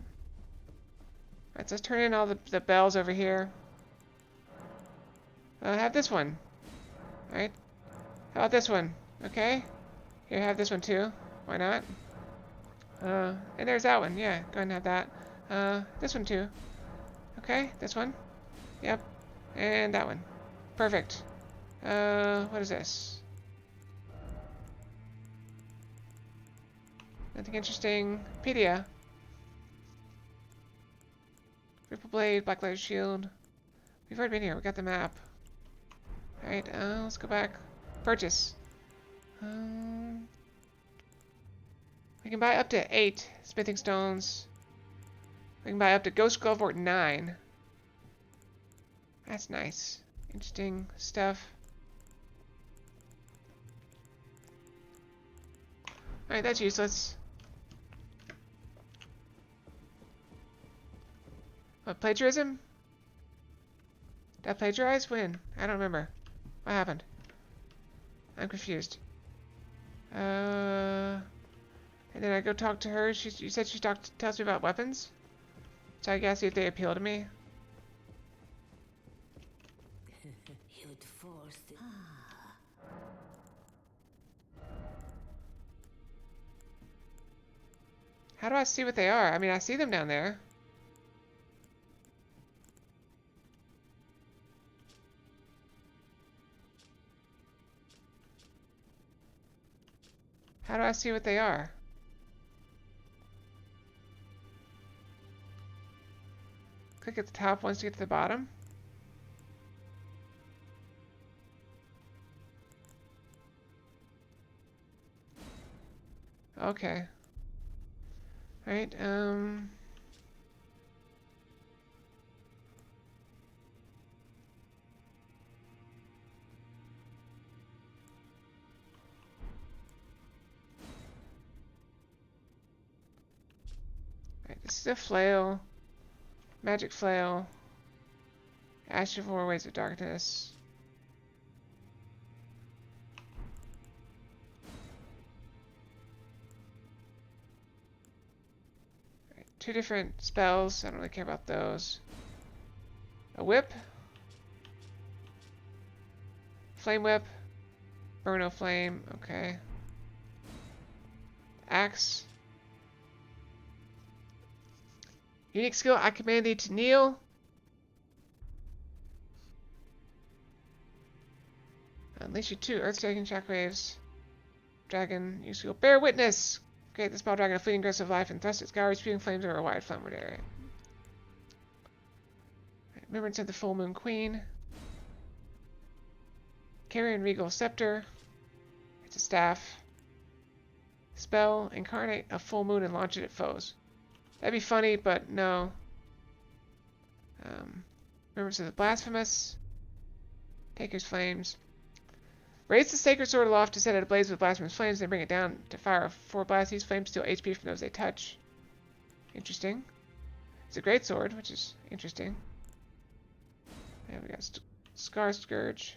Alright, so let's turn in all the bells over here. Have this one. Alright. How about this one? Okay. Here, have this one too. Why not? And there's that one. Yeah, go ahead and have that. This one too. Okay, this one. Yep. And that one. Perfect. What is this? Nothing interesting. Pedia. Ripple Blade, Black Light Shield. We've already been here. We got the map. Alright, let's go back. Purchase. We can buy up to 8 smithing stones. We can buy up to Ghost Glovewort 9. That's nice. Interesting stuff. Alright, that's useless. What, plagiarism? Did I plagiarize? When? I don't remember. What happened? I'm confused. And then I go talk to her. You said she tells me about weapons? So I guess see if they appeal to me. You'd force it. How do I see what they are? I mean, I see them down there. How do I see what they are? Click at the top once you get to the bottom. Okay. Alright, this is a flail. Magic flail. Ash of War, Ways of Darkness. Right, 2 different spells. I don't really care about those. A whip. Flame whip. Burn o' flame. Okay. Axe. Unique skill, I command thee to kneel. Unleash you 2 earth-shaking shockwaves. Dragon, you skill, bear witness. Create the small dragon a fleeting ghost of life and thrust its scouring spewing flames over a wide flammable area. Remembrance of the Full Moon Queen. Carrion Regal Scepter. It's a staff. Spell, incarnate a full moon and launch it at foes. That'd be funny, but no. Remembrance of the Blasphemous. Taker's Flames. Raise the Sacred Sword aloft to set it ablaze with blasphemous flames, then bring it down to fire 4 blasts. These flames steal HP from those they touch. Interesting. It's a great sword, which is interesting. Yeah, we got Scar Scourge.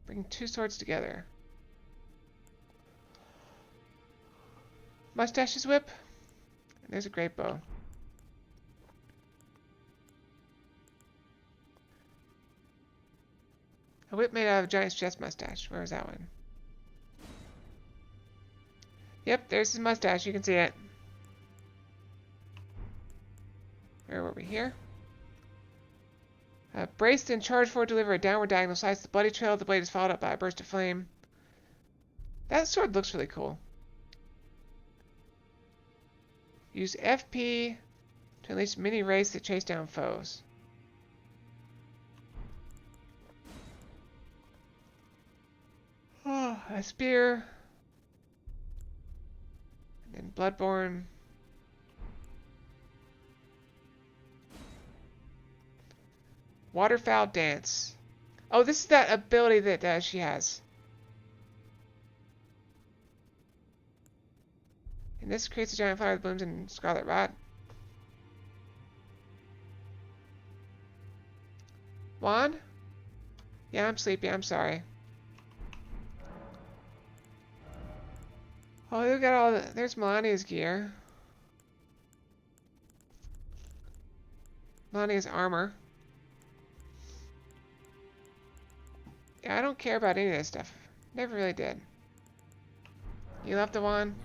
Bring two swords together. Mustache's whip. There's a great bow. A whip made out of a giant's chest mustache. Where was that one? Yep, there's his mustache. You can see it. Where were we? Here? Braced and charged forward to deliver a downward diagonal slice. The bloody trail of the blade is followed up by a burst of flame. That sword looks really cool. Use FP to unleash mini wraiths that chase down foes. Oh, a spear. And then Bloodborne. Waterfowl Dance. Oh, this is that ability that she has. And this creates a giant fire that blooms in scarlet rot. Juan? Yeah, I'm sleepy. I'm sorry. Oh, look at all the... There's Melania's gear. Melania's armor. Yeah, I don't care about any of this stuff. Never really did. You left the one?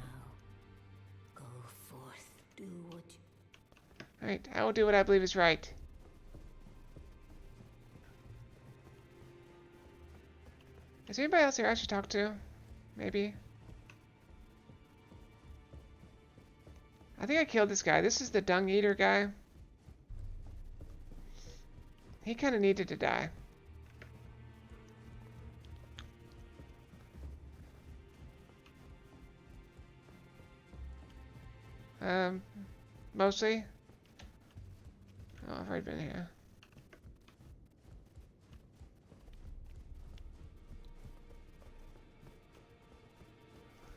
Now, go forth, do what you... Alright, I will do what I believe is right. Is there anybody else here I should talk to? Maybe? I think I killed this guy. This is the dung eater guy. He kind of needed to die. Mostly. Oh, I've already been here.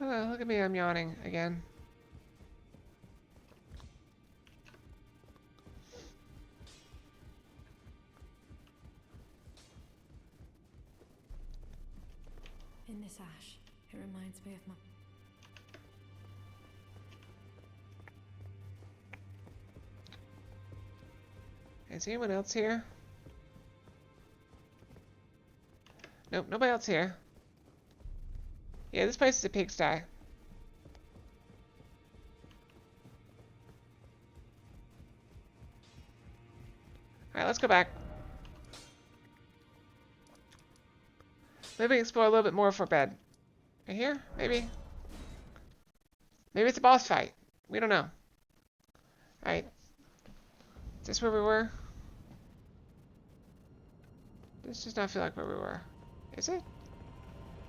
Oh, look at me, I'm yawning again. In this ash, it reminds me of my... Is anyone else here? Nope, nobody else here. Yeah, this place is a pigsty. Alright, let's go back. Maybe we can explore a little bit more for bed. Right here? Maybe? Maybe it's a boss fight. We don't know. Alright. Is this where we were? This does not feel like where we were. Is it?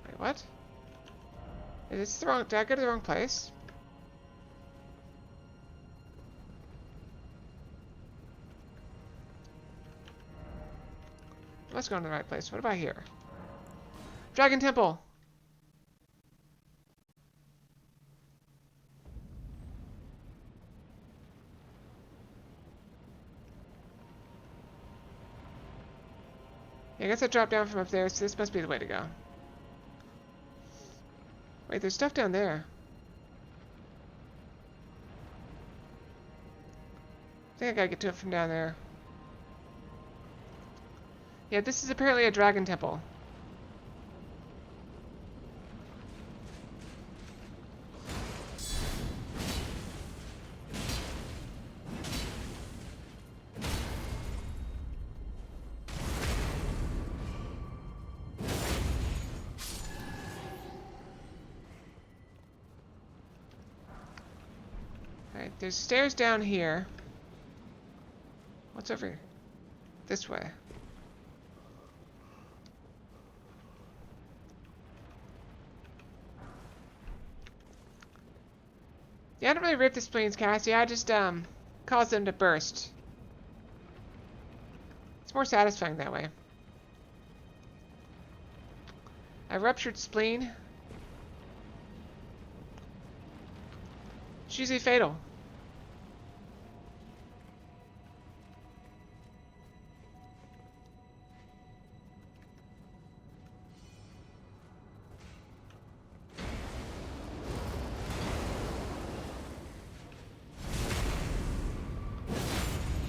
Wait, what? Is this the wrong... Did I go to the wrong place? Let's go to the right place. What about here? Dragon Temple! Yeah, I guess I dropped down from up there, so this must be the way to go. Wait, there's stuff down there. I think I gotta get to it from down there. Yeah, this is apparently a dragon temple. Alright, there's stairs down here. What's over here? This way. Yeah, I don't really rip the spleens, Cassie. I just, cause them to burst. It's more satisfying that way. A ruptured spleen. It's usually fatal.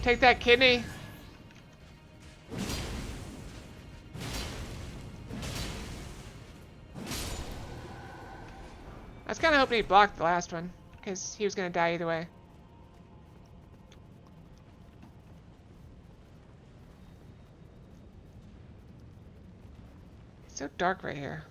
Take that kidney. I was kind of hoping he blocked the last one, because he was going to die either way. It's so dark right here.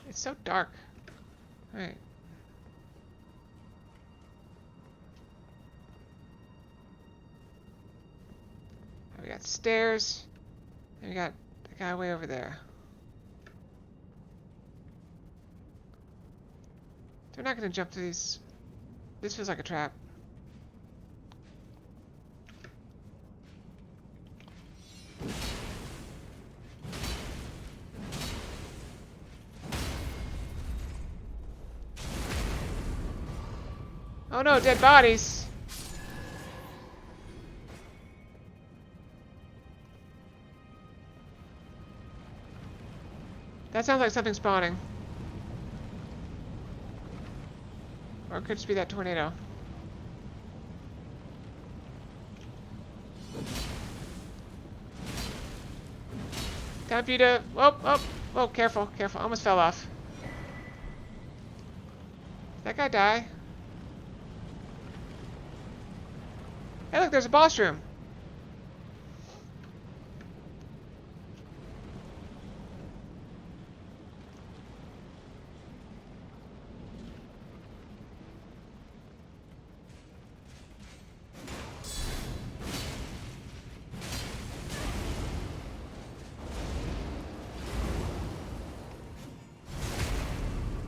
It's so dark. Alright. We got stairs. And we got the guy way over there. They're not going to jump through these. This feels like a trap. Oh no, dead bodies. That sounds like something spawning. Or it could just be that tornado. Time for you to... Oh, oh, oh, careful, careful. Almost fell off. Did that guy die? Hey, look, there's a boss room.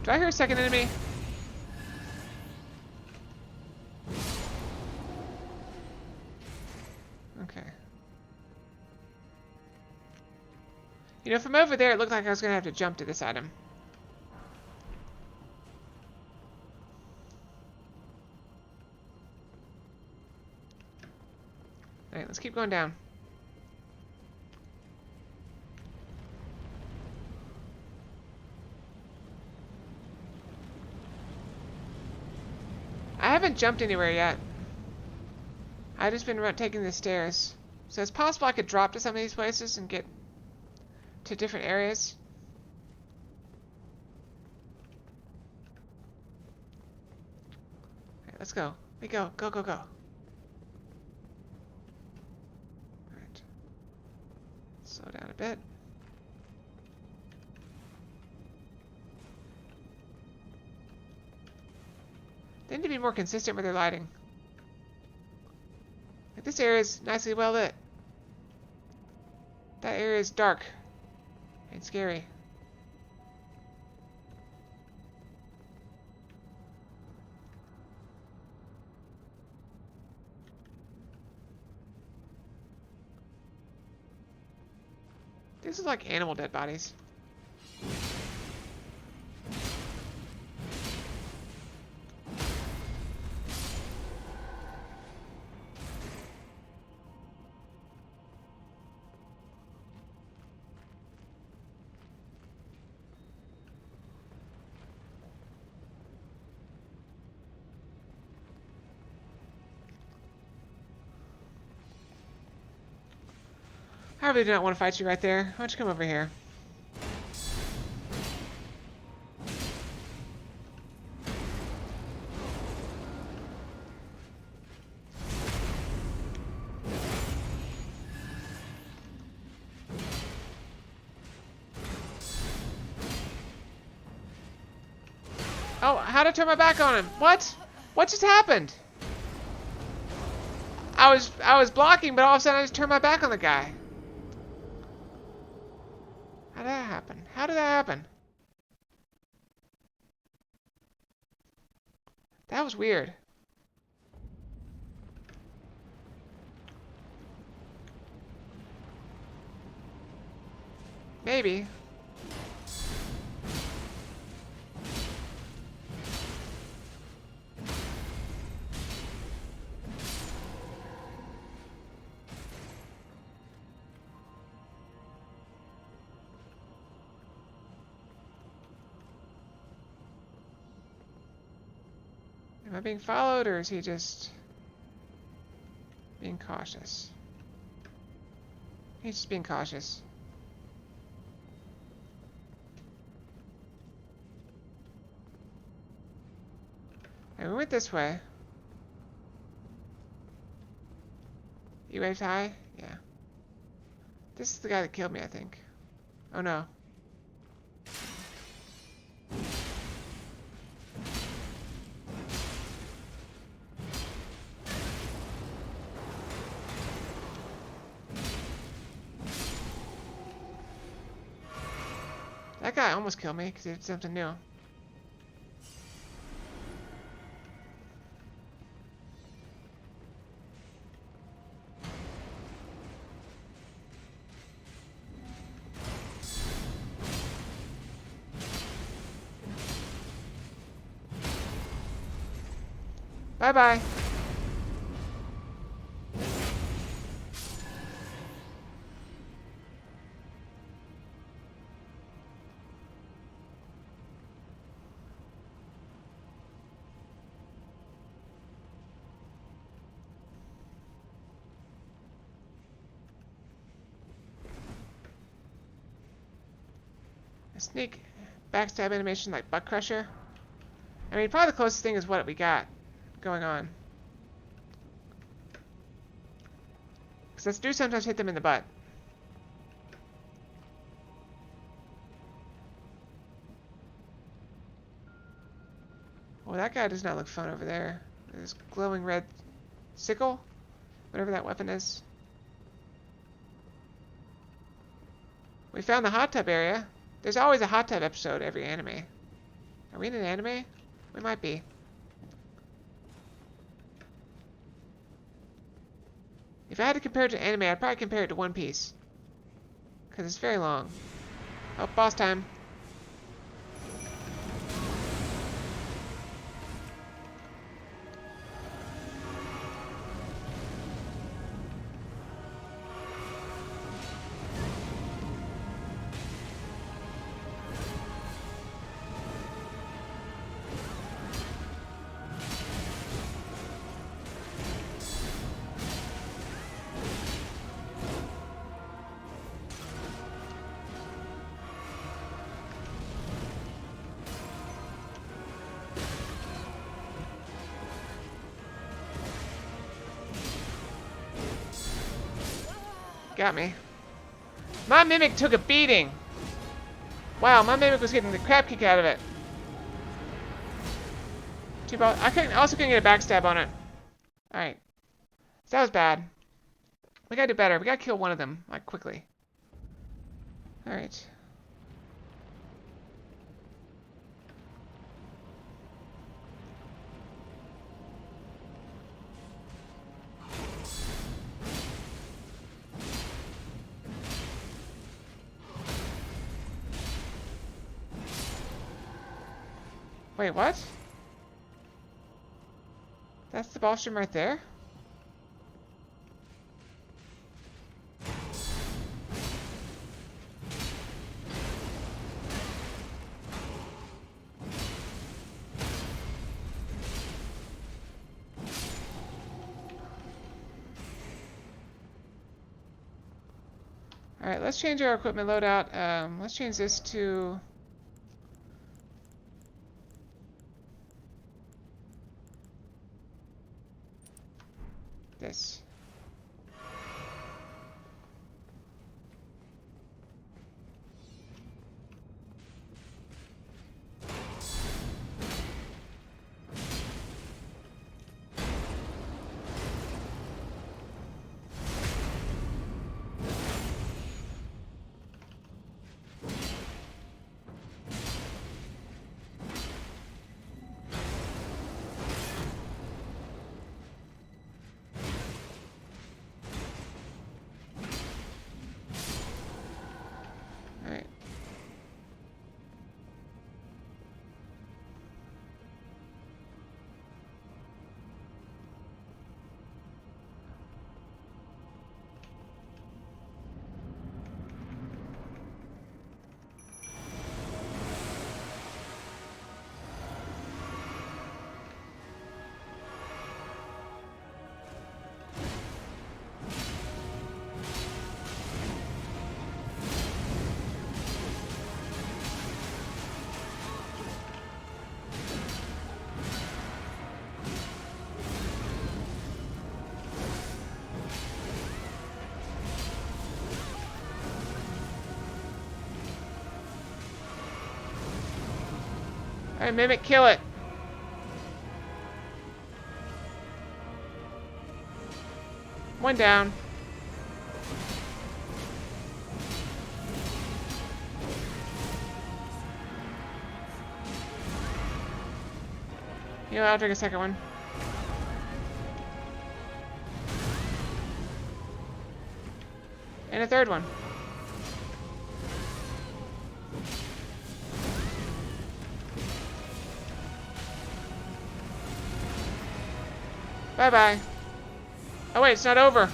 Do I hear a second enemy? Okay. You know, from over there, it looked like I was going to have to jump to this item. Alright, let's keep going down. I haven't jumped anywhere yet. I've just been taking the stairs. So it's possible I could drop to some of these places and get to different areas. Alright, let's go. We go. Go, go, go. Alright. Slow down a bit. They need to be more consistent with their lighting. Like, this area is nicely well lit. That area is dark and scary. This is like animal dead bodies. I really do not want to fight you right there. Why don't you come over here? Oh, how to turn my back on him? What? What just happened? I was blocking, but all of a sudden I just turned my back on the guy. How did that happen? How did that happen? That was weird. Maybe. Am I being followed, or is he just being cautious? He's just being cautious. And we went this way. You waved high? Yeah. This is the guy that killed me, I think. Oh no. That guy almost killed me because he did something new. Bye-bye. A sneak backstab animation like Butt Crusher. I mean, probably the closest thing is what we got going on. Because I do sometimes hit them in the butt. Well, that guy does not look fun over there. This glowing red sickle, whatever that weapon is. We found the hot tub area. There's always a hot tub episode every anime. Are we in an anime? We might be. If I had to compare it to anime, I'd probably compare it to One Piece. Because it's very long. Oh, boss time. Got me. My Mimic took a beating. Wow, my Mimic was getting the crap kick out of it. I also couldn't get a backstab on it. Alright. So that was bad. We gotta do better. We gotta kill one of them, like, quickly. Alright. Wait, what? That's the boss room right there? Alright, let's change our equipment loadout. Let's change this to... this. Alright, Mimic, kill it. One down. You know, I'll drink a second one. And a third one. Bye-bye. Oh wait, it's not over.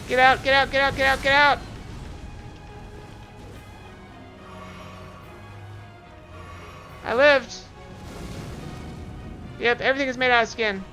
Get out, get out, get out, get out, get out! I lived. Yep, everything is made out of skin.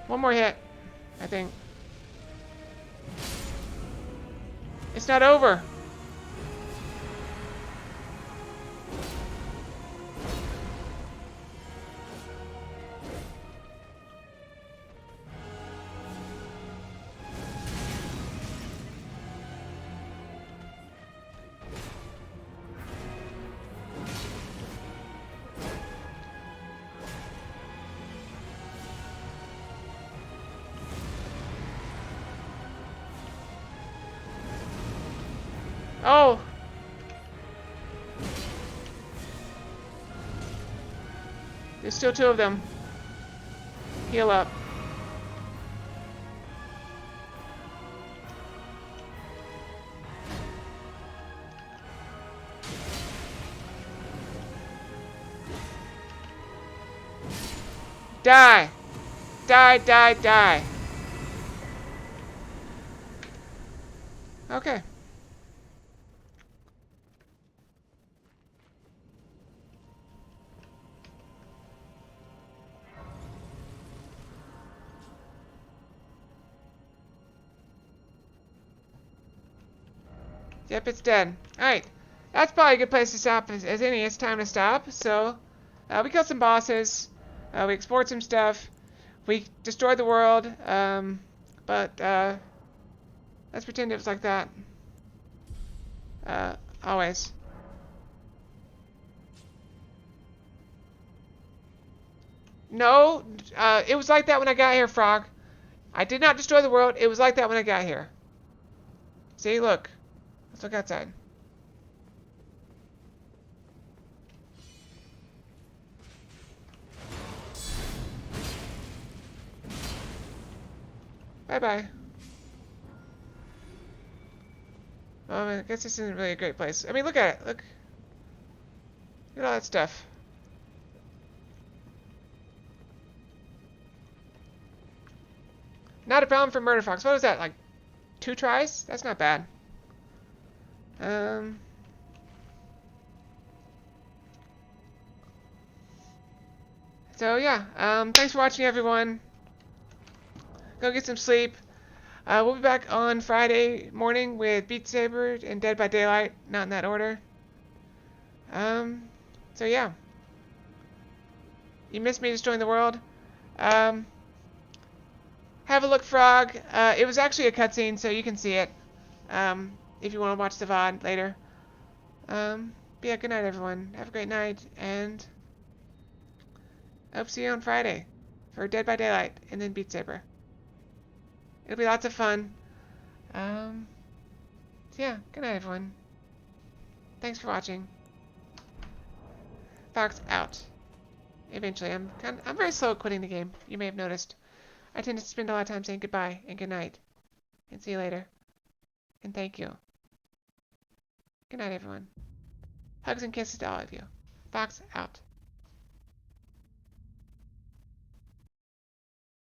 One more hit, I think. It's not over. Oh! There's still two of them. Heal up. Die! Die, die, die. Okay. Yep, it's dead. Alright. That's probably a good place to stop as any. It's time to stop. So, we killed some bosses. We explored some stuff. We destroyed the world. But, let's pretend it was like that. Always. No, it was like that when I got here, Frog. I did not destroy the world. It was like that when I got here. See, look. Let's look outside. Bye-bye. Well, I guess this isn't really a great place. I mean, look at it. Look. Look at all that stuff. Not a problem for Murder Fox. What was that, like 2 tries? That's not bad. So yeah, thanks for watching, everyone. Go get some sleep. We'll be back on Friday morning with Beat Saber and Dead by Daylight, not in that order. So yeah. You missed me destroying the world. Have a look, Frog. It was actually a cutscene, so you can see it. If you want to watch the VOD later. But yeah, good night, everyone. Have a great night, and I hope to see you on Friday for Dead by Daylight and then Beat Saber. It'll be lots of fun. So yeah, good night, everyone. Thanks for watching. Fox out. Eventually, I'm very slow at quitting the game. You may have noticed. I tend to spend a lot of time saying goodbye and good night, and see you later, and thank you. Good night, everyone. Hugs and kisses to all of you. Fox out.